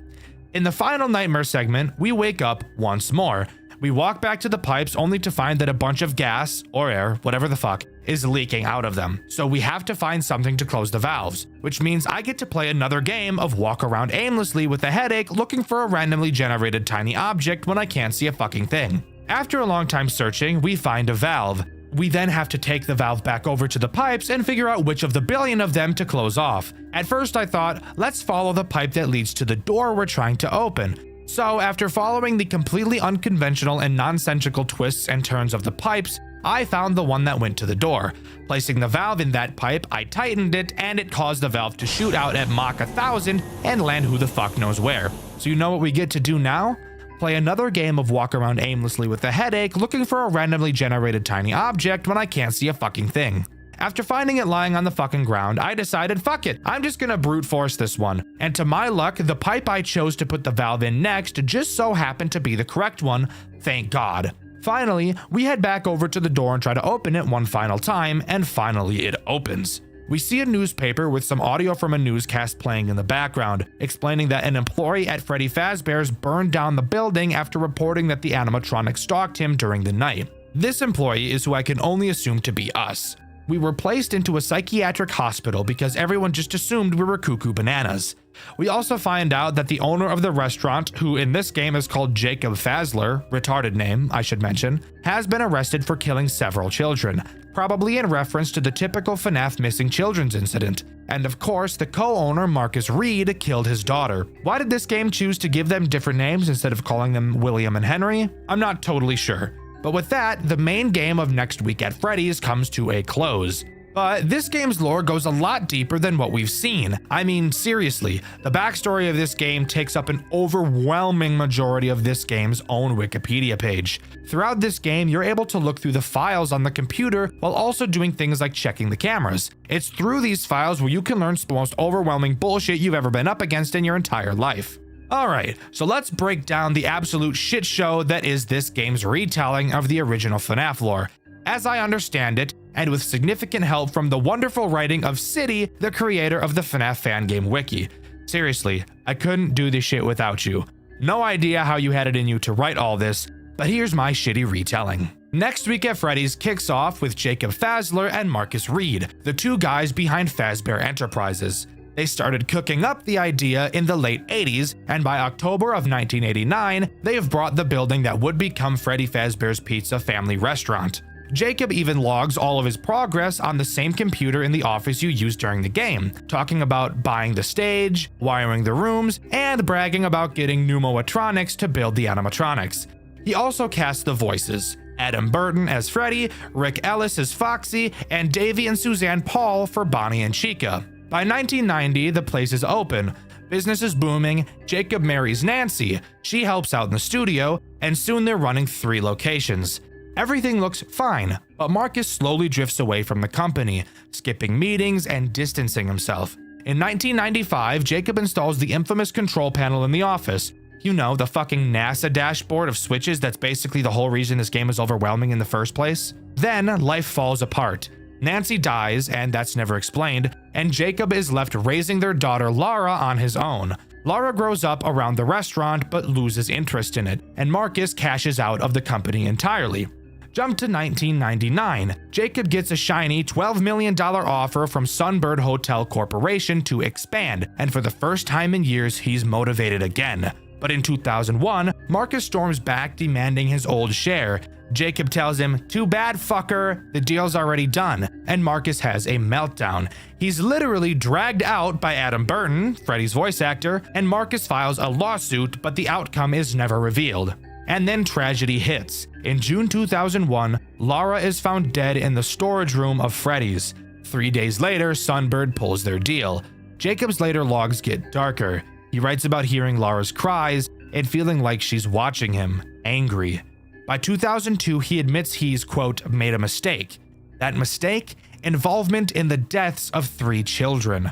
In the final nightmare segment, we wake up once more. We walk back to the pipes only to find that a bunch of gas, or air, whatever the fuck, is leaking out of them. So we have to find something to close the valves, which means I get to play another game of walk around aimlessly with a headache looking for a randomly generated tiny object when I can't see a fucking thing. After a long time searching, we find a valve. We then have to take the valve back over to the pipes and figure out which of the billion of them to close off. At first I thought, let's follow the pipe that leads to the door we're trying to open. So after following the completely unconventional and nonsensical twists and turns of the pipes, I found the one that went to the door. Placing the valve in that pipe, I tightened it and it caused the valve to shoot out at Mach 1000 and land who the fuck knows where. So you know what we get to do now? Play another game of walk around aimlessly with a headache looking for a randomly generated tiny object when I can't see a fucking thing. After finding it lying on the fucking ground, I decided fuck it, I'm just gonna brute force this one. And to my luck, the pipe I chose to put the valve in next just so happened to be the correct one, thank God. Finally, we head back over to the door and try to open it one final time, and finally it opens. We see a newspaper with some audio from a newscast playing in the background, explaining that an employee at Freddy Fazbear's burned down the building after reporting that the animatronic stalked him during the night. This employee is who I can only assume to be us. We were placed into a psychiatric hospital because everyone just assumed we were cuckoo bananas. We also find out that the owner of the restaurant, who in this game is called Jacob Fazler, retarded name, I should mention, has been arrested for killing several children, probably in reference to the typical FNAF missing children's incident. And of course, the co-owner Marcus Reed killed his daughter. Why did this game choose to give them different names instead of calling them William and Henry? I'm not totally sure. But with that, the main game of Next Week at Freddy's comes to a close. But this game's lore goes a lot deeper than what we've seen. I mean, seriously, the backstory of this game takes up an overwhelming majority of this game's own Wikipedia page. Throughout this game, you're able to look through the files on the computer while also doing things like checking the cameras. It's through these files where you can learn the most overwhelming bullshit you've ever been up against in your entire life. Alright, so let's break down the absolute shit show that is this game's retelling of the original FNAF lore. As I understand it, and with significant help from the wonderful writing of City, the creator of the FNAF fan game wiki. Seriously, I couldn't do this shit without you. No idea how you had it in you to write all this, but here's my shitty retelling. Next Week at Freddy's kicks off with Jacob Fazler and Marcus Reed, the two guys behind Fazbear Enterprises. They started cooking up the idea in the late 80s, and by October of 1989, they have brought the building that would become Freddy Fazbear's Pizza family restaurant. Jacob even logs all of his progress on the same computer in the office you used during the game, talking about buying the stage, wiring the rooms, and bragging about getting pneumatronics to build the animatronics. He also casts the voices, Adam Burton as Freddy, Rick Ellis as Foxy, and Davey and Suzanne Paul for Bonnie and Chica. By 1990, the place is open. Business is booming, Jacob marries Nancy, she helps out in the studio, and soon they're running 3 locations. Everything looks fine, but Marcus slowly drifts away from the company, skipping meetings and distancing himself. In 1995, Jacob installs the infamous control panel in the office. You know, the fucking NASA dashboard of switches that's basically the whole reason this game is overwhelming in the first place. Then, life falls apart. Nancy dies, and that's never explained, and Jacob is left raising their daughter Lara on his own. Lara grows up around the restaurant but loses interest in it, and Marcus cashes out of the company entirely. Jump to 1999. Jacob gets a shiny $12 million offer from Sunbird Hotel Corporation to expand, and for the first time in years, he's motivated again. But in 2001, Marcus storms back demanding his old share. Jacob tells him, "Too bad, fucker, the deal's already done," and Marcus has a meltdown. He's literally dragged out by Adam Burton, Freddy's voice actor, and Marcus files a lawsuit, but the outcome is never revealed. And then tragedy hits. In June 2001, Lara is found dead in the storage room of Freddy's. 3 days later, Sunbird pulls their deal. Jacob's later logs get darker. He writes about hearing Lara's cries and feeling like she's watching him, angry. By 2002, he admits he's, quote, made a mistake. That mistake? Involvement in the deaths of 3 children.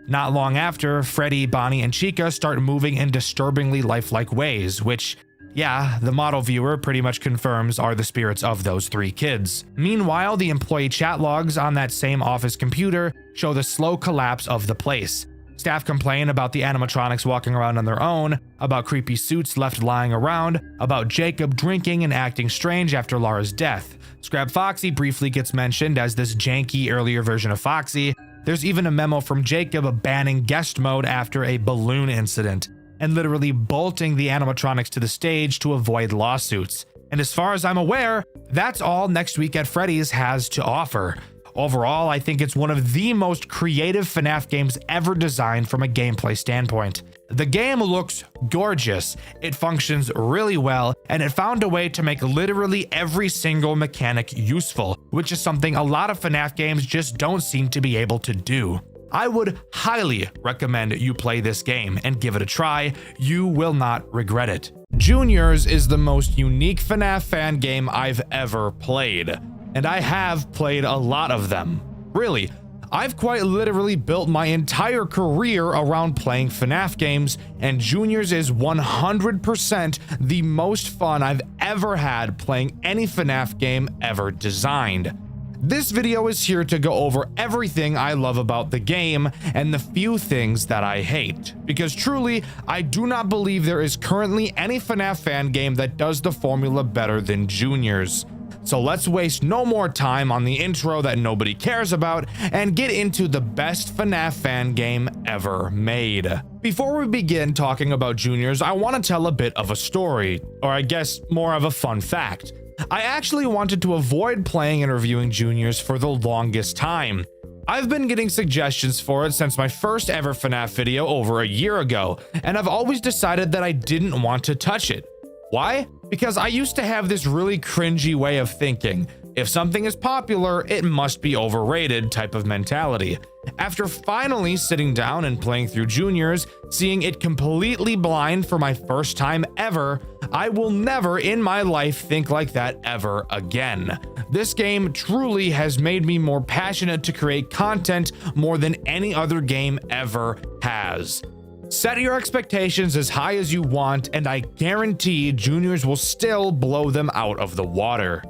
Not long after, Freddy, Bonnie, and Chica start moving in disturbingly lifelike ways, which, yeah, the model viewer pretty much confirms are the spirits of those 3 kids. Meanwhile, the employee chat logs on that same office computer show the slow collapse of the place. Staff complain about the animatronics walking around on their own, about creepy suits left lying around, about Jacob drinking and acting strange after Lara's death. Scrap Foxy briefly gets mentioned as this janky earlier version of Foxy. There's even a memo from Jacob banning guest mode after a balloon incident, and literally bolting the animatronics to the stage to avoid lawsuits. And as far as I'm aware, that's all Next Week at Freddy's has to offer. Overall, I think it's one of the most creative FNAF games ever designed from a gameplay standpoint. The game looks gorgeous, it functions really well, and it found a way to make literally every single mechanic useful, which is something a lot of FNAF games just don't seem to be able to do. I would highly recommend you play this game and give it a try. You will not regret it. Juniors is the most unique FNAF fan game I've ever played. And I have played a lot of them. Really, I've quite literally built my entire career around playing FNAF games, and Juniors is 100% the most fun I've ever had playing any FNAF game ever designed. This video is here to go over everything I love about the game and the few things that I hate, because truly, I do not believe there is currently any FNAF fan game that does the formula better than Juniors. So let's waste no more time on the intro that nobody cares about and get into the best FNAF fan game ever made. Before we begin talking about Juniors, I want to tell a bit of a story, or I guess more of a fun fact. I actually wanted to avoid playing and reviewing Juniors for the longest time. I've been getting suggestions for it since my first ever FNAF video over a year ago, and I've always decided that I didn't want to touch it. Why? Because I used to have this really cringy way of thinking. If something is popular, it must be overrated type of mentality. After finally sitting down and playing through Juniors, seeing it completely blind for my first time ever, I will never in my life think like that ever again. This game truly has made me more passionate to create content more than any other game ever has. Set your expectations as high as you want, and I guarantee Juniors will still blow them out of the water.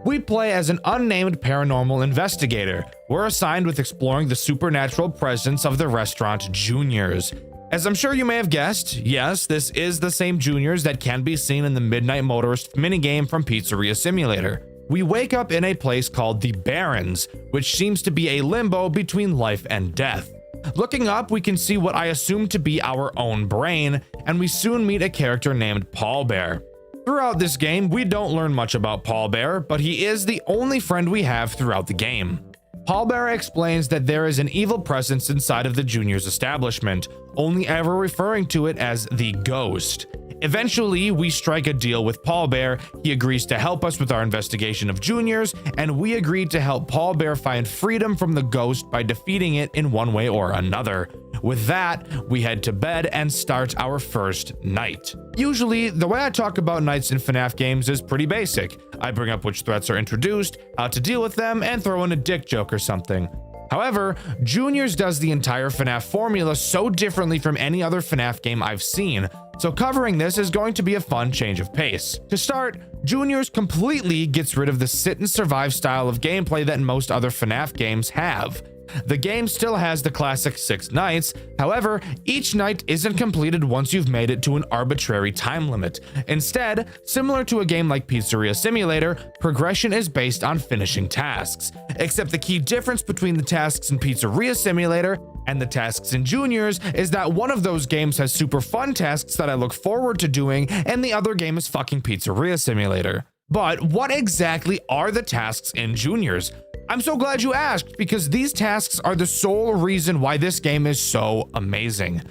We play as an unnamed paranormal investigator. We're assigned with exploring the supernatural presence of the restaurant Juniors. As I'm sure you may have guessed, yes, this is the same Juniors that can be seen in the Midnight Motorist minigame from Pizzeria Simulator. We wake up in a place called the Barrens, which seems to be a limbo between life and death. Looking up, we can see what I assume to be our own brain, and we soon meet a character named Paul Bear. Throughout this game, we don't learn much about Paul Bear, but he is the only friend we have throughout the game. Paul Bear explains that there is an evil presence inside of the Juniors establishment, only ever referring to it as the Ghost. Eventually, we strike a deal with Paul Bear. He agrees to help us with our investigation of Juniors, and we agreed to help Paul Bear find freedom from the Ghost by defeating it in one way or another. With that, we head to bed and start our first night. Usually, the way I talk about nights in FNAF games is pretty basic. I bring up which threats are introduced, how to deal with them, and throw in a dick joke or something. However, Juniors does the entire FNAF formula so differently from any other FNAF game I've seen, so covering this is going to be a fun change of pace. To start, Juniors completely gets rid of the sit and survive style of gameplay that most other FNAF games have. The game still has the classic 6 nights, however, each night isn't completed once you've made it to an arbitrary time limit. Instead, similar to a game like Pizzeria Simulator, progression is based on finishing tasks. Except the key difference between the tasks in Pizzeria Simulator and the tasks in Juniors is that one of those games has super fun tasks that I look forward to doing, and the other game is fucking Pizzeria Simulator. But what exactly are the tasks in Juniors? I'm so glad you asked, because these tasks are the sole reason why this game is so amazing.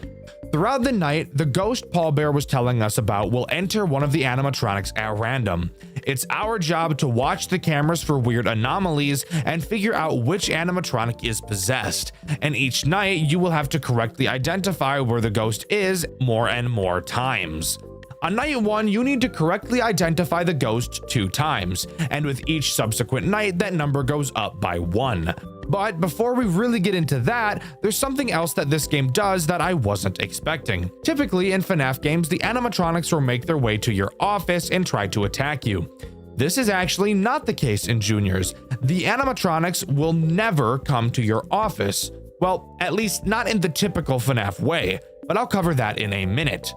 Throughout the night, the ghost Paul Bear was telling us about will enter one of the animatronics at random. It's our job to watch the cameras for weird anomalies and figure out which animatronic is possessed. And each night, you will have to correctly identify where the ghost is more and more times. On night 1, you need to correctly identify the ghost 2 times, and with each subsequent night, that number goes up by 1. But before we really get into that, there's something else that this game does that I wasn't expecting. Typically in FNAF games, the animatronics will make their way to your office and try to attack you. This is actually not the case in Juniors. The animatronics will never come to your office. Well, at least not in the typical FNAF way, but I'll cover that in a minute.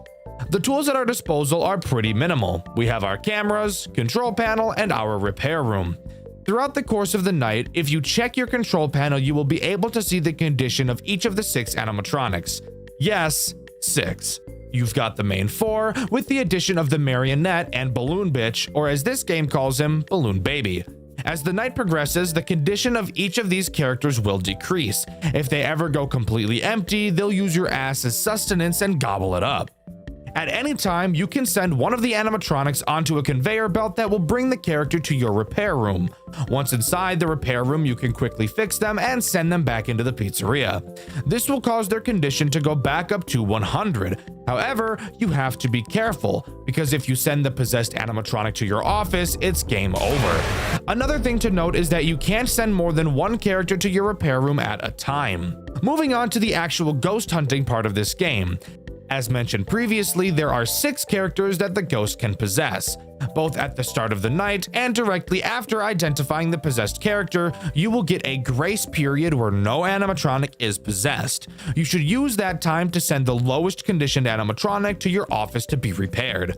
The tools at our disposal are pretty minimal. We have our cameras, control panel, and our repair room. Throughout the course of the night, if you check your control panel, you will be able to see the condition of each of the 6 animatronics. Yes, 6. You've got the main 4, with the addition of the marionette and balloon bitch, or as this game calls him, balloon baby. As the night progresses, the condition of each of these characters will decrease. If they ever go completely empty, they'll use your ass as sustenance and gobble it up. At any time, you can send one of the animatronics onto a conveyor belt that will bring the character to your repair room. Once inside the repair room, you can quickly fix them and send them back into the pizzeria. This will cause their condition to go back up to 100. However, you have to be careful, because if you send the possessed animatronic to your office, it's game over. Another thing to note is that you can't send more than one character to your repair room at a time. Moving on to the actual ghost hunting part of this game. As mentioned previously, there are 6 characters that the ghost can possess. Both at the start of the night and directly after identifying the possessed character, you will get a grace period where no animatronic is possessed. You should use that time to send the lowest conditioned animatronic to your office to be repaired.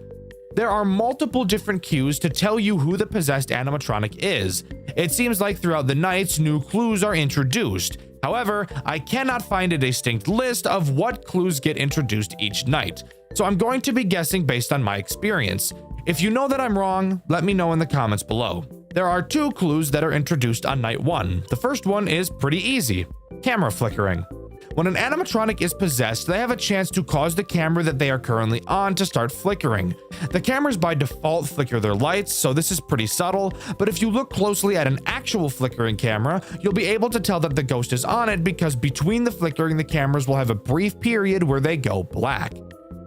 There are multiple different cues to tell you who the possessed animatronic is. It seems like throughout the nights, new clues are introduced. However, I cannot find a distinct list of what clues get introduced each night, so I'm going to be guessing based on my experience. If you know that I'm wrong, let me know in the comments below. There are 2 clues that are introduced on night 1. The first one is pretty easy: camera flickering. When an animatronic is possessed, they have a chance to cause the camera that they are currently on to start flickering. The cameras by default flicker their lights, so this is pretty subtle, but if you look closely at an actual flickering camera, you'll be able to tell that the ghost is on it, because between the flickering, the cameras will have a brief period where they go black.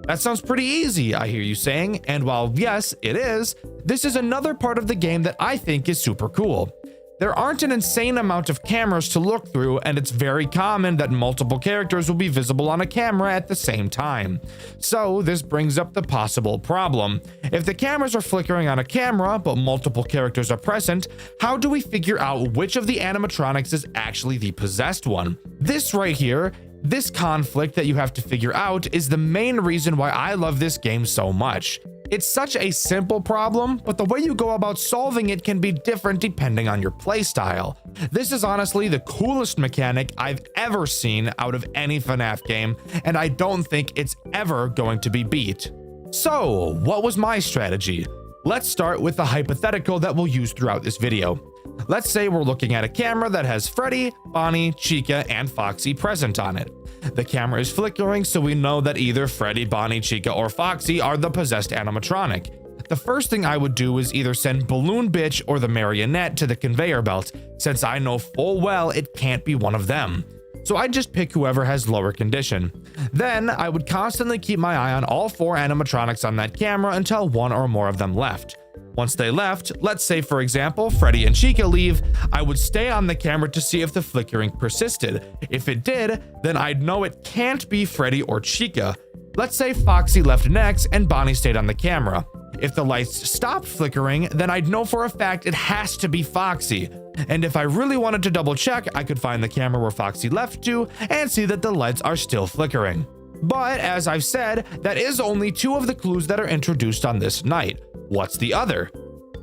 That sounds pretty easy, I hear you saying, and while yes, it is, this is another part of the game that I think is super cool. There aren't an insane amount of cameras to look through, and it's very common that multiple characters will be visible on a camera at the same time. So this brings up the possible problem. If the cameras are flickering on a camera, but multiple characters are present, how do we figure out which of the animatronics is actually the possessed one? This right here, this conflict that you have to figure out, is the main reason why I love this game so much. It's such a simple problem, but the way you go about solving it can be different depending on your playstyle. This is honestly the coolest mechanic I've ever seen out of any FNAF game, and I don't think it's ever going to be beat. So, what was my strategy? Let's start with the hypothetical that we'll use throughout this video. Let's say we're looking at a camera that has Freddy, Bonnie, Chica, and Foxy present on it. The camera is flickering, so we know that either Freddy, Bonnie, Chica, or Foxy are the possessed animatronic. The first thing I would do is either send Balloon Bitch or the marionette to the conveyor belt, since I know full well it can't be one of them. So I'd just pick whoever has lower condition. Then I would constantly keep my eye on all 4 animatronics on that camera until 1 or more of them left. Once they left, let's say for example Freddy and Chica leave, I would stay on the camera to see if the flickering persisted. If it did, then I'd know it can't be Freddy or Chica. Let's say Foxy left next and Bonnie stayed on the camera. If the lights stopped flickering, then I'd know for a fact it has to be Foxy. And if I really wanted to double check, I could find the camera where Foxy left to and see that the lights are still flickering. But as I've said, that is only 2 of the clues that are introduced on this night. What's the other?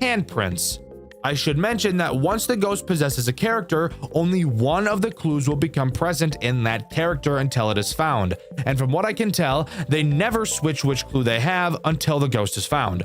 Handprints. I should mention that once the ghost possesses a character, only 1 of the clues will become present in that character until it is found. And from what I can tell, they never switch which clue they have until the ghost is found.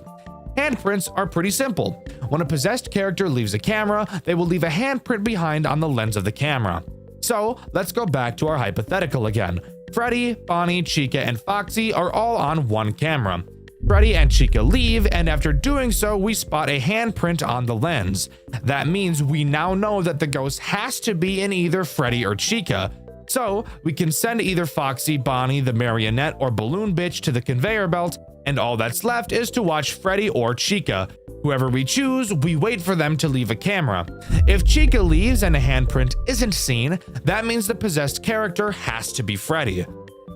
Handprints are pretty simple. When a possessed character leaves a camera, they will leave a handprint behind on the lens of the camera. So let's go back to our hypothetical again. Freddy, Bonnie, Chica, and Foxy are all on one camera. Freddy and Chica leave, and after doing so, we spot a handprint on the lens. That means we now know that the ghost has to be in either Freddy or Chica. So we can send either Foxy, Bonnie, the marionette, or balloon bitch to the conveyor belt, and all that's left is to watch Freddy or Chica. Whoever we choose, we wait for them to leave a camera. If Chica leaves and a handprint isn't seen, that means the possessed character has to be Freddy.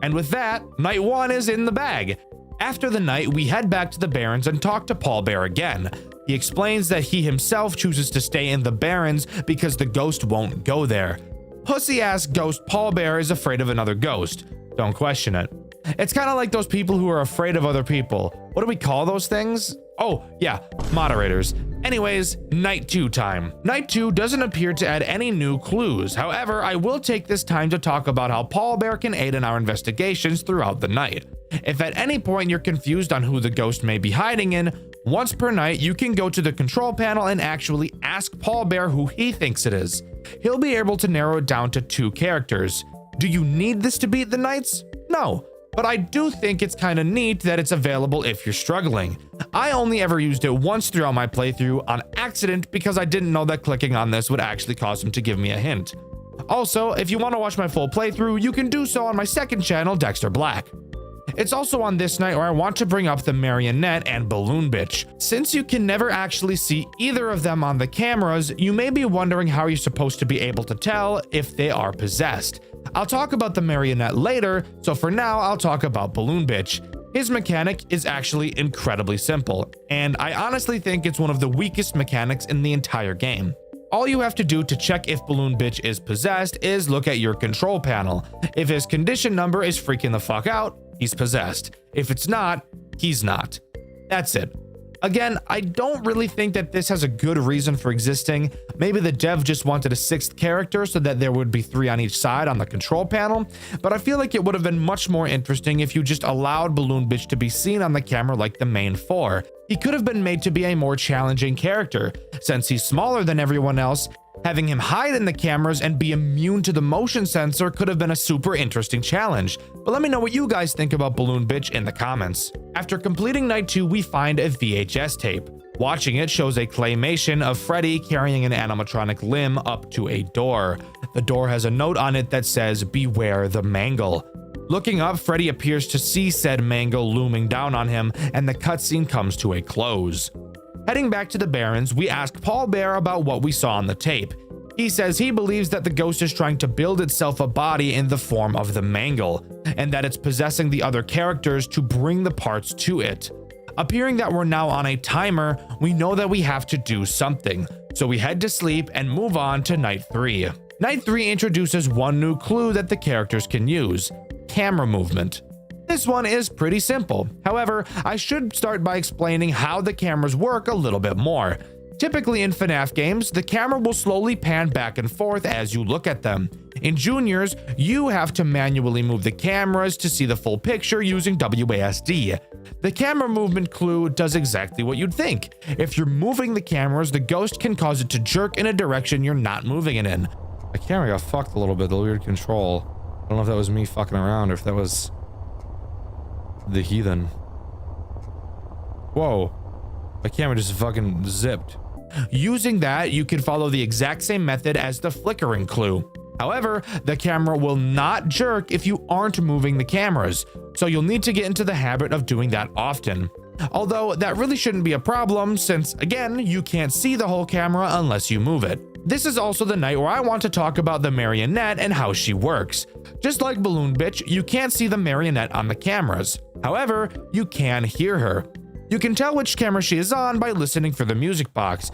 And with that, night 1 is in the bag. After the night, we head back to the Barrens and talk to Paul Bear again. He explains that he himself chooses to stay in the Barrens because the ghost won't go there. Pussy-ass ghost Paul Bear is afraid of another ghost. Don't question it. It's kind of like those people who are afraid of other people. What do we call those things? Oh, yeah, moderators. Anyways, night 2 time. Night 2 doesn't appear to add any new clues. However, I will take this time to talk about how Paul Bear can aid in our investigations throughout the night. If at any point you're confused on who the ghost may be hiding in, once per night you can go to the control panel and actually ask Paul Bear who he thinks it is. He'll be able to narrow it down to 2 characters. Do you need this to beat the nights? No. But I do think it's kind of neat that it's available if you're struggling. I only ever used it once throughout my playthrough on accident because I didn't know that clicking on this would actually cause him to give me a hint. Also, if you want to watch my full playthrough, you can do so on my second channel, Dxtr Black. It's also on this night where I want to bring up the marionette and balloon bitch. Since you can never actually see either of them on the cameras, you may be wondering how you're supposed to be able to tell if they are possessed. I'll talk about the marionette later, so for now I'll talk about balloon bitch. His mechanic is actually incredibly simple, and I honestly think it's one of the weakest mechanics in the entire game. All you have to do to check if Balloon Bitch is possessed is look at your control panel. If his condition number is freaking the fuck out, he's possessed. If it's not, he's not. That's it. Again, I don't really think that this has a good reason for existing. Maybe the dev just wanted a 6th character so that there would be 3 on each side on the control panel, but I feel like it would have been much more interesting if you just allowed Balloon Bitch to be seen on the camera like the main 4. He could have been made to be a more challenging character. Since he's smaller than everyone else, having him hide in the cameras and be immune to the motion sensor could have been a super interesting challenge. But let me know what you guys think about Balloon Bitch in the comments. After completing night 2, we find a VHS tape. Watching it shows a claymation of Freddy carrying an animatronic limb up to a door. The door has a note on it that says, "Beware the mangle." Looking up, Freddy appears to see said mangle looming down on him, and the cutscene comes to a close. Heading back to the Barrens, we ask Paul Bear about what we saw on the tape. He says he believes that the ghost is trying to build itself a body in the form of the mangle, and that it's possessing the other characters to bring the parts to it. Appearing that we're now on a timer, we know that we have to do something, so we head to sleep and move on to night 3. Night 3 introduces one new clue that the characters can use: camera movement. This one is pretty simple. However, I should start by explaining how the cameras work a little bit more. Typically in FNAF games, the camera will slowly pan back and forth as you look at them. In Juniors, you have to manually move the cameras to see the full picture using WASD. The camera movement clue does exactly what you'd think. If you're moving the cameras, the ghost can cause it to jerk in a direction you're not moving it in. My camera got fucked a little bit, the weird control. I don't know if that was me fucking around or if that was the heathen. Whoa. My camera just fucking zipped. Using that, you can follow the exact same method as the flickering clue. However, the camera will not jerk if you aren't moving the cameras, so you'll need to get into the habit of doing that often. Although that really shouldn't be a problem since, again, you can't see the whole camera unless you move it. This is also the night where I want to talk about the marionette and how she works. Just like Balloon Bitch, you can't see the marionette on the cameras. However, you can hear her. You can tell which camera she is on by listening for the music box.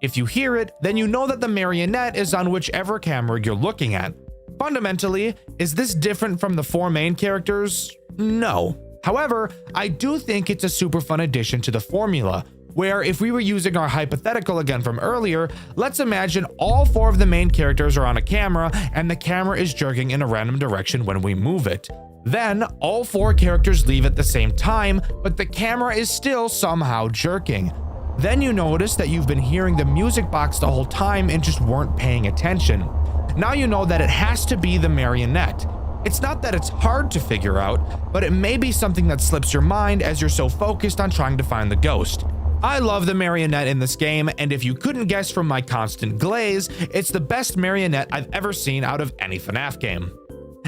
If you hear it, then you know that the marionette is on whichever camera you're looking at. Fundamentally, is this different from the 4 main characters? No. However, I do think it's a super fun addition to the formula. where if we were using our hypothetical again from earlier, let's imagine all 4 of the main characters are on a camera and the camera is jerking in a random direction when we move it. Then all 4 characters leave at the same time, but the camera is still somehow jerking. Then you notice that you've been hearing the music box the whole time and just weren't paying attention. Now you know that it has to be the marionette. It's not that it's hard to figure out, but it may be something that slips your mind as you're so focused on trying to find the ghost. I love the marionette in this game, and if you couldn't guess from my constant glaze, it's the best marionette I've ever seen out of any FNAF game.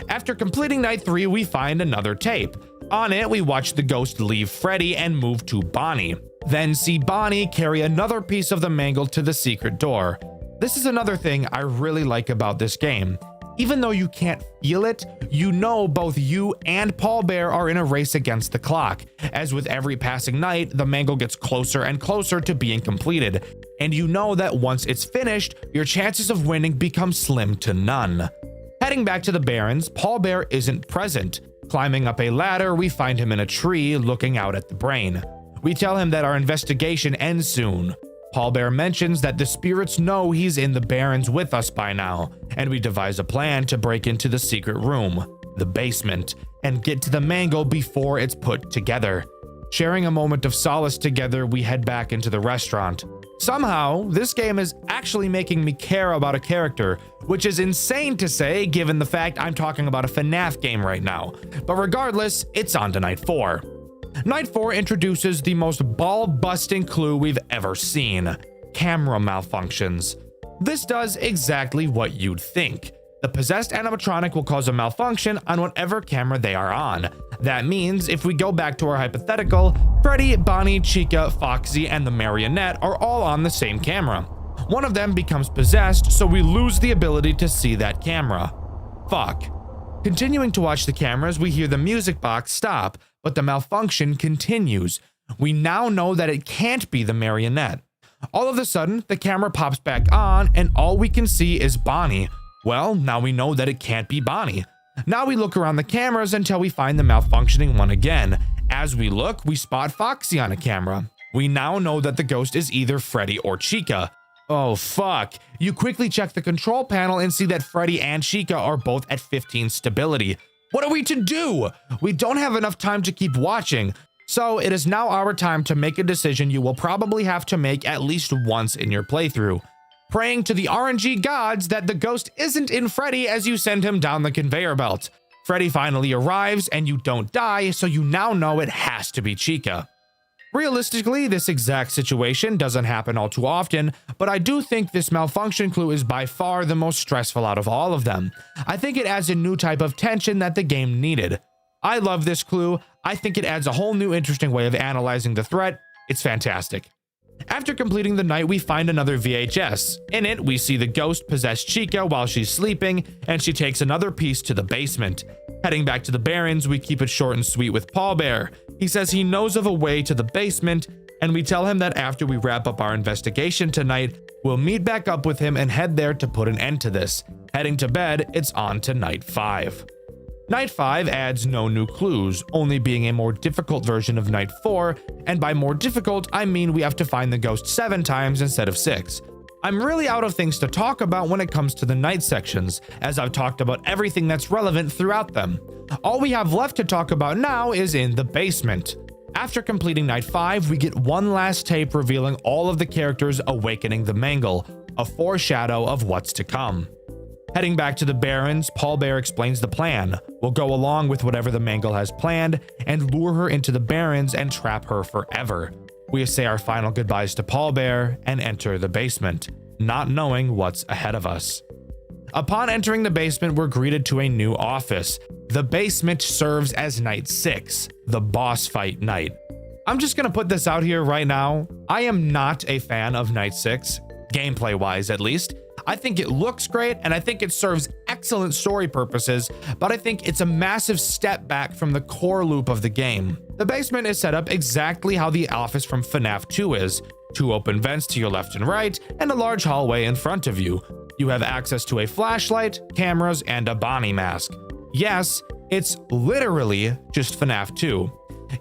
After completing night 3, we find another tape. On it, we watch the ghost leave Freddy and move to Bonnie. Then see Bonnie carry another piece of the mangle to the secret door. This is another thing I really like about this game. Even though you can't feel it, you know both you and Paul Bear are in a race against the clock, as with every passing night, the mangle gets closer and closer to being completed, and you know that once it's finished, your chances of winning become slim to none. Heading back to the Barrens, Paul Bear isn't present. Climbing up a ladder, we find him in a tree looking out at the brain. We tell him that our investigation ends soon. Paul Bear mentions that the spirits know he's in the Barrens with us by now, and we devise a plan to break into the secret room, the basement, and get to the mangle before it's put together. Sharing a moment of solace together, we head back into the restaurant. Somehow, this game is actually making me care about a character, which is insane to say given the fact I'm talking about a FNAF game right now. But regardless, it's on to night 4. Night 4 introduces the most ball-busting clue we've ever seen: camera malfunctions. This does exactly what you'd think. The possessed animatronic will cause a malfunction on whatever camera they are on. That means if we go back to our hypothetical, Freddy, Bonnie, Chica, Foxy, and the marionette are all on the same camera. One of them becomes possessed, so we lose the ability to see that camera. Fuck. Continuing to watch the cameras, we hear the music box stop, but the malfunction continues. We now know that it can't be the marionette. All of a sudden, the camera pops back on, and all we can see is Bonnie. Well, now we know that it can't be Bonnie. Now we look around the cameras until we find the malfunctioning one again. As we look, we spot Foxy on a camera. We now know that the ghost is either Freddy or Chica. Oh fuck. You quickly check the control panel and see that Freddy and Chica are both at 15 stability. What are we to do? We don't have enough time to keep watching. So it is now our time to make a decision you will probably have to make at least once in your playthrough. Praying to the RNG gods that the ghost isn't in Freddy as you send him down the conveyor belt. Freddy finally arrives and you don't die, so you now know it has to be Chica. Realistically, this exact situation doesn't happen all too often, but I do think this malfunction clue is by far the most stressful out of all of them. I think it adds a new type of tension that the game needed. I love this clue. I think it adds a whole new interesting way of analyzing the threat. It's fantastic. After completing the night, we find another VHS. In it, we see the ghost possess Chica while she's sleeping, and she takes another piece to the basement. Heading back to the Barrens, we keep it short and sweet with Paul Bear. He says he knows of a way to the basement, and we tell him that after we wrap up our investigation tonight, we'll meet back up with him and head there to put an end to this. Heading to bed, it's on to night 5. Night 5 adds no new clues, only being a more difficult version of night 4, and by more difficult, I mean we have to find the ghost 7 times instead of 6. I'm really out of things to talk about when it comes to the night sections, as I've talked about everything that's relevant throughout them. All we have left to talk about now is in the basement. After completing night 5, we get one last tape revealing all of the characters awakening the mangle, a foreshadow of what's to come. Heading back to the Barrens, Paul Bear explains the plan. We'll go along with whatever the mangle has planned and lure her into the Barrens and trap her forever. We say our final goodbyes to Paul Bear and enter the basement, not knowing what's ahead of us. Upon entering the basement, we're greeted to a new office. The basement serves as night 6, the boss fight night. I'm just gonna put this out here right now. I am not a fan of night 6, gameplay wise at least. I think it looks great and I think it serves excellent story purposes, but I think it's a massive step back from the core loop of the game. The basement is set up exactly how the office from FNAF 2 is. 2 open vents to your left and right, and a large hallway in front of you. You have access to a flashlight, cameras, and a Bonnie mask. Yes, it's literally just FNAF 2,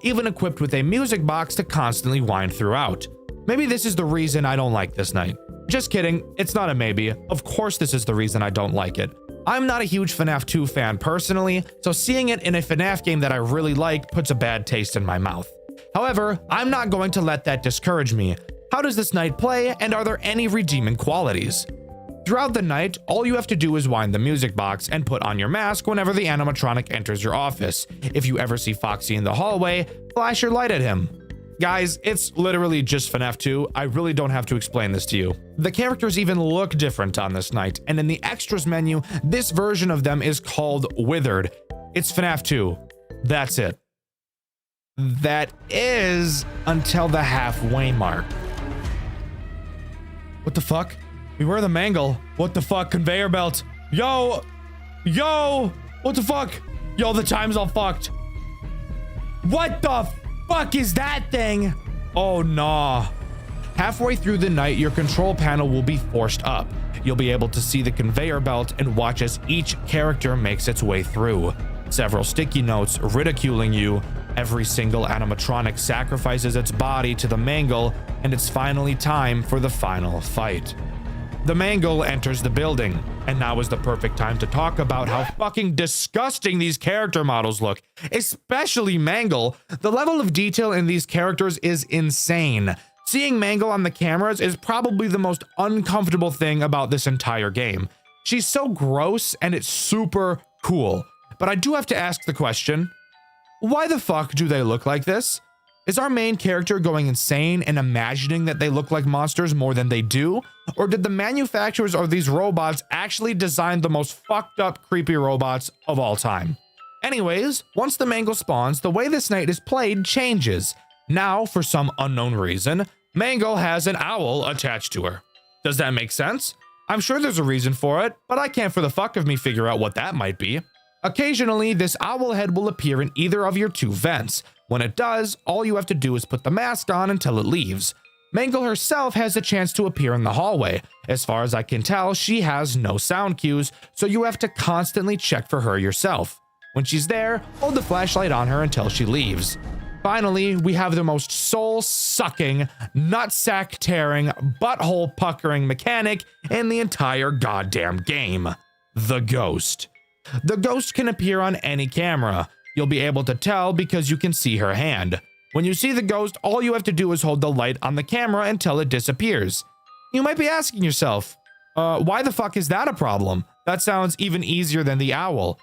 even equipped with a music box to constantly wind throughout. Maybe this is the reason I don't like this night. Just kidding, it's not a maybe. Of course this is the reason I don't like it. I'm not a huge FNAF 2 fan personally, so seeing it in a FNAF game that I really like puts a bad taste in my mouth. However, I'm not going to let that discourage me. How does this night play, and are there any redeeming qualities? Throughout the night, all you have to do is wind the music box and put on your mask whenever the animatronic enters your office. If you ever see Foxy in the hallway, flash your light at him. Guys, it's literally just FNAF 2. I really don't have to explain this to you. The characters even look different on this night, and in the extras menu, this version of them is called Withered. It's FNAF 2. That's it. That is until the halfway mark. What the fuck? Beware the mangle. What the fuck? Conveyor belt. Yo! Yo! What the fuck? Yo, the time's all fucked. What the fuck is that thing? Oh, nah. Halfway through the night, your control panel will be forced up. You'll be able to see the conveyor belt and watch as each character makes its way through. Several sticky notes ridiculing you. Every single animatronic sacrifices its body to the mangle, and it's finally time for the final fight. The mangle enters the building, and now is the perfect time to talk about how fucking disgusting these character models look, especially Mangle. The level of detail in these characters is insane. Seeing Mangle on the cameras is probably the most uncomfortable thing about this entire game. She's so gross, and it's super cool. But I do have to ask the question, why the fuck do they look like this? Is our main character going insane and imagining that they look like monsters more than they do? Or did the manufacturers of these robots actually design the most fucked up, creepy robots of all time? Anyways, once the mangle spawns, the way this night is played changes. Now, for some unknown reason, Mangle has an owl attached to her. Does that make sense? I'm sure there's a reason for it, but I can't for the fuck of me figure out what that might be. Occasionally, this owl head will appear in either of your two vents. When it does, all you have to do is put the mask on until it leaves. Mangle herself has a chance to appear in the hallway. As far as I can tell, she has no sound cues, so you have to constantly check for her yourself. When she's there, hold the flashlight on her until she leaves. Finally, we have the most soul-sucking, nutsack-tearing, butthole-puckering mechanic in the entire goddamn game. The Ghost. The Ghost can appear on any camera. You'll be able to tell because you can see her hand. When you see the ghost, all you have to do is hold the light on the camera until it disappears. You might be asking yourself, why the fuck is that a problem? That sounds even easier than the owl.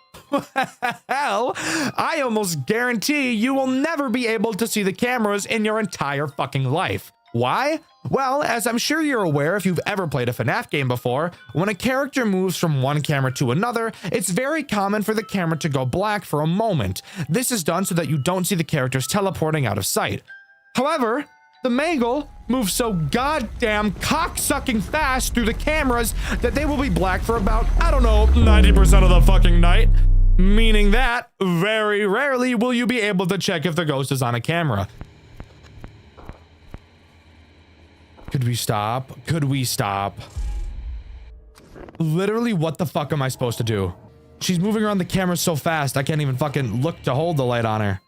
Hell, I almost guarantee you will never be able to see the cameras in your entire fucking life. Why? Well, as I'm sure you're aware if you've ever played a FNAF game before, when a character moves from one camera to another, it's very common for the camera to go black for a moment. This is done so that you don't see the characters teleporting out of sight. However, the Mangle moves so goddamn cocksucking fast through the cameras that they will be black for about, I don't know, 90% of the fucking night. Meaning that, very rarely will you be able to check if the ghost is on a camera. Could we stop? Could we stop? Literally, what the fuck am I supposed to do? She's moving around the camera so fast, I can't even fucking look to hold the light on her.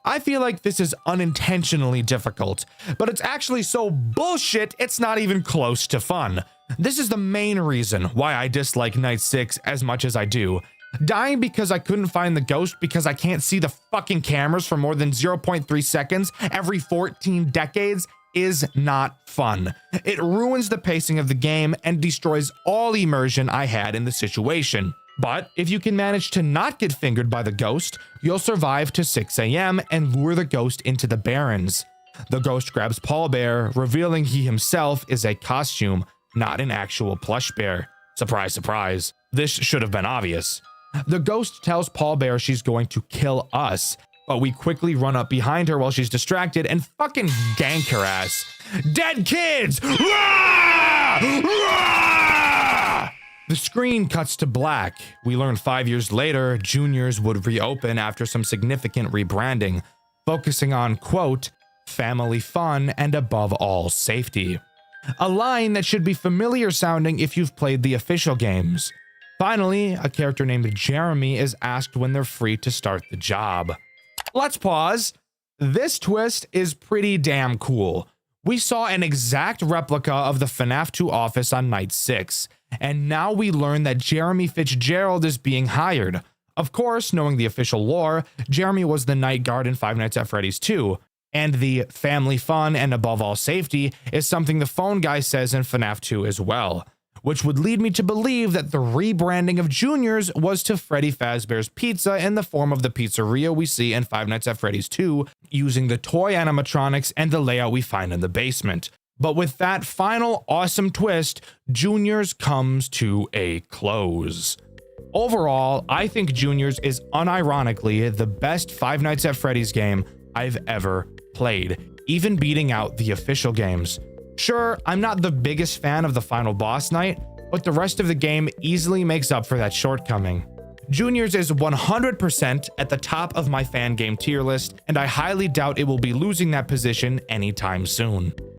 I feel like this is unintentionally difficult, but it's actually so bullshit, it's not even close to fun. This is the main reason why I dislike Night 6 as much as I do. Dying because I couldn't find the ghost because I can't see the fucking cameras for more than 0.3 seconds every 14 decades is not fun. It ruins the pacing of the game and destroys all immersion I had in the situation. But if you can manage to not get fingered by the ghost, you'll survive to 6 AM and lure the ghost into the Barrens. The ghost grabs Paul Bear, revealing he himself is a costume, not an actual plush bear. Surprise, surprise. This should have been obvious. The ghost tells Paul Bear she's going to kill us, but we quickly run up behind her while she's distracted and fucking gank her ass. Dead kids! Rah! Rah! The screen cuts to black. We learn 5 years later, Juniors would reopen after some significant rebranding, focusing on, quote, family fun and above all, safety. A line that should be familiar sounding if you've played the official games. Finally, a character named Jeremy is asked when they're free to start the job. Let's pause. This twist is pretty damn cool. We saw an exact replica of the FNAF 2 office on night 6, and now we learn that Jeremy Fitzgerald is being hired. Of course, knowing the official lore, Jeremy was the night guard in Five Nights at Freddy's 2, and the family fun and above all safety is something the phone guy says in FNAF 2 as well, which would lead me to believe that the rebranding of Junior's was to Freddy Fazbear's Pizza in the form of the pizzeria we see in Five Nights at Freddy's 2, using the toy animatronics and the layout we find in the basement. But with that final awesome twist, Junior's comes to a close. Overall, I think Junior's is unironically the best Five Nights at Freddy's game I've ever played, even beating out the official games. Sure, I'm not the biggest fan of the final boss night, but the rest of the game easily makes up for that shortcoming. Junior's is 100% at the top of my fan game tier list, and I highly doubt it will be losing that position anytime soon.